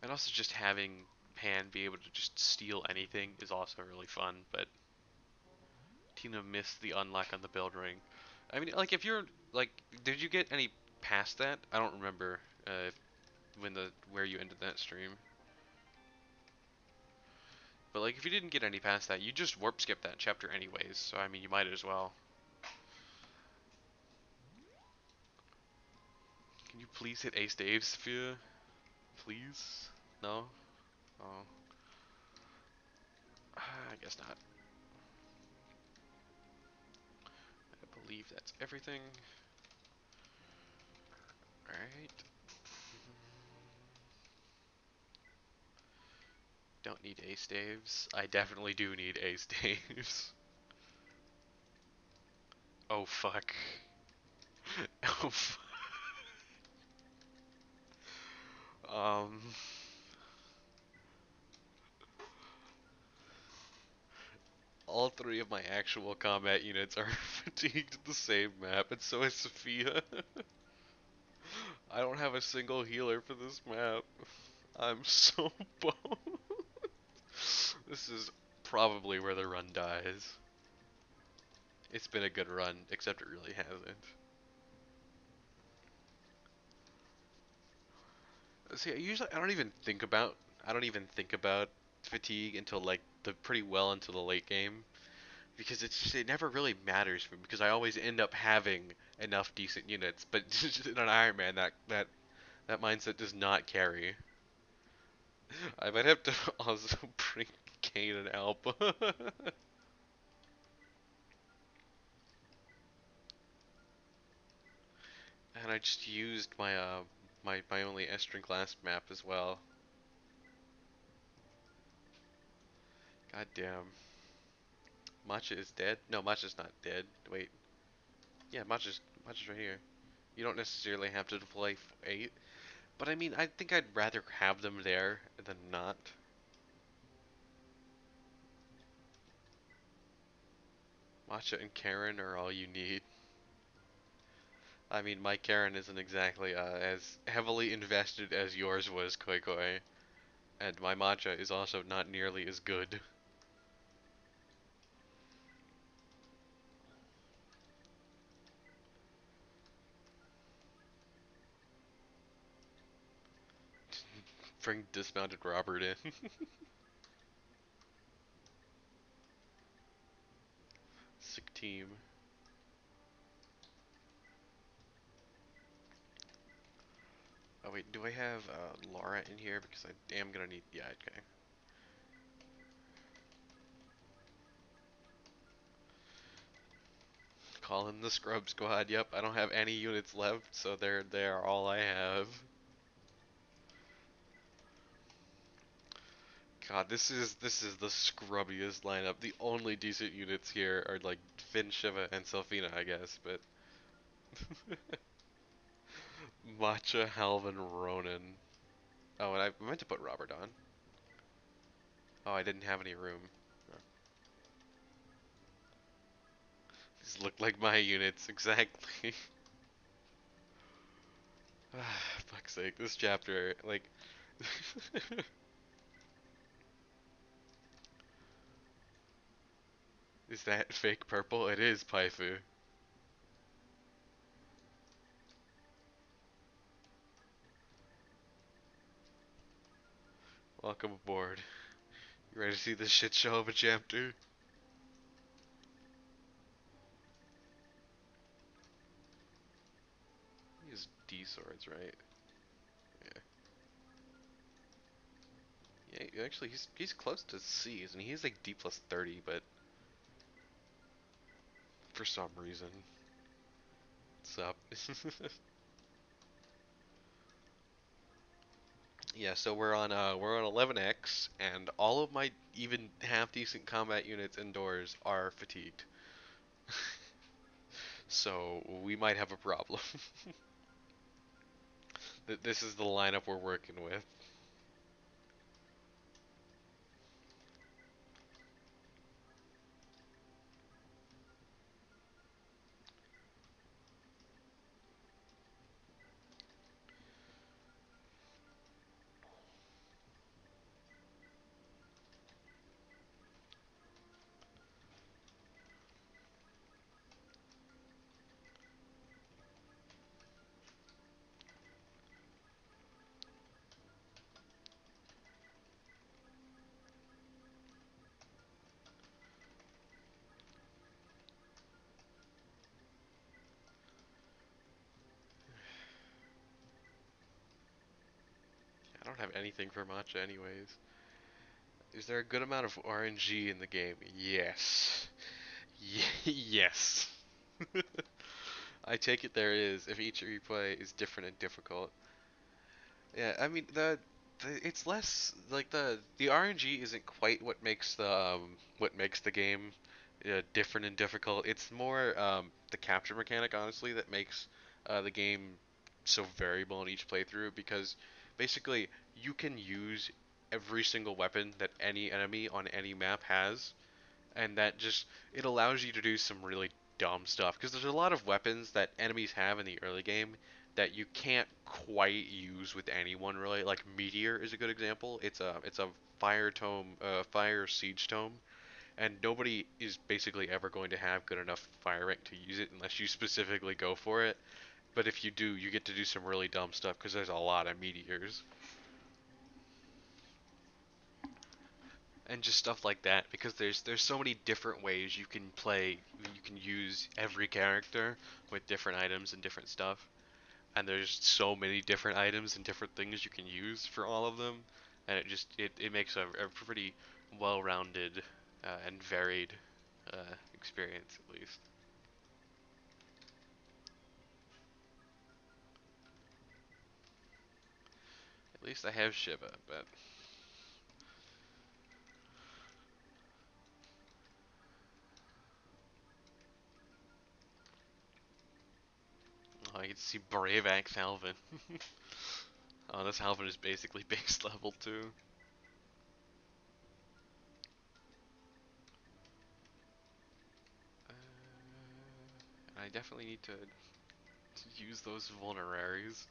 Speaker 1: And also just having Pan be able to just steal anything is also really fun, but Tina missed the unlock on the build ring. I mean, like, if you're, like, did you get any past that? I don't remember where you ended that stream. But, like, if you didn't get any past that, you just warp skip that chapter anyways, so, I mean, you might as well. Can you please hit Ace Dave, Sophia? Please? No? Oh. I guess not. I believe that's everything. Alright. Don't need Ace Daves. I definitely do need Ace Daves. Oh fuck. Oh fuck. Um, all three of my actual combat units are fatigued the same map, and so is Sophia. I don't have a single healer for this map. I'm so bummed. This is probably where the run dies. It's been a good run, except it really hasn't. See, I don't even think about fatigue until like the pretty well into the late game because it never really matters for me because I always end up having enough decent units. But in an Ironman, that mindset does not carry. I might have to also bring Kane and Alba. And I just used my only Estrin class map as well. God damn. Matcha is dead? No, Matcha's not dead. Wait. Yeah, Matcha's right here. You don't necessarily have to deploy 8. But I mean, I think I'd rather have them there than not. Matcha and Karen are all you need. I mean, my Karen isn't exactly as heavily invested as yours was, Koi Koi. And my Matcha is also not nearly as good. Bring dismounted Robert in. Sick team. Oh wait, do I have Laura in here? Because I am gonna need... Yeah, okay. Call in the scrub squad. Yep, I don't have any units left, so they're all I have. God, this is the scrubbiest lineup. The only decent units here are like Finn, Shiva, and Selfina, I guess, but Matcha, Halvin, Ronan. Oh, and I meant to put Robert on. Oh, I didn't have any room. Oh. These look like my units, exactly. Fuck's sake, this chapter, like... Is that fake purple? It is Paifu. Welcome aboard. You ready to see this shit show of a chapter? He has D swords, right? Yeah. Yeah, actually, he's close to C, isn't he? He's like D plus 30, but for some reason, what's up? Yeah, so we're on 11x, and all of my even half decent combat units indoors are fatigued. So we might have a problem. This is the lineup we're working with. don't have anything for matcha anyways. Is there a good amount of RNG in the game? Yes. Yes. I take it there is, if each replay is different and difficult. Yeah, I mean it's less like the RNG isn't quite what makes the game different and difficult. It's more the capture mechanic, honestly, that makes the game so variable in each playthrough because basically you can use every single weapon that any enemy on any map has, and that just it allows you to do some really dumb stuff because there's a lot of weapons that enemies have in the early game that you can't quite use with anyone really. Like Meteor is a good example. It's a fire tome, fire siege tome, and nobody is basically ever going to have good enough fire rank to use it unless you specifically go for it. But if you do, you get to do some really dumb stuff because there's a lot of meteors. And just stuff like that because there's so many different ways you can use every character with different items and different stuff, and there's so many different items and different things you can use for all of them, and it makes a pretty well-rounded and varied experience, at least I have Shiva, but oh, I get to see Brave Axe Halvin. Oh, this Halvin is basically base level too. I definitely need to use those vulneraries.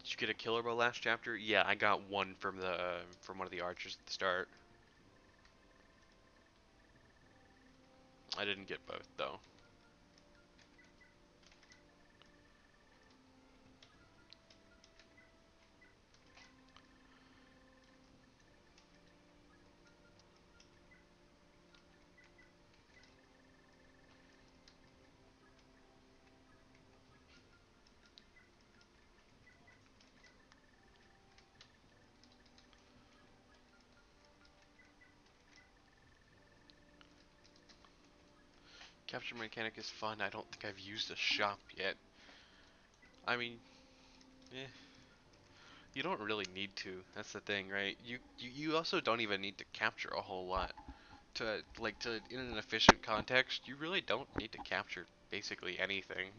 Speaker 1: Did you get a killer bow last chapter? Yeah, I got one from one of the archers at the start. I didn't get both though. Capture mechanic is fun. I don't think I've used a shop yet. I mean, eh, you don't really need to. That's the thing, right? You also don't even need to capture a whole lot to in an efficient context. You really don't need to capture basically anything.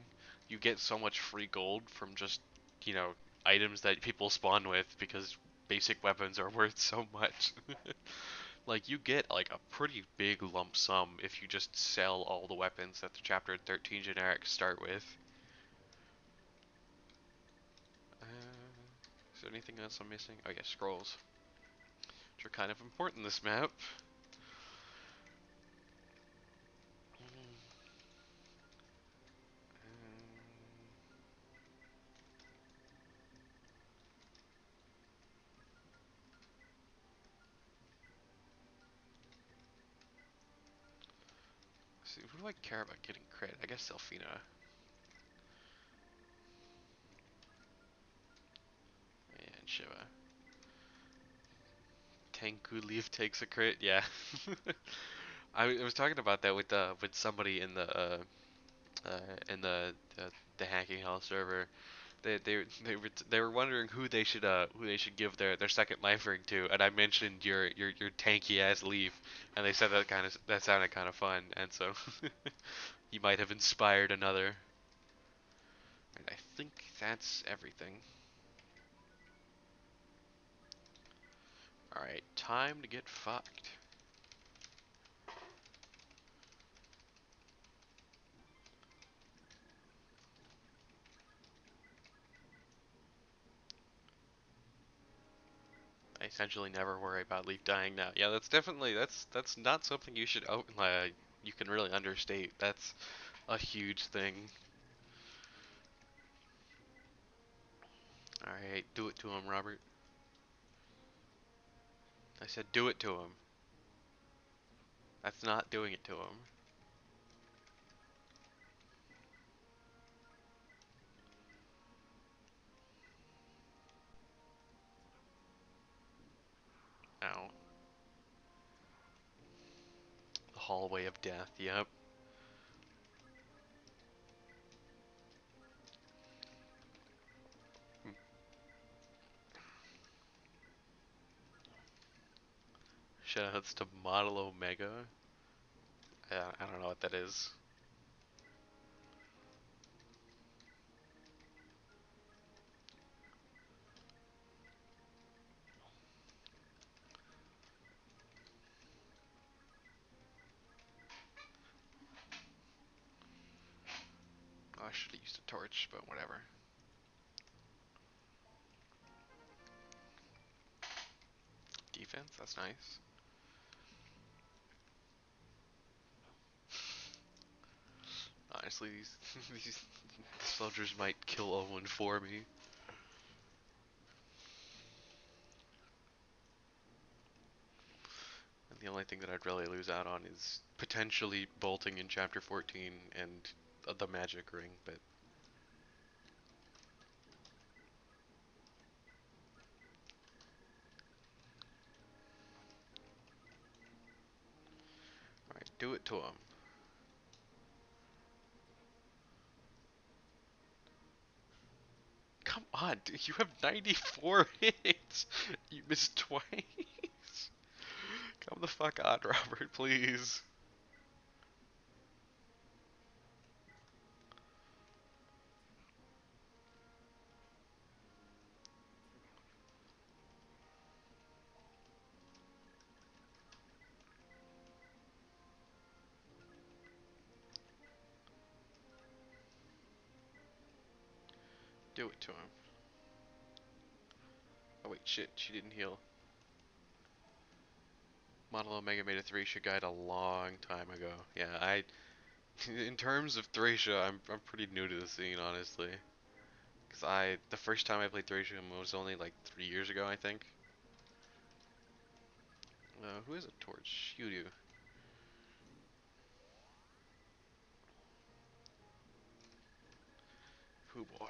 Speaker 1: You get so much free gold from just you know items that people spawn with because basic weapons are worth so much. Like you get like a pretty big lump sum if you just sell all the weapons that the chapter 13 generics start with. Is there anything else I'm missing? Oh yeah, scrolls, which are kind of important in this map. See, who do I care about getting crit? I guess Selfina and Shiva. Tenku Leaf takes a crit, yeah. I was talking about that with somebody in the hacking hell server. They were wondering who they should give their second life ring to, and I mentioned your tanky ass Leaf, and they said that sounded kind of fun, and so you might have inspired another. And I think that's everything. All right, time to get fucked. I essentially never worry about Leaf dying now. Yeah, that's not something you should you can really understate. That's a huge thing. All right, do it to him, Robert. I said do it to him. That's not doing it to him. hallway of death. Yep. Hmm. Shoutouts to Model Omega. I don't know what that is. Oh, I should have used a torch, but whatever. Defense, that's nice. Honestly, these these soldiers might kill Owen for me. And the only thing that I'd really lose out on is potentially bolting in Chapter 14 and the magic ring, but alright, do it to him. Come on, dude, you have 94 hits! You missed twice! Come the fuck on, Robert, please. Do it to him. Oh wait, shit, she didn't heal. Model Omega made a Thracia guide a long time ago. Yeah, in terms of Thracia, I'm pretty new to the scene, honestly. Cause the first time I played Thracia was only like 3 years ago, I think. Who has a torch? You do. Who boy?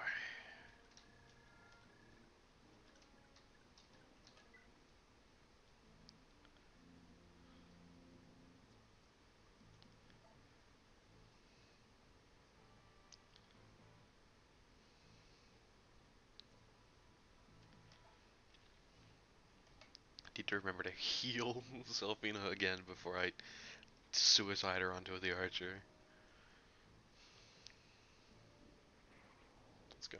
Speaker 1: I need to remember to heal Selfina again before I suicide her onto the archer. Let's go.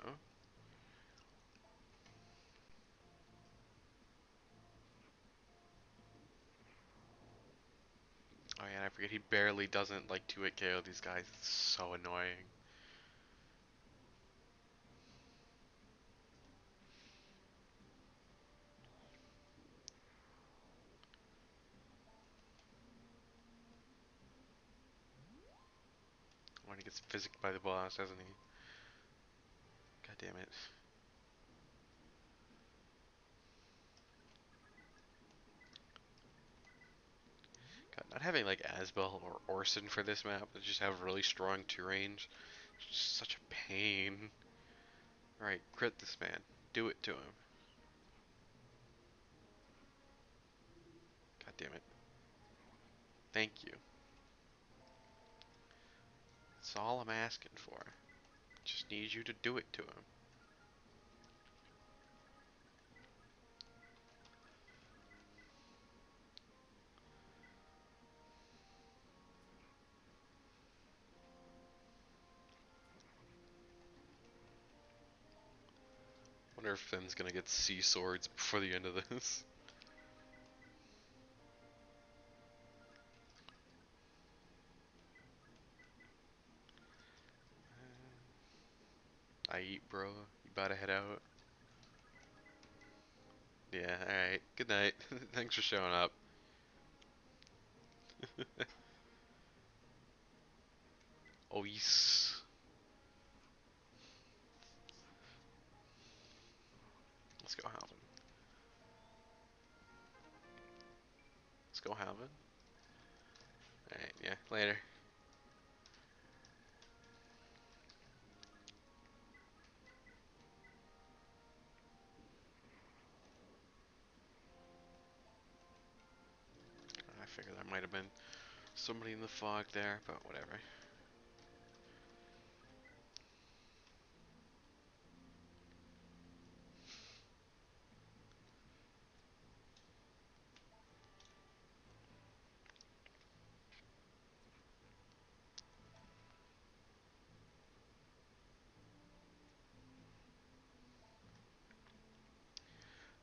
Speaker 1: Oh yeah, and I forget he barely doesn't like 2-hit KO these guys. It's so annoying. When he gets physicked by the boss, doesn't he? God damn it. God, not having like Asbel or Orson for this map that just have really strong 2 range. It's just such a pain. Alright, crit this man. Do it to him. God damn it. Thank you. That's all I'm asking for. Just need you to do it to him. Wonder if Finn's gonna get sea swords before the end of this. I eat, bro. You about to head out? Yeah, alright. Good night. Thanks for showing up. Oh, yes. Let's go, Halvin. Let's go, Halvin. Alright, yeah, later. I figured that might have been Somebody in the fog there, but whatever.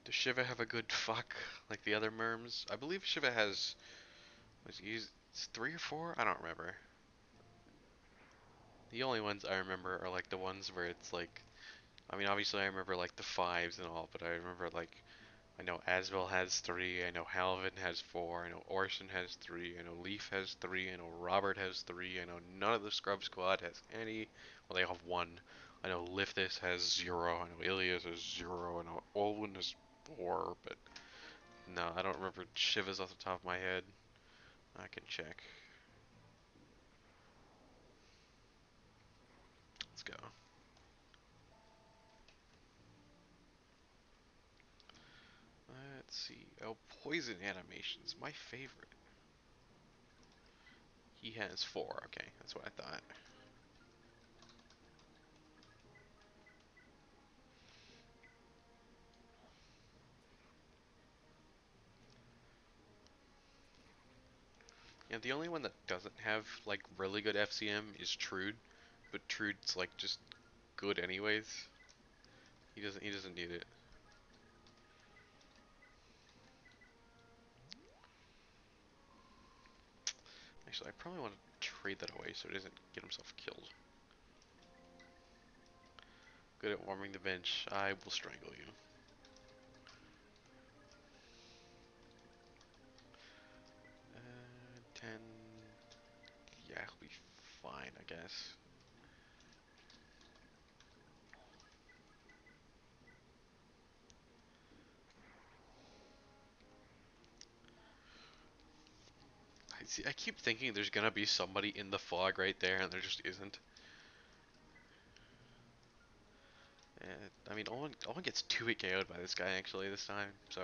Speaker 1: Does Shiva have a good fuck like the other merms? I believe Shiva has. It's three or four? I don't remember. The only ones I remember are like the ones where it's like. I mean, obviously I remember like the fives and all, but I remember like I know Asbel has three. I know Halvin has four. I know Orson has three. I know Leaf has three. I know Robert has three. I know none of the Scrub Squad has any. Well, they have one. I know Lifthis has zero. I know Ilias has zero. I know Olwen has four. But no, I don't remember Shiva's off the top of my head. I can check. Let's go. Let's see. Oh, Poison Animations, my favorite. He has four. Okay, that's what I thought. Yeah, the only one that doesn't have like really good FCM is Trude, but Trude's like just good anyways. He doesn't need it. Actually, I probably want to trade that away so he doesn't get himself killed. Good at warming the bench. I will strangle you. 10. Yeah, he'll be fine, I guess. I keep thinking there's gonna be somebody in the fog right there, and there just isn't. I mean, Owen gets 2-hit KO'd by this guy actually this time, so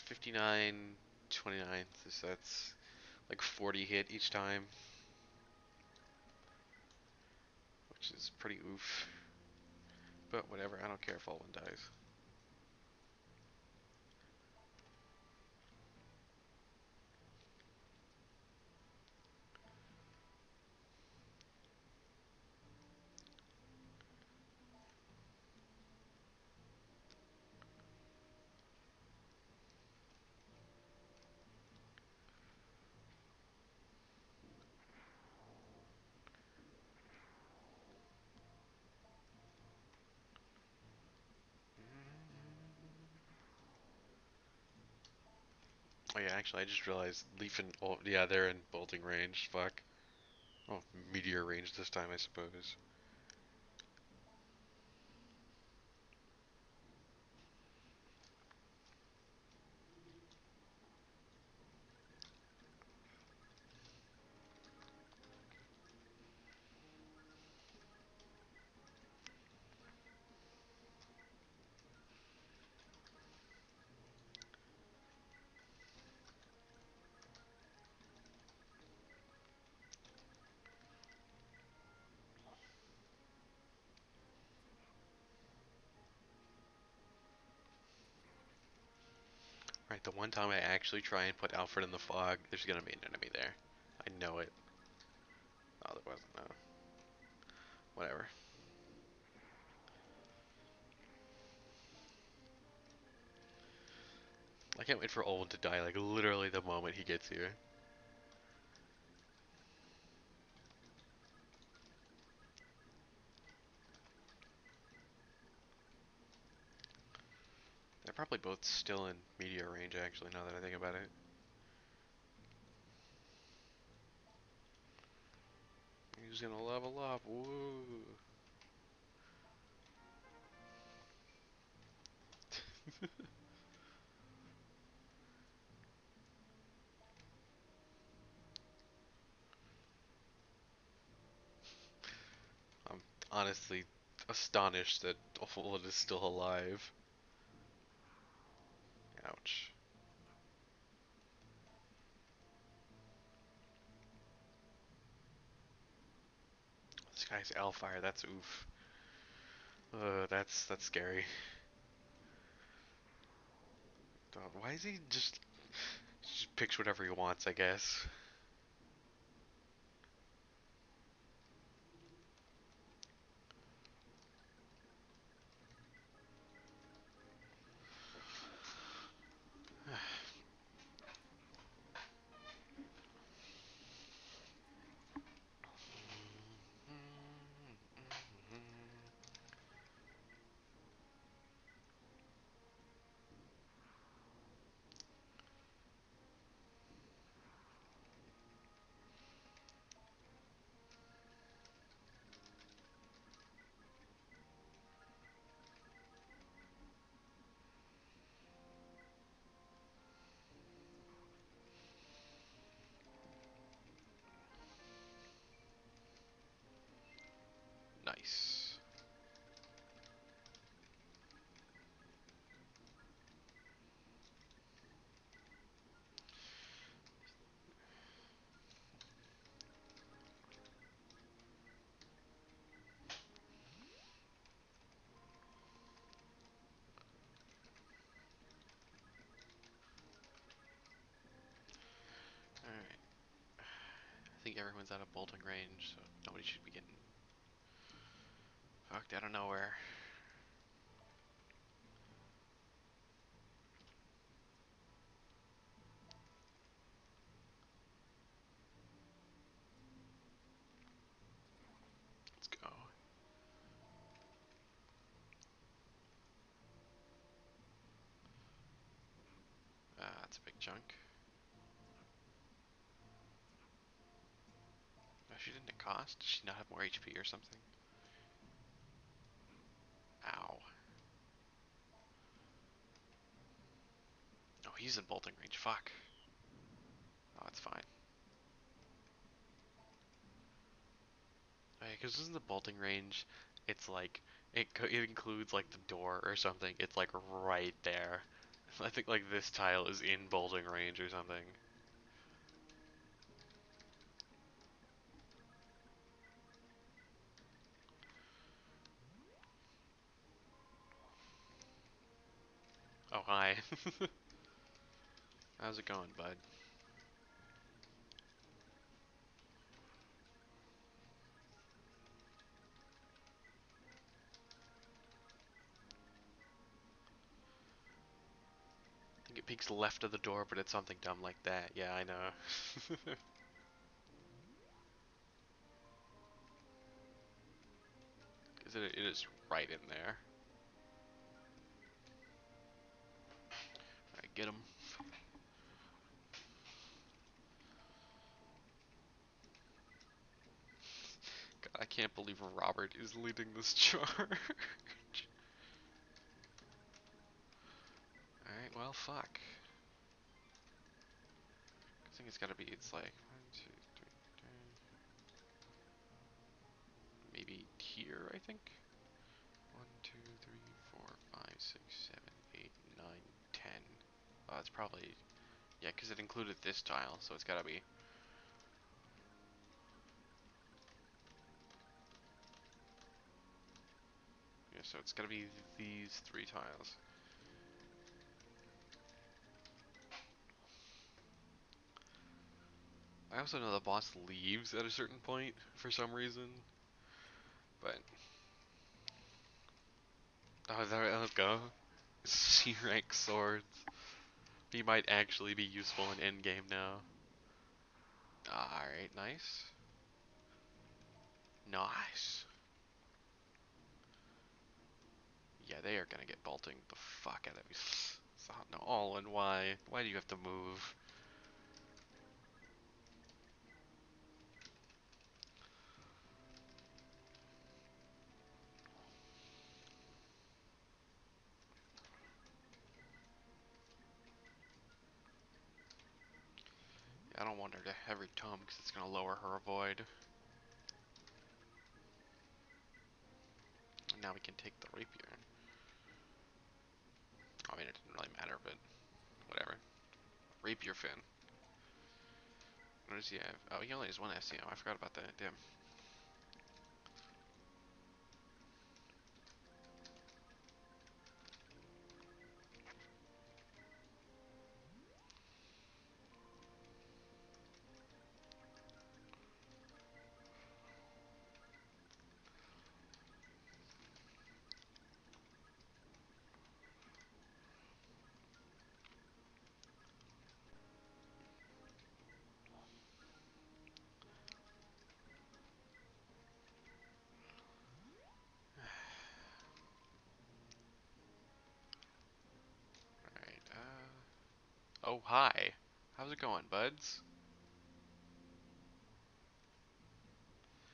Speaker 1: 59, 29. So that's like 40 hit each time, which is pretty oof. But whatever, I don't care if Owen dies. Oh yeah, actually, I just realized Leaf and oh yeah, they're in bolting range. Fuck. Oh, meteor range this time, I suppose. Right, the one time I actually try and put Alfred in the fog, there's gonna be an enemy there. I know it. Oh, there wasn't. No. Whatever. I can't wait for Owen to die, like literally the moment he gets here. They're probably both still in meteor range, actually, now that I think about it. He's gonna level up. Woo! I'm honestly astonished that Owen is still alive. Ouch. Nice Hellfire, that's oof. That's scary. Why is he just picks whatever he wants, I guess. Nice. Alright. I think everyone's out of bolting range, so nobody should be getting fucked out of nowhere. Let's go. That's a big chunk. Oh, she didn't cost? Does she not have more HP or something? Ow. Oh, he's in bolting range. Fuck. Oh, it's fine. Okay, because isn't the bolting range, it's like, it includes like the door or something. It's like right there. I think like this tile is in bolting range or something. Oh, hi. How's it going, bud? I think it peeks left of the door, but it's something dumb like that. Yeah, I know. Because it is right in there. Alright, get him. God, I can't believe Robert is leading this charge. Alright, well, fuck. I think it's gotta be, it's like, 1, 2, 3, 4. Maybe here, I think? 1, 2, 3, 4, 5, 6, 7, 8, 9, 10. It's probably, yeah, because it included this tile, so it's gotta be. Yeah, so it's gotta be these 3 tiles. I also know the boss leaves at a certain point for some reason, but oh, there, let's go. C-rank swords. He might actually be useful in endgame now. Alright, nice. Nice. Yeah, they are gonna get bolting the fuck out of you. So, no, all in why? Why do you have to move? I don't want her to every tome because it's gonna lower her avoid. And now we can take the rapier. I mean, it didn't really matter, but whatever. Rapier fin. What does he have? Oh, he only has 1 SCM. I forgot about that. Damn. Oh, hi. How's it going, buds?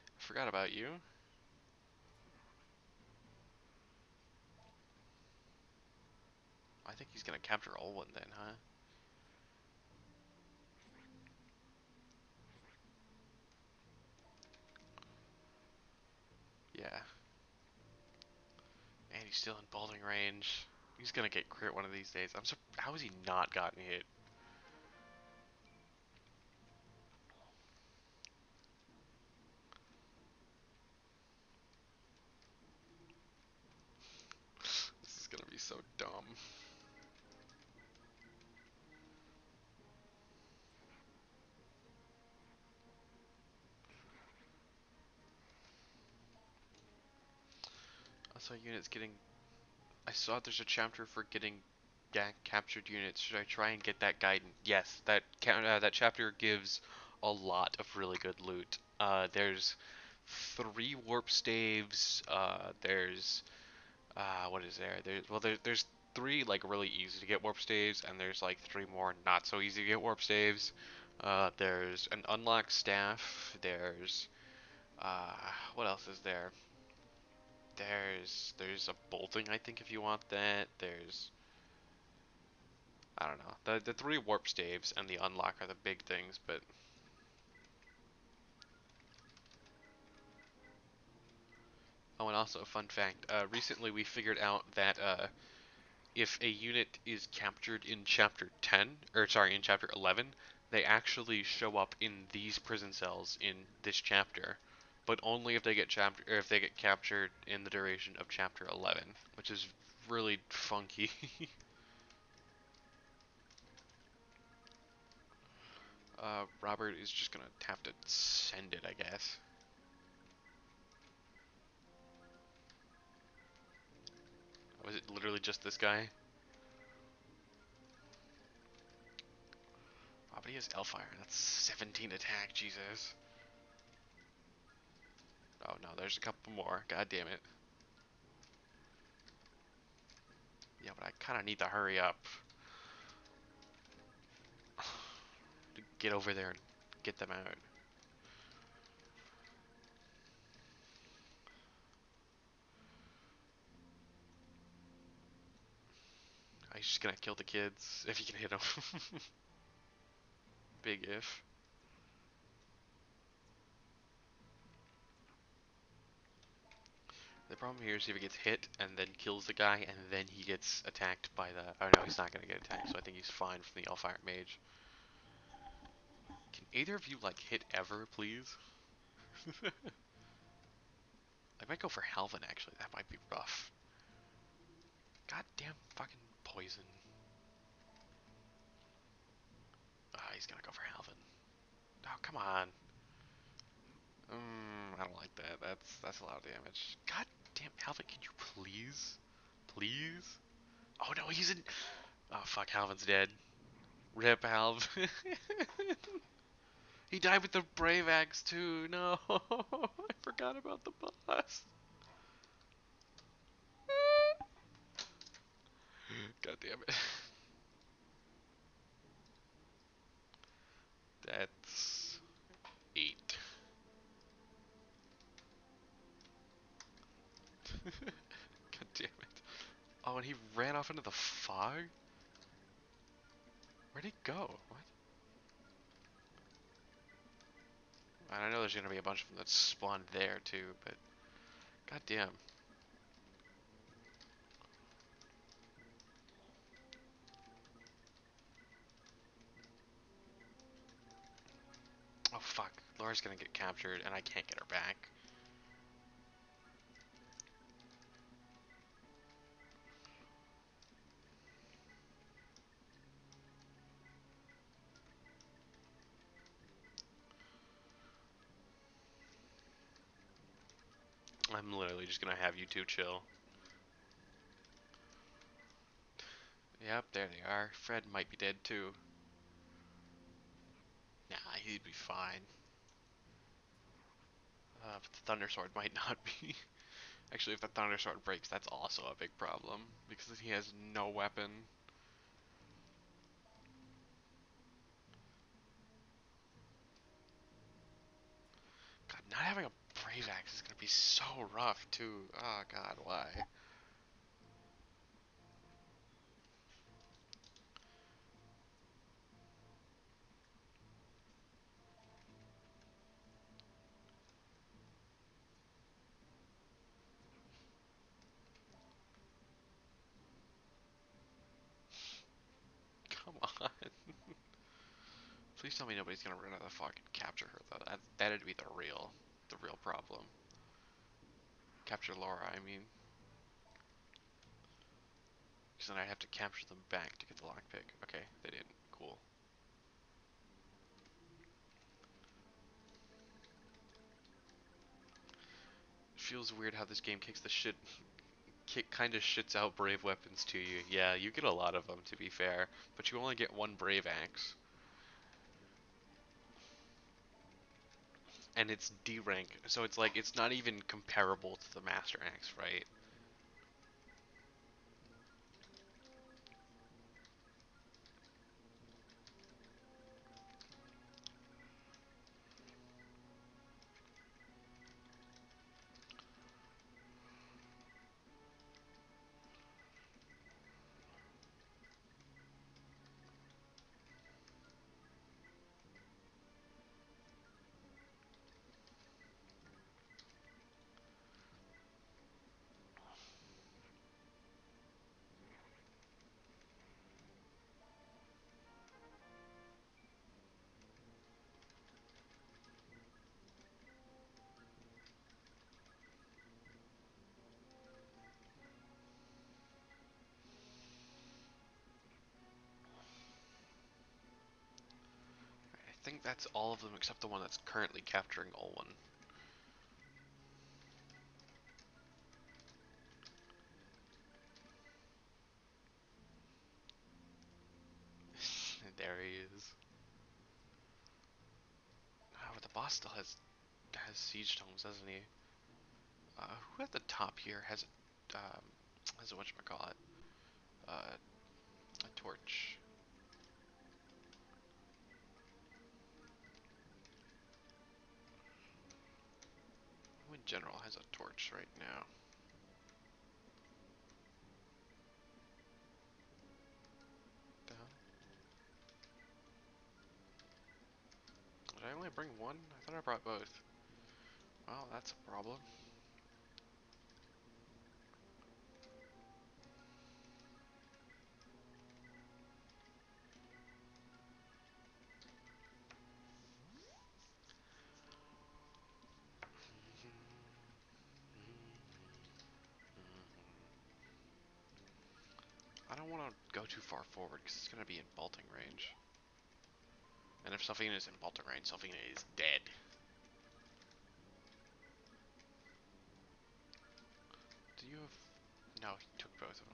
Speaker 1: I forgot about you. I think he's gonna capture Olwen then, huh? Yeah. And he's still in bowling range. He's gonna get crit one of these days. How has he not gotten hit? This is gonna be so dumb. I saw units getting. I saw there's a chapter for getting captured units. Should I try and get that guidance? Yes, that chapter gives a lot of really good loot. There's 3 warp staves. There's what is there? There's 3 like really easy to get warp staves, and there's like 3 more not so easy to get warp staves. There's an unlocked staff. There's uh, what else is there? There's a bolting, I think, if you want that. There's I don't know. The 3 warp staves and the unlock are the big things, but oh, and also a fun fact. Recently we figured out that if a unit is captured in chapter 10, or sorry, in chapter 11, they actually show up in these prison cells in this chapter, but only if they get captured in the duration of chapter 11, which is really funky. Robert is just gonna have to send it, I guess. Was it literally just this guy? Oh, but he has Elfire. That's 17 attack, Jesus. Oh no, there's a couple more. God damn it. Yeah, but I kind of need to hurry up to get over there and get them out. He's just gonna kill the kids if he can hit them. Big if. The problem here is if he gets hit and then kills the guy and then he gets attacked by the... Oh no, he's not gonna get attacked, so I think he's fine from the Elfire Mage. Can either of you, like, hit ever, please? I might go for Halvin, actually. That might be rough. Goddamn fucking poison. Ah, he's gonna go for Halvin. Oh, come on. I don't like that. That's a lot of damage. God damn, Halvin, can you please? Please? Oh no, he's in... Oh fuck, Halvin's dead. Rip Halv. He died with the Brave Axe too. No, I forgot about the boss. God damn it. That's 8. God damn it. Oh, and he ran off into the fog? Where'd he go? What? And I know there's gonna be a bunch of them that spawn there too, but god damn. Oh fuck. Laura's gonna get captured and I can't get her back. I'm literally just gonna have you two chill. Yep, there they are. Fred might be dead too. Nah, he'd be fine. But the Thunder Sword might not be. Actually, if the Thunder Sword breaks, that's also a big problem. Because he has no weapon. so rough too. Oh God, why? Come on. Please tell me nobody's gonna run out of fucking capture her though. That'd be the real problem. Capture Laura, I mean. Because then I'd have to capture them back to get the lockpick. Okay, they didn't. Cool. Feels weird how this game kicks the shit, kind of shits out brave weapons to you. Yeah, you get a lot of them to be fair, but you only get one brave axe, and it's D rank, so it's like it's not even comparable to the master axe, right? I think that's all of them except the one that's currently capturing Olwen. There he is. Oh, but the boss still has siege tomes, doesn't he? Who at the top here has a whatchamacallit? Uh, a torch. Who in general has a torch right now? The hell? Did I only bring one? I thought I brought both. Well, that's a problem. I don't want to go too far forward because it's going to be in bolting range. And if Sylphina is in bolting range, Sylphina is dead. Do you have... No, he took both of them.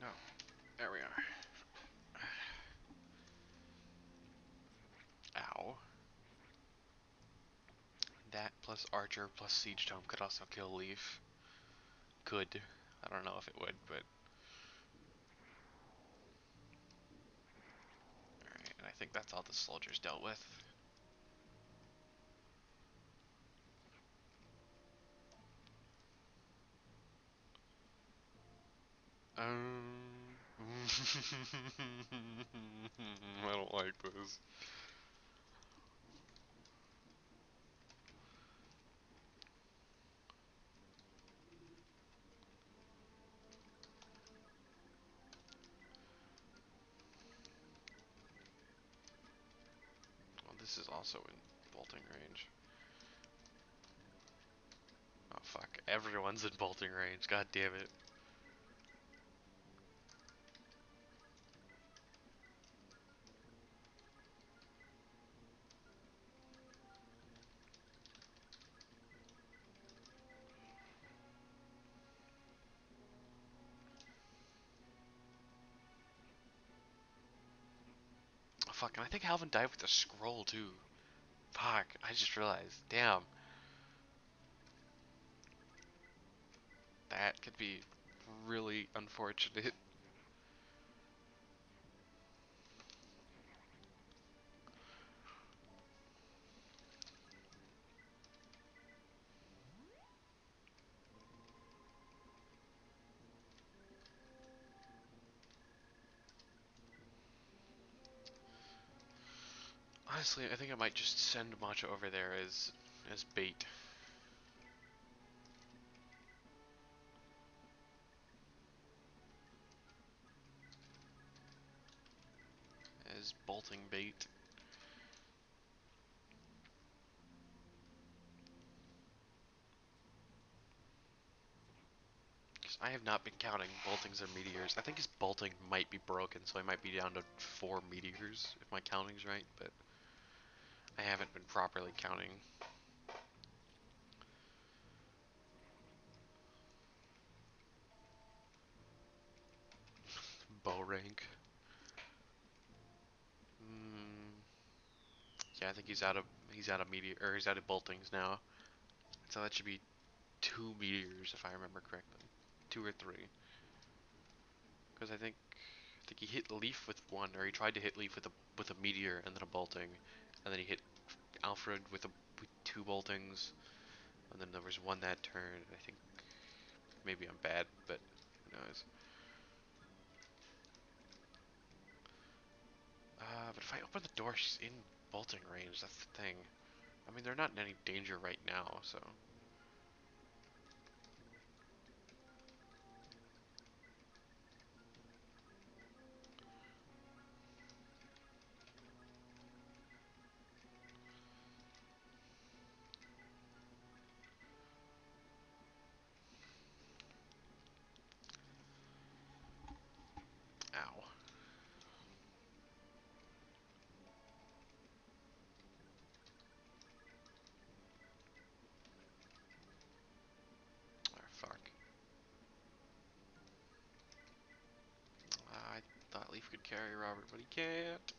Speaker 1: No. There we are. Ow. That plus Archer plus Siege Tome could also kill Leaf. Could. I don't know if it would, but... Alright, and I think that's all the soldiers dealt with. I don't like this. Well, this is also in bolting range. Oh fuck, everyone's in bolting range, god damn it. fuck, and I think Alvin died with a scroll too. Fuck, I just realized. Damn. That could be really unfortunate. Honestly, I think I might just send Macho over there as bait. As bolting bait. Because I have not been counting boltings and meteors. I think his bolting might be broken, so I might be down to 4 meteors, if my counting's right, but I haven't been properly counting. Bow rank. Mm, yeah, I think he's out of meteor, or he's out of boltings now. So that should be 2 meteors if I remember correctly. 2 or 3. Because I think he hit Leaf with one, or he tried to hit Leaf with a meteor and then a bolting, and then he hit Alfred with 2 boltings, and then there was one that turn. I think maybe I'm bad, but who knows. But if I open the door, she's in bolting range. That's the thing. I mean, they're not in any danger right now, so. Ow. Oh, fuck. I thought Leaf could carry Robert, but he can't.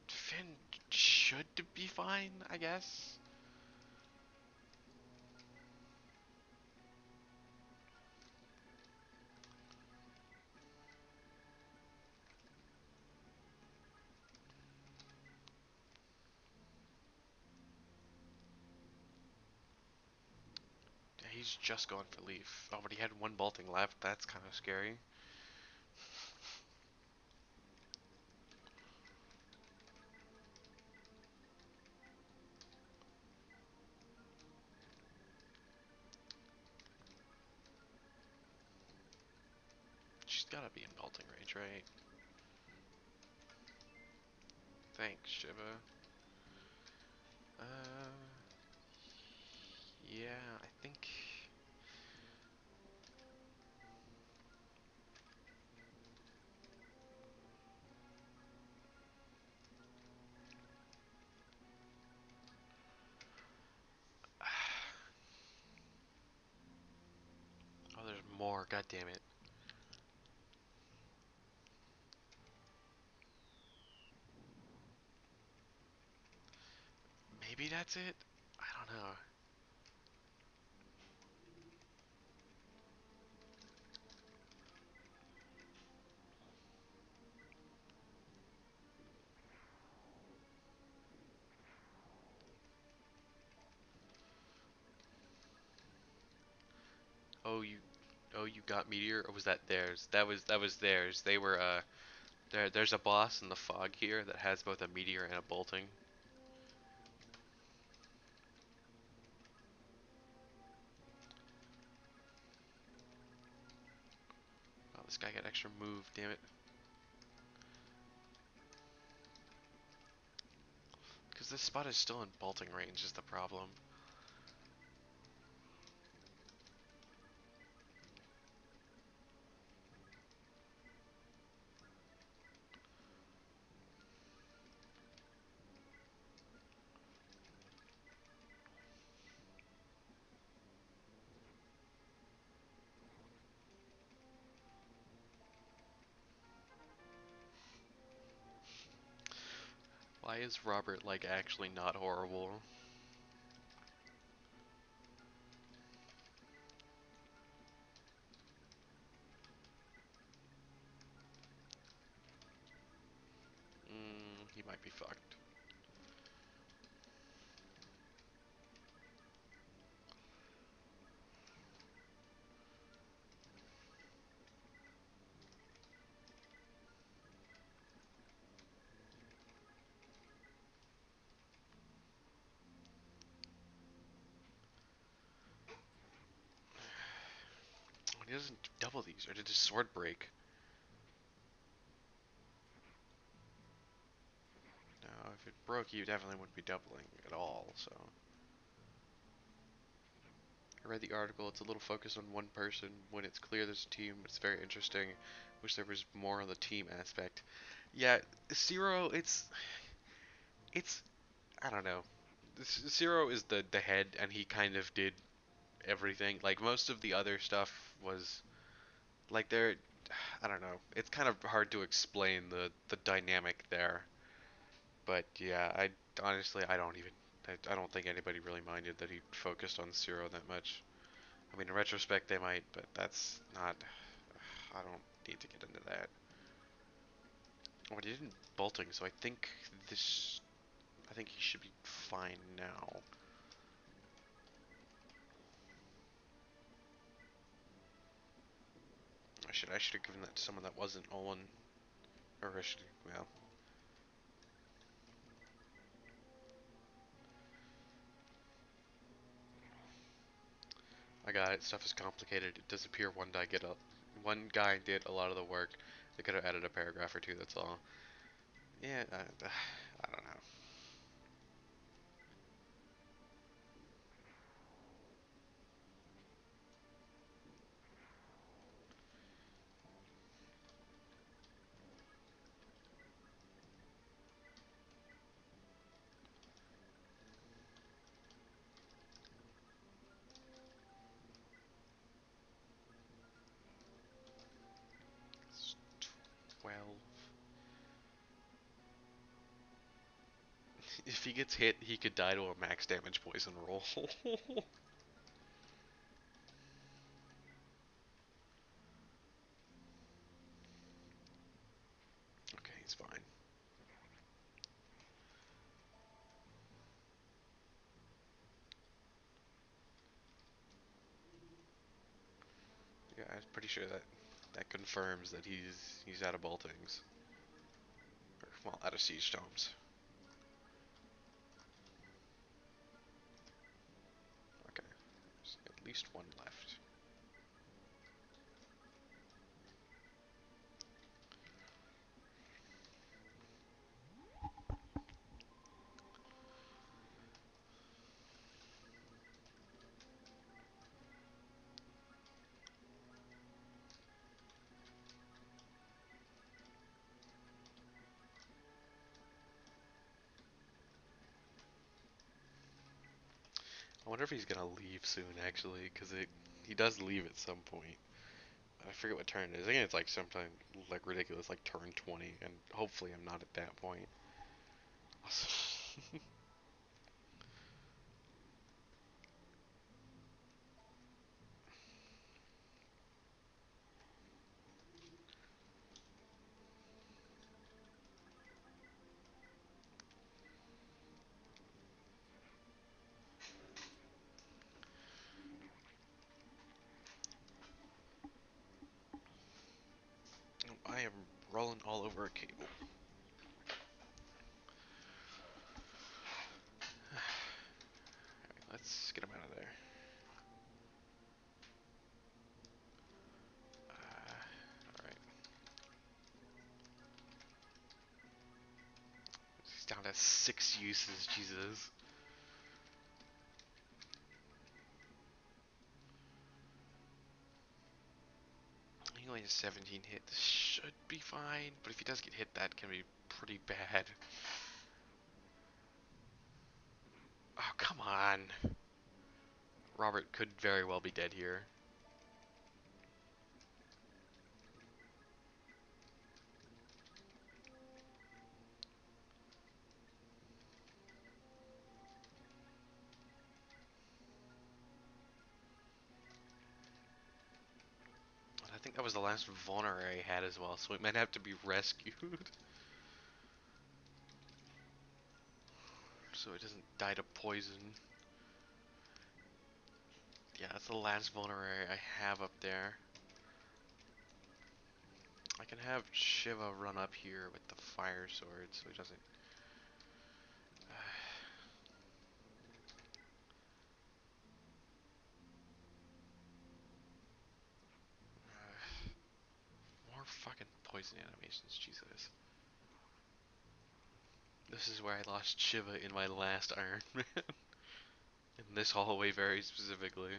Speaker 1: Finn should be fine, I guess. He's just going for Leaf. Oh, but he had one bolting left. That's kind of scary. She's gotta be in bolting range, right? Thanks, Shiva. Uh, yeah, I think. Oh, there's more. God damn it. Maybe that's it. I don't know. Oh, you got Meteor, or was that theirs? That was theirs. They were there's a boss in the fog here that has both a Meteor and a bolting. Oh, this guy got extra move. Damn it. Because this spot is still in bolting range is the problem. Why is Robert, like, actually not horrible? He might be fucked. He doesn't double these, or did his sword break? No, if it broke, he definitely wouldn't be doubling at all, so. I read the article, it's a little focused on one person. When it's clear there's a team, it's very interesting. Wish there was more on the team aspect. Yeah, Zero, it's, I don't know. Zero is the head, and he kind of did everything. Like, most of the other stuff was, like, there, I don't know. It's kind of hard to explain the dynamic there. But yeah, I honestly I don't even I don't think anybody really minded that he focused on Zero that much. I mean, in retrospect they might, but that's not. I don't need to get into that. Oh, he didn't bolting, so I think this. I think he should be fine now. I should have given that to someone that wasn't Olin, or I should well. I got it. Stuff is complicated. It does appear one guy did a lot of the work. They could have added a paragraph or two. That's all. Yeah, I don't know. 12. If he gets hit, he could die to a max damage poison roll. Okay, he's fine. Yeah, I'm pretty sure that confirms that he's out of boltings. Or, well, out of siege tomes. Okay, there's at least one left. I wonder if he's gonna leave soon, actually, because he does leave at some point. I forget what turn it is. I think it's like sometime like ridiculous, like turn 20, and hopefully I'm not at that point. I am rolling all over a cable. Alright, let's get him out of there. Alright. He's down to 6 uses, Jesus. He only has 17 hit. This should be fine, but if he does get hit, that can be pretty bad. Oh, come on. Robert could very well be dead here. think that was the last vulnerary I had as well, so it might have to be rescued. So it doesn't die to poison. Yeah, that's the last vulnerary I have up there. I can have Shiva run up here with the fire sword so he doesn't... more fucking poison animations, Jesus. This is where I lost Shiva in my last Iron Man. In this hallway very specifically.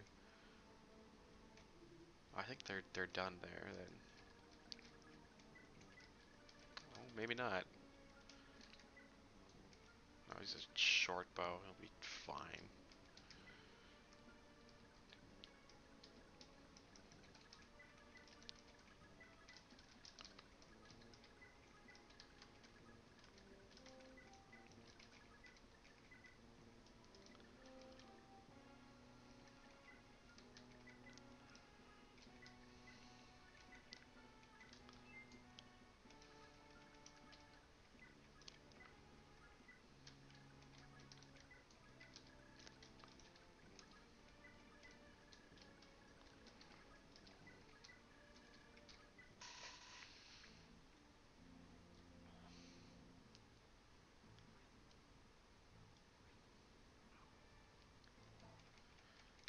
Speaker 1: I think they're done there then. Oh, maybe not. No, he's a short bow. He'll be fine.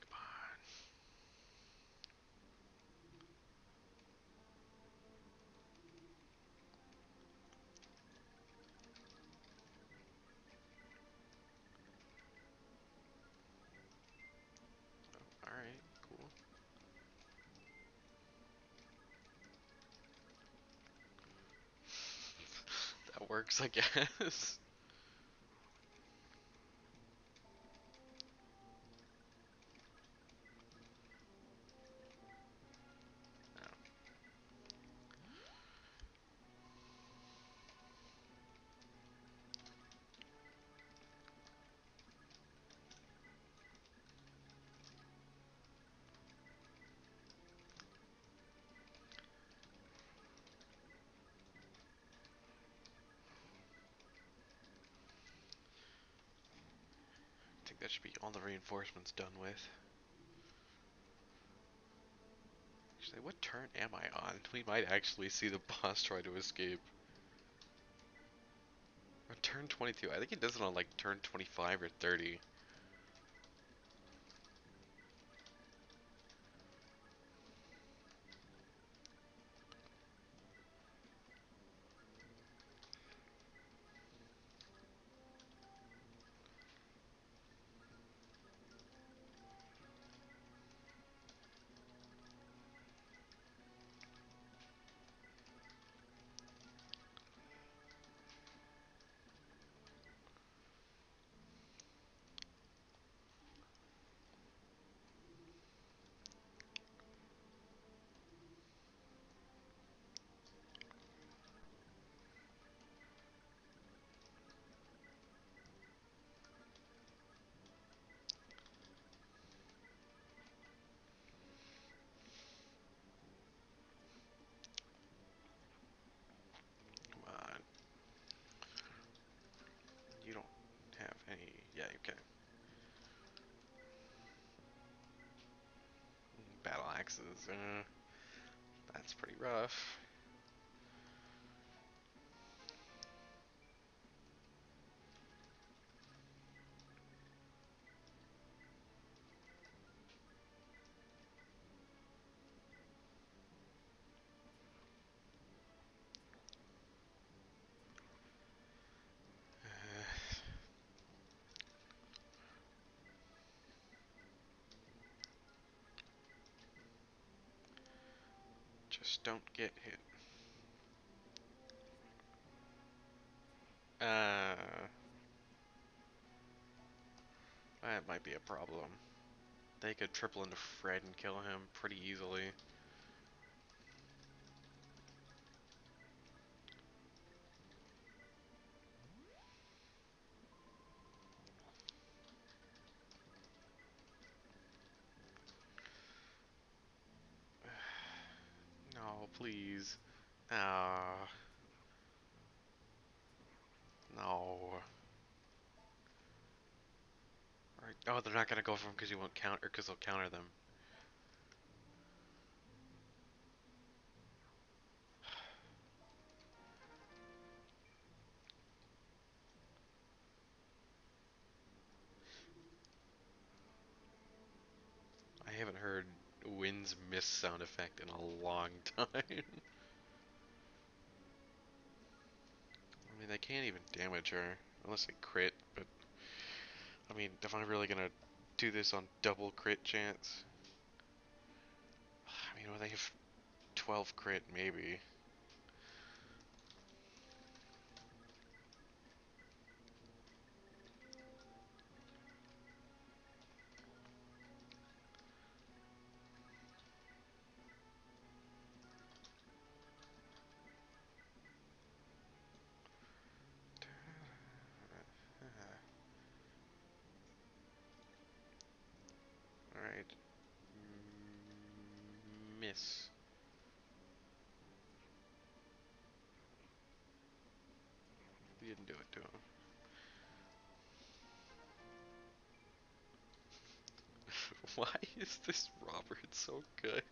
Speaker 1: Come on. Oh, alright, cool. That works, I guess. I think that should be all the reinforcements done with. Actually, what turn am I on? We might actually see the boss try to escape. Or turn 22. I think he does it on like turn 25 or 30. Come on. You don't have any... Yeah, you can. Battle axes. That's pretty rough. Just don't get hit. That might be a problem. They could triple into Fred and kill him pretty easily. No, please. Ah, no. Alright. Oh, they're not gonna go for him because he won't counter, because they'll counter them. I haven't heard winds miss sound effect in a long time. I mean, they can't even damage her unless they crit, but I mean, if I'm really gonna do this on double crit chance, I mean, when they have 12 crit, maybe. Alright. Miss. You didn't do it to him. Why is this Robert so good?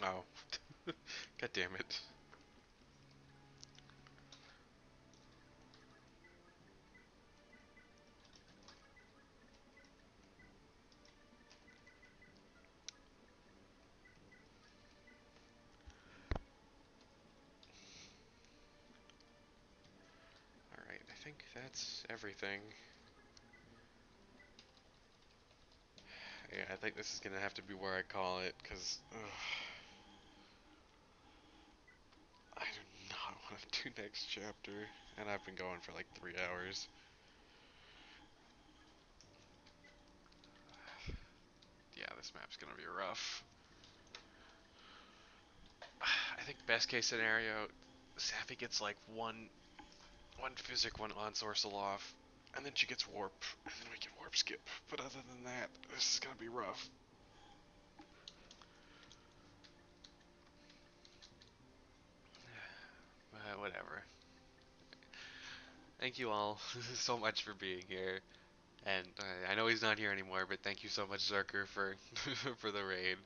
Speaker 1: Oh. God damn it. Alright, I think that's everything. Yeah, I think this is gonna have to be where I call it, because I do not want to do next chapter, and I've been going for like 3 hours. Yeah, this map's gonna be rough. I think best case scenario, Sappy gets like one physic, one onsourcel off, and then she gets warp, and then we can warp skip. But other than that, this is gonna be rough. Whatever. Thank you all so much for being here. And I know he's not here anymore, but thank you so much, Zerker, for for the raid.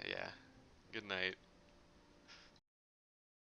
Speaker 1: Yeah. Good night.